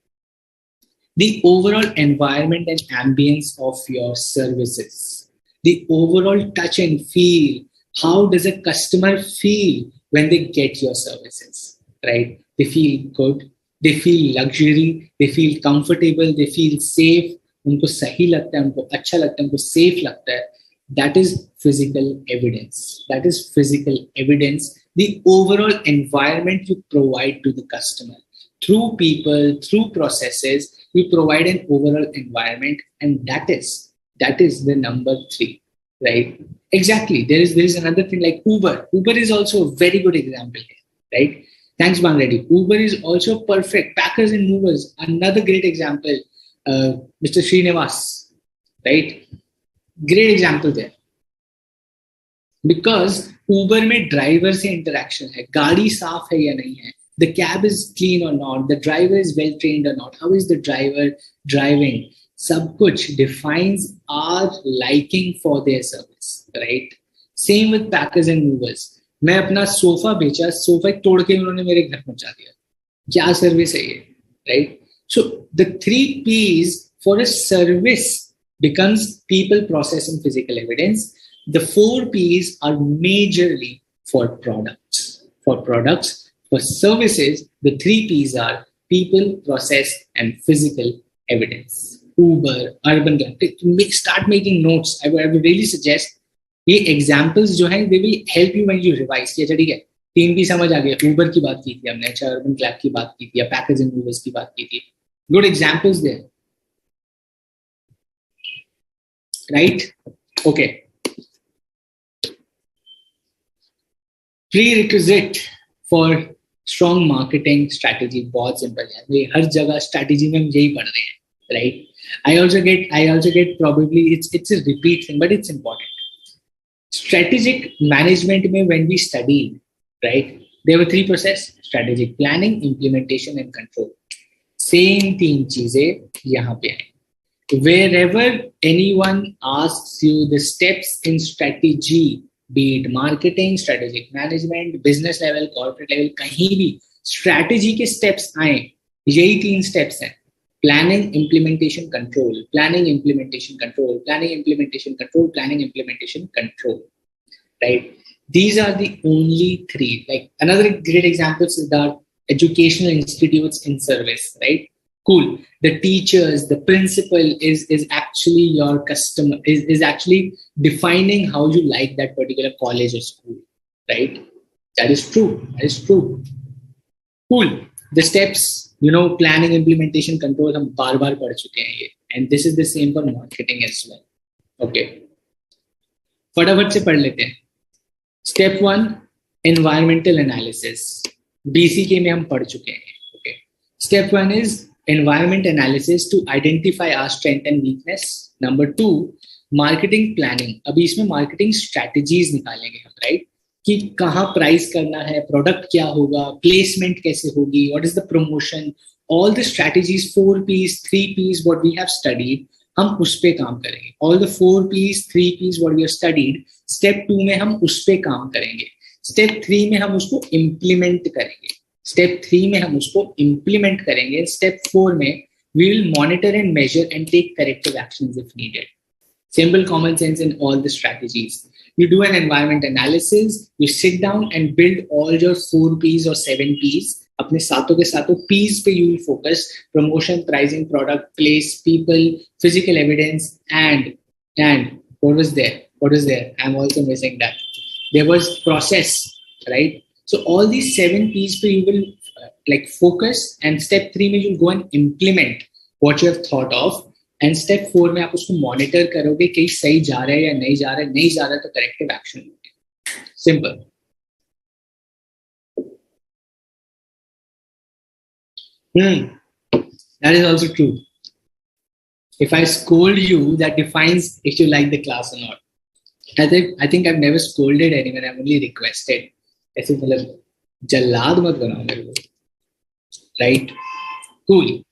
The overall environment and ambience of your services. The overall touch and feel. How does a customer feel when they get your services, right? They feel good. They feel luxury. They feel comfortable. They feel safe. उनको सही लगता है, उनको अच्छा लगता है, उनको safe लगता है. That is physical evidence. That is physical evidence. The overall environment you provide to the customer. Through people, through processes, you provide an overall environment, and that is the number 3. right? Exactly. There is another thing like Uber. Uber is also a very good example here, right? Thanks, Bangladesh. Uber is also perfect. Packers and movers, another great example. Mr. Srinivas, right? Great example there. Because Uber में driver से interaction है, गाड़ी साफ है या नहीं है, the cab is clean or not, the driver is well trained or not, how is the driver driving, सब कुछ defines our liking for their service, right? Same with packers and movers. मैं अपना सोफा बेचा, sofa तोड़ के उन्होंने मेरे घर पहुंचा दिया, क्या सर्विस है ये, right? So the 3 P's for a service becomes people, process and physical evidence. The 4 P's are majorly for products. For products, for services, the 3 P's are people, process, and physical evidence. Uber, urban, start making notes. I would really suggest ये examples जो हैं they will help you when you revise. ये ठीक है, 3 P समझ आ गया. Uber की बात की थी हमने, अच्छा urban clap की बात की थी, या packers and movers की बात की थी. Good examples there, right? Okay. Prerequisite for strong marketing strategy बहुत simple है. ये हर जगह strategy में हम यही पढ़ रहे हैं, right? I also get probably it's a repeat thing, but it's important. Strategic management में when we studied, right? There were 3 process: strategic planning, implementation, and control. Same 3 चीजें यहाँ पे हैं. Wherever anyone asks you the steps in strategy, be it marketing, strategic management, business level, corporate level, कहीं भी strategy के steps आए, यही 3 steps हैं: planning, implementation, control, planning, implementation, control, planning, implementation, control, planning, implementation, control, right? These are the only 3. Like another great example is the educational institutes in service, right? Cool. The teachers, the principal is actually your customer, is actually defining how you like that particular college or school, right? That is true. That is true. Cool. The steps, planning, implementation, control, हम बार-बार पढ़ चुके हैं ये. And this is the same for marketing as well. Okay. फटाफट से पढ़ लेते हैं. Step 1, environmental analysis. BCK में हम पढ़ चुके हैं. Okay. Step 1 is environment analysis to identify our strength and weakness. Number 2, marketing planning. अभी इसमें marketing strategies निकालेंगे हम, right? कि कहाँ price करना है, product क्या होगा, placement कैसे होगी, what is the promotion, all the strategies, 4 P's, 3 P's, what we have studied, हम उस पे काम करेंगे. All the 4 P's, 3 P's, what we have studied, step 2 में हम उस पे काम करेंगे. Step 3 में हम उसको implement करेंगे. Step 3 में हम उसको implement करेंगे. Step 4 में we will monitor and measure and take corrective actions if needed. Simple common sense in all the strategies. You do an environment analysis, you sit down and build all your 4 P's or 7 P's. अपने सातों के सातों P's पे you will focus: promotion, pricing, product, place, people, physical evidence, and what was there? What is there? I'm also missing that. There was process, right? So all these 7 P's पे you will focus, and step 3 में you'll go and implement what you have thought of, and step 4 में आप उसको monitor करोगे कि सही जा रहा है या नहीं जा रहा है. नहीं जा रहा है तो corrective action. Simple. That is also true. If I scold you, that defines if you like the class or not. I think I've never scolded anyone. I've only requested. ऐसे मतलब जल्लाद मत बनाओ मेरे को, right? Cool.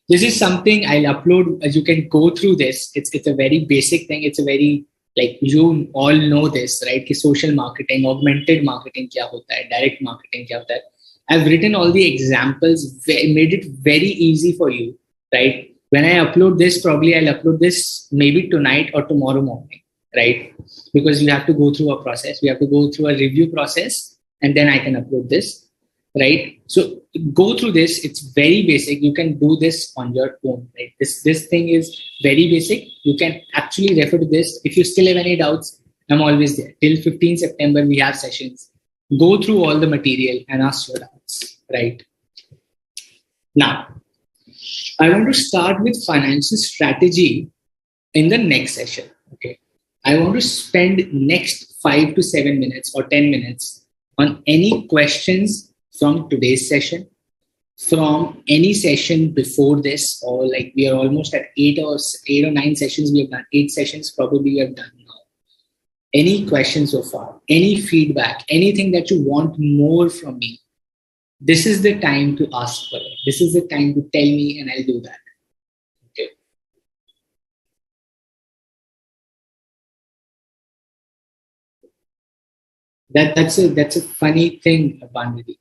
This is something I'll upload. You can go through this. It's a very basic thing. It's a very you all know this, right? कि social marketing, augmented marketing क्या होता है, direct marketing क्या होता है. I've written all the examples, made it very easy for you, right? When I upload this, probably I'll upload this maybe tonight or tomorrow morning, right? Because you have to go through a process. We have to go through a review process, and then I can upload this, right? So go through this. It's very basic. You can do this on your own, right? This thing is very basic. You can actually refer to this. If you still have any doubts, I'm always there. Till 15 September, we have sessions. Go through all the material and ask your doubts, right? Now, I want to start with financial strategy in the next session, okay? I want to spend next 5 to 7 minutes or 10 minutes on any questions from today's session, from any session before this, or like we are almost at 8 or 9 sessions. We have done 8 sessions, probably we have done now. Any questions so far, any feedback, anything that you want more from me, this is the time to ask for it. This is the time to tell me and I'll do that. Okay. That's a funny thing, Panditi.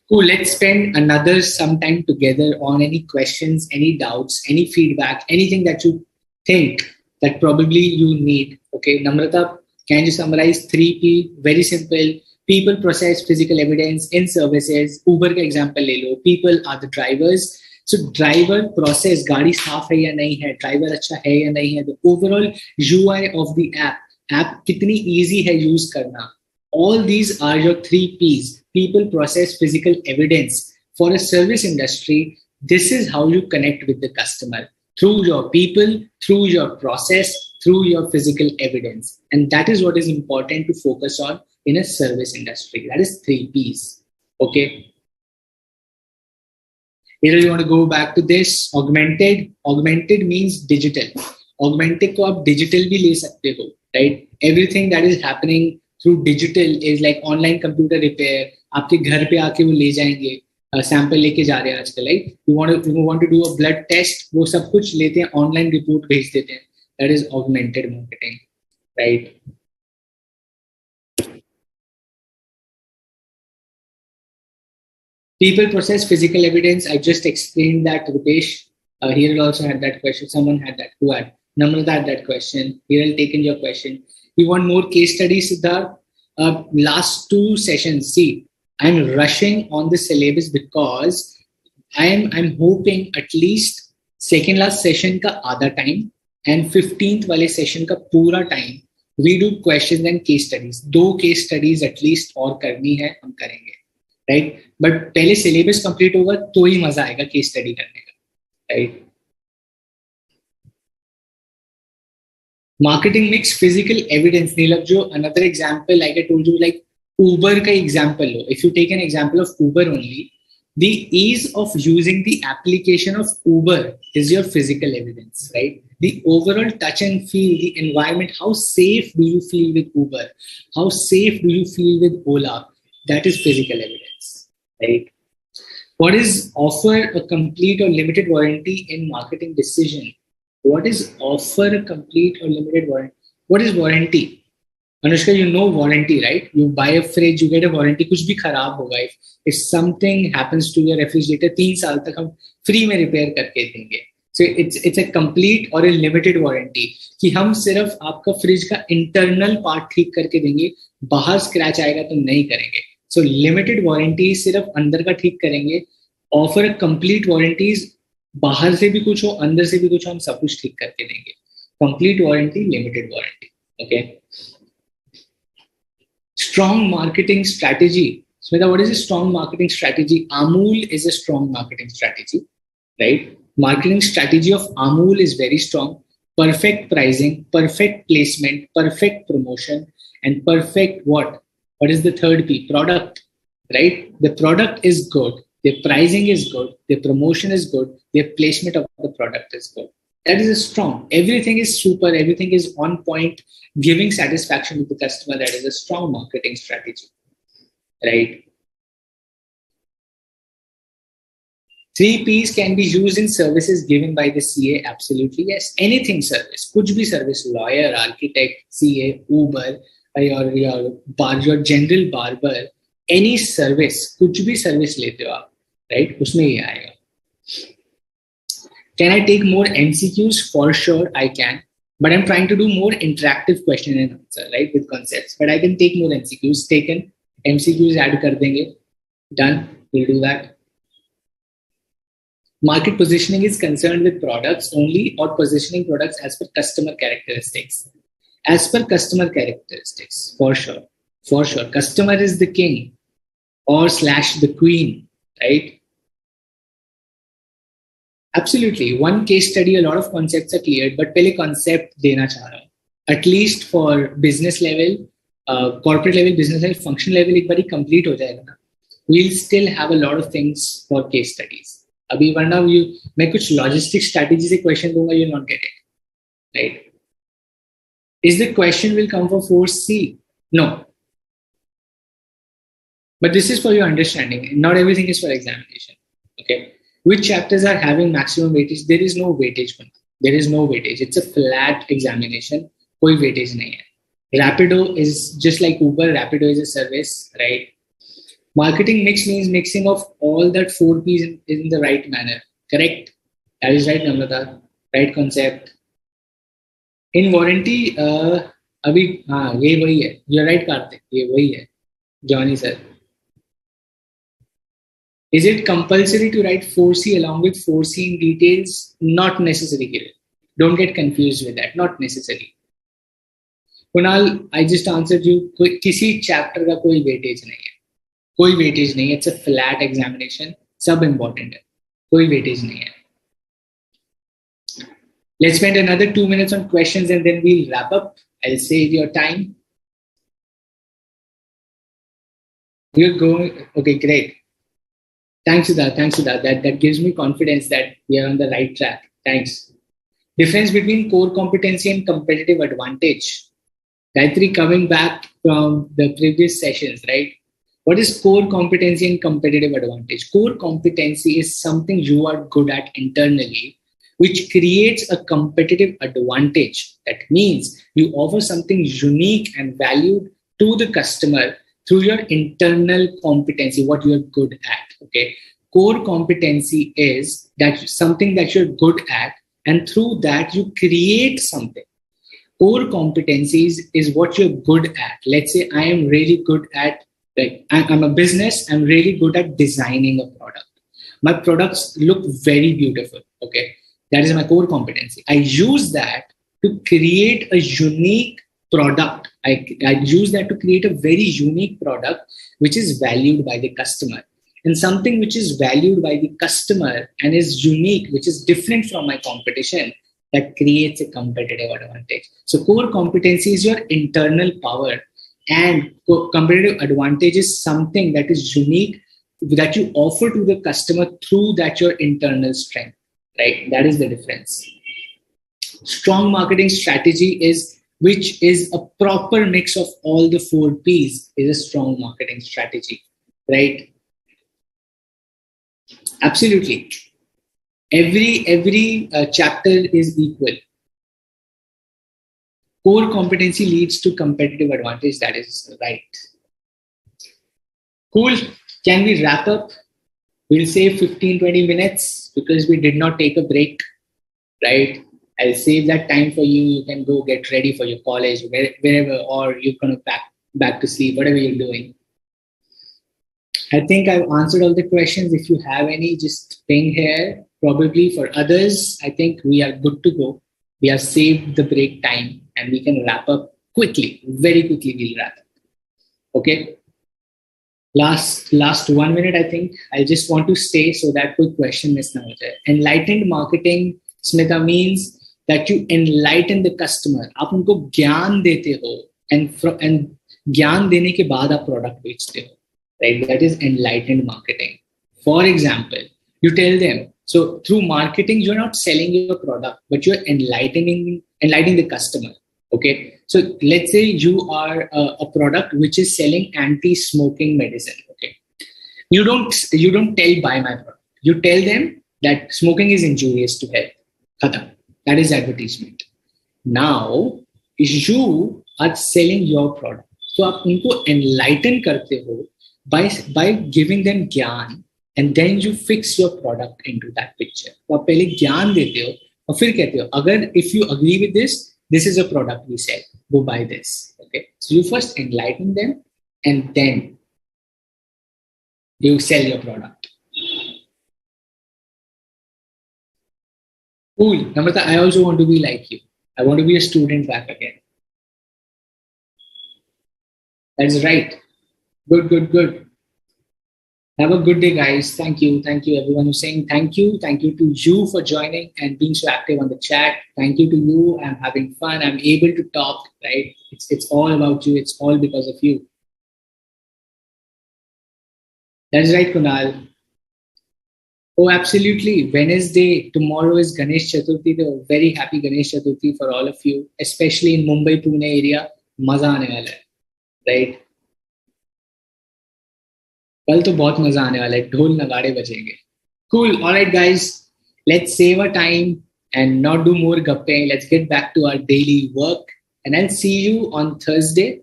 Cool. Let's spend another some time together on any questions, any doubts, any feedback, anything that you think that probably you need. Okay, Namrata, can you summarize 3P? Very simple. People, process, physical evidence in services. Uber का example ले लो. People are the drivers. So driver, process, गाड़ी साफ है या नहीं है, driver अच्छा है या नहीं है, the overall UI of the app कितनी easy है use करना. All these are your 3Ps. People, process, physical evidence. For a service industry, this is how you connect with the customer. Through your people, through your process, through your physical evidence. And that is what is important to focus on in a service industry. That is 3Ps. Okay. Here you want to go back to this. Augmented. Augmented means digital. Augmented को आप digital भी ले सकते हो, right? Everything that is happening through digital is like online computer repair. आपके घर पे आके वो ले जाएंगे, सैंपल लेके जा रहे हैं आजकल, right? You want to do a blood test, वो सब कुछ लेते हैं, ऑनलाइन रिपोर्ट भेज देते हैं. That is augmented marketing, right? People, process, physical evidence. I just explained that, Rupesh. Here also had that question. Someone had that. Who had? Namrata had that question. Here I'll take in your question. You want more case studies, Siddharth? Last 2 sessions. See, I'm rushing on the syllabus because I'm hoping at least second last session ka आधा time and 15th वाले session का पूरा time we do questions and case studies. 2 case studies at least और करनी है, हम करेंगे, right? But पहले syllabus complete होगा तो ही मजा आएगा case study करने का, right? Marketing mix, physical evidence. Neelab, jo another example, like I told you, like Uber ka example. If you take an example of Uber only, the ease of using the application of Uber is your physical evidence, right? The overall touch and feel, the environment, how safe do you feel with Uber? How safe do you feel with Ola? That is physical evidence, right? What is offer a complete or limited warranty in marketing decision? What is offer a complete or limited warranty? What is warranty? Anushka, you know warranty, right? You buy a fridge, you get a warranty. कुछ भी खराब होगा, if something happens to your refrigerator, 3 साल तक हम free में repair करके देंगे. So it's a complete or a limited warranty कि हम सिर्फ आपका fridge का internal part ठीक करके देंगे, बाहर scratch आएगा तो नहीं करेंगे. So limited warranty सिर्फ अंदर का ठीक करेंगे. Offer a complete warranties, बाहर से भी कुछ हो, अंदर से भी कुछ हो, हम सब कुछ ठीक करके देंगे. Complete warranty, limited warranty. Okay. Strong marketing strategy. Smita, what is a strong marketing strategy? Amul is a strong marketing strategy, right? Marketing strategy of Amul is very strong. Perfect pricing, perfect placement, perfect promotion, and perfect what? What is the third P? Product, right? The product is good. The pricing is good. The promotion is good. The placement of the product is good. That is a strong. Everything is super. Everything is on point, giving satisfaction to the customer. That is a strong marketing strategy, right? 3 Ps can be used in services given by the CA. Absolutely, yes. Anything service, कुछ भी service, lawyer, architect, CA, Uber, your general barber, any service, कुछ भी service लेते हो आप, right? उसमें ये आएगा. Can I take more MCQs? For sure, I can. But I'm trying to do more interactive question and answer, right, with concepts. But I can take more MCQs. Taken. MCQs add kar denge. Done. We'll do that. Market positioning is concerned with products only or positioning products as per customer characteristics. As per customer characteristics, for sure. For sure. Customer is the king or / the queen, right? Absolutely. One case study, a lot of concepts are cleared, but पहले concept देना चाह रहा हूँ. At least for business level, corporate level, business level, function level, एक बारी complete हो जाएगा ना. We'll still have a lot of things for case studies. अभी वरना मैं कुछ logistic strategy से question दूंगा, you'll not get it, right? Is the question will come for 4C? No. But this is for your understanding. Not everything is for examination. Okay. Which chapters are having maximum weightage? There is no weightage. There is no weightage. It's a flat examination. कोई weightage नहीं है. Rapido is just like Uber. Rapido is a service, right? Marketing mix means mixing of all that 4Ps in the right manner. Correct? That is right, Namrata. Right concept. In warranty, अभी हाँ ये वही है. You're right, Karthik. ये वही है. Johnny sir. Is it compulsory to write 4C along with 4C in details? Not necessary here. Don't get confused with that. Not necessary. Kunal, I just answered you. किसी chapter का कोई weightage नहीं है. कोई weightage नहीं है. It's a flat examination. सब important है. कोई weightage नहीं है. Let's spend another 2 minutes on questions and then we'll wrap up. I'll save your time. You're going. Okay, great. Thanks, Siddharth. Thanks, Siddharth. That gives me confidence that we are on the right track. Thanks. Difference between core competency and competitive advantage. Gayatri, coming back from the previous sessions, right? What is core competency and competitive advantage? Core competency is something you are good at internally, which creates a competitive advantage. That means you offer something unique and valued to the customer through your internal competency, what you are good at. Okay. Core competency is that something that you're good at, and through that you create something. Core competencies is what you're good at. Let's say I am really good at, like, I'm a business, I'm really good at designing a product. My products look very beautiful. Okay. That is my core competency. I use that to create a unique product. I use that to create a very unique product which is valued by the customer. And something which is valued by the customer and is unique, which is different from my competition, that creates a competitive advantage. So core competency is your internal power, and competitive advantage is something that is unique that you offer to the customer through that your internal strength, right? That is the difference. Strong marketing strategy is, which is a proper mix of all the 4Ps, is a strong marketing strategy, right? Absolutely. Every chapter is equal. Core competency leads to competitive advantage. That is right. Cool. Can we wrap up? We'll save 15-20 minutes because we did not take a break, right? I'll save that time for you. You can go get ready for your college, wherever, or you're going to back to sleep, whatever you're doing. I think I've answered all the questions. If you have any, just ping here. Probably for others, I think we are good to go. We have saved the break time and we can wrap up quickly. Very quickly we'll wrap up. Okay. Last 1 minute, I think. I just want to stay so that quick question is now there. Enlightened marketing, Smita, means that you enlighten the customer. आप उनको ज्ञान देते हो and ज्ञान देने के बाद आप product बेचते हो. Right? That is enlightened marketing. For example, you tell them, so through marketing, you're not selling your product, but you're enlightening the customer. Okay. So let's say you are a product which is selling anti-smoking medicine. Okay. You don't tell buy my product. You tell them that smoking is injurious to health. Khata. That is advertisement. Now, you are selling your product. So आप उनको enlighten करते हो by giving them ज्ञान, and then you fix your product into that picture. तो आप पहले ज्ञान देते हो और फिर कहते हो अगर if you agree with this is a product we sell, go buy this. Okay, so you first enlighten them and then you sell your product. Cool. Namrata, I also want to be like you. I want to be a student back again. That's right. Good. Have a good day, guys. Thank you. Thank you, everyone who's saying thank you. Thank you to you for joining and being so active on the chat. Thank you to you. I'm having fun. I'm able to talk, right? It's all about you. It's all because of you. That's right, Kunal. Oh, absolutely. Wednesday, tomorrow is Ganesh Chaturthi. So very happy Ganesh Chaturthi for all of you, especially in Mumbai, Pune area. मजा आने वाला है, right? कल तो बहुत मजा आने वाला है, ढोल नगाड़े बजेंगे. Cool. All right, guys. Let's save our time and not do more gappe. Let's get back to our daily work, and I'll see you on Thursday.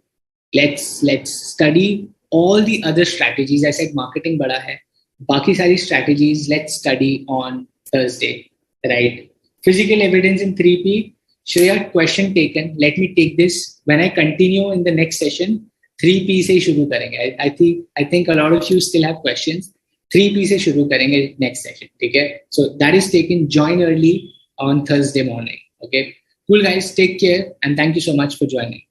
Let's study all the other strategies. I said marketing bada hai. Baki sari strategies. Let's study on Thursday. Right. Physical evidence in 3P. Shreya, question taken. Let me take this. When I continue in the next session, 3P से शुरू करेंगे. I think a lot of you still have questions. 3P से शुरू करेंगे next session. ठीक है? So that is taken. Join early on Thursday morning. Okay. Cool, guys. Take care and thank you so much for joining.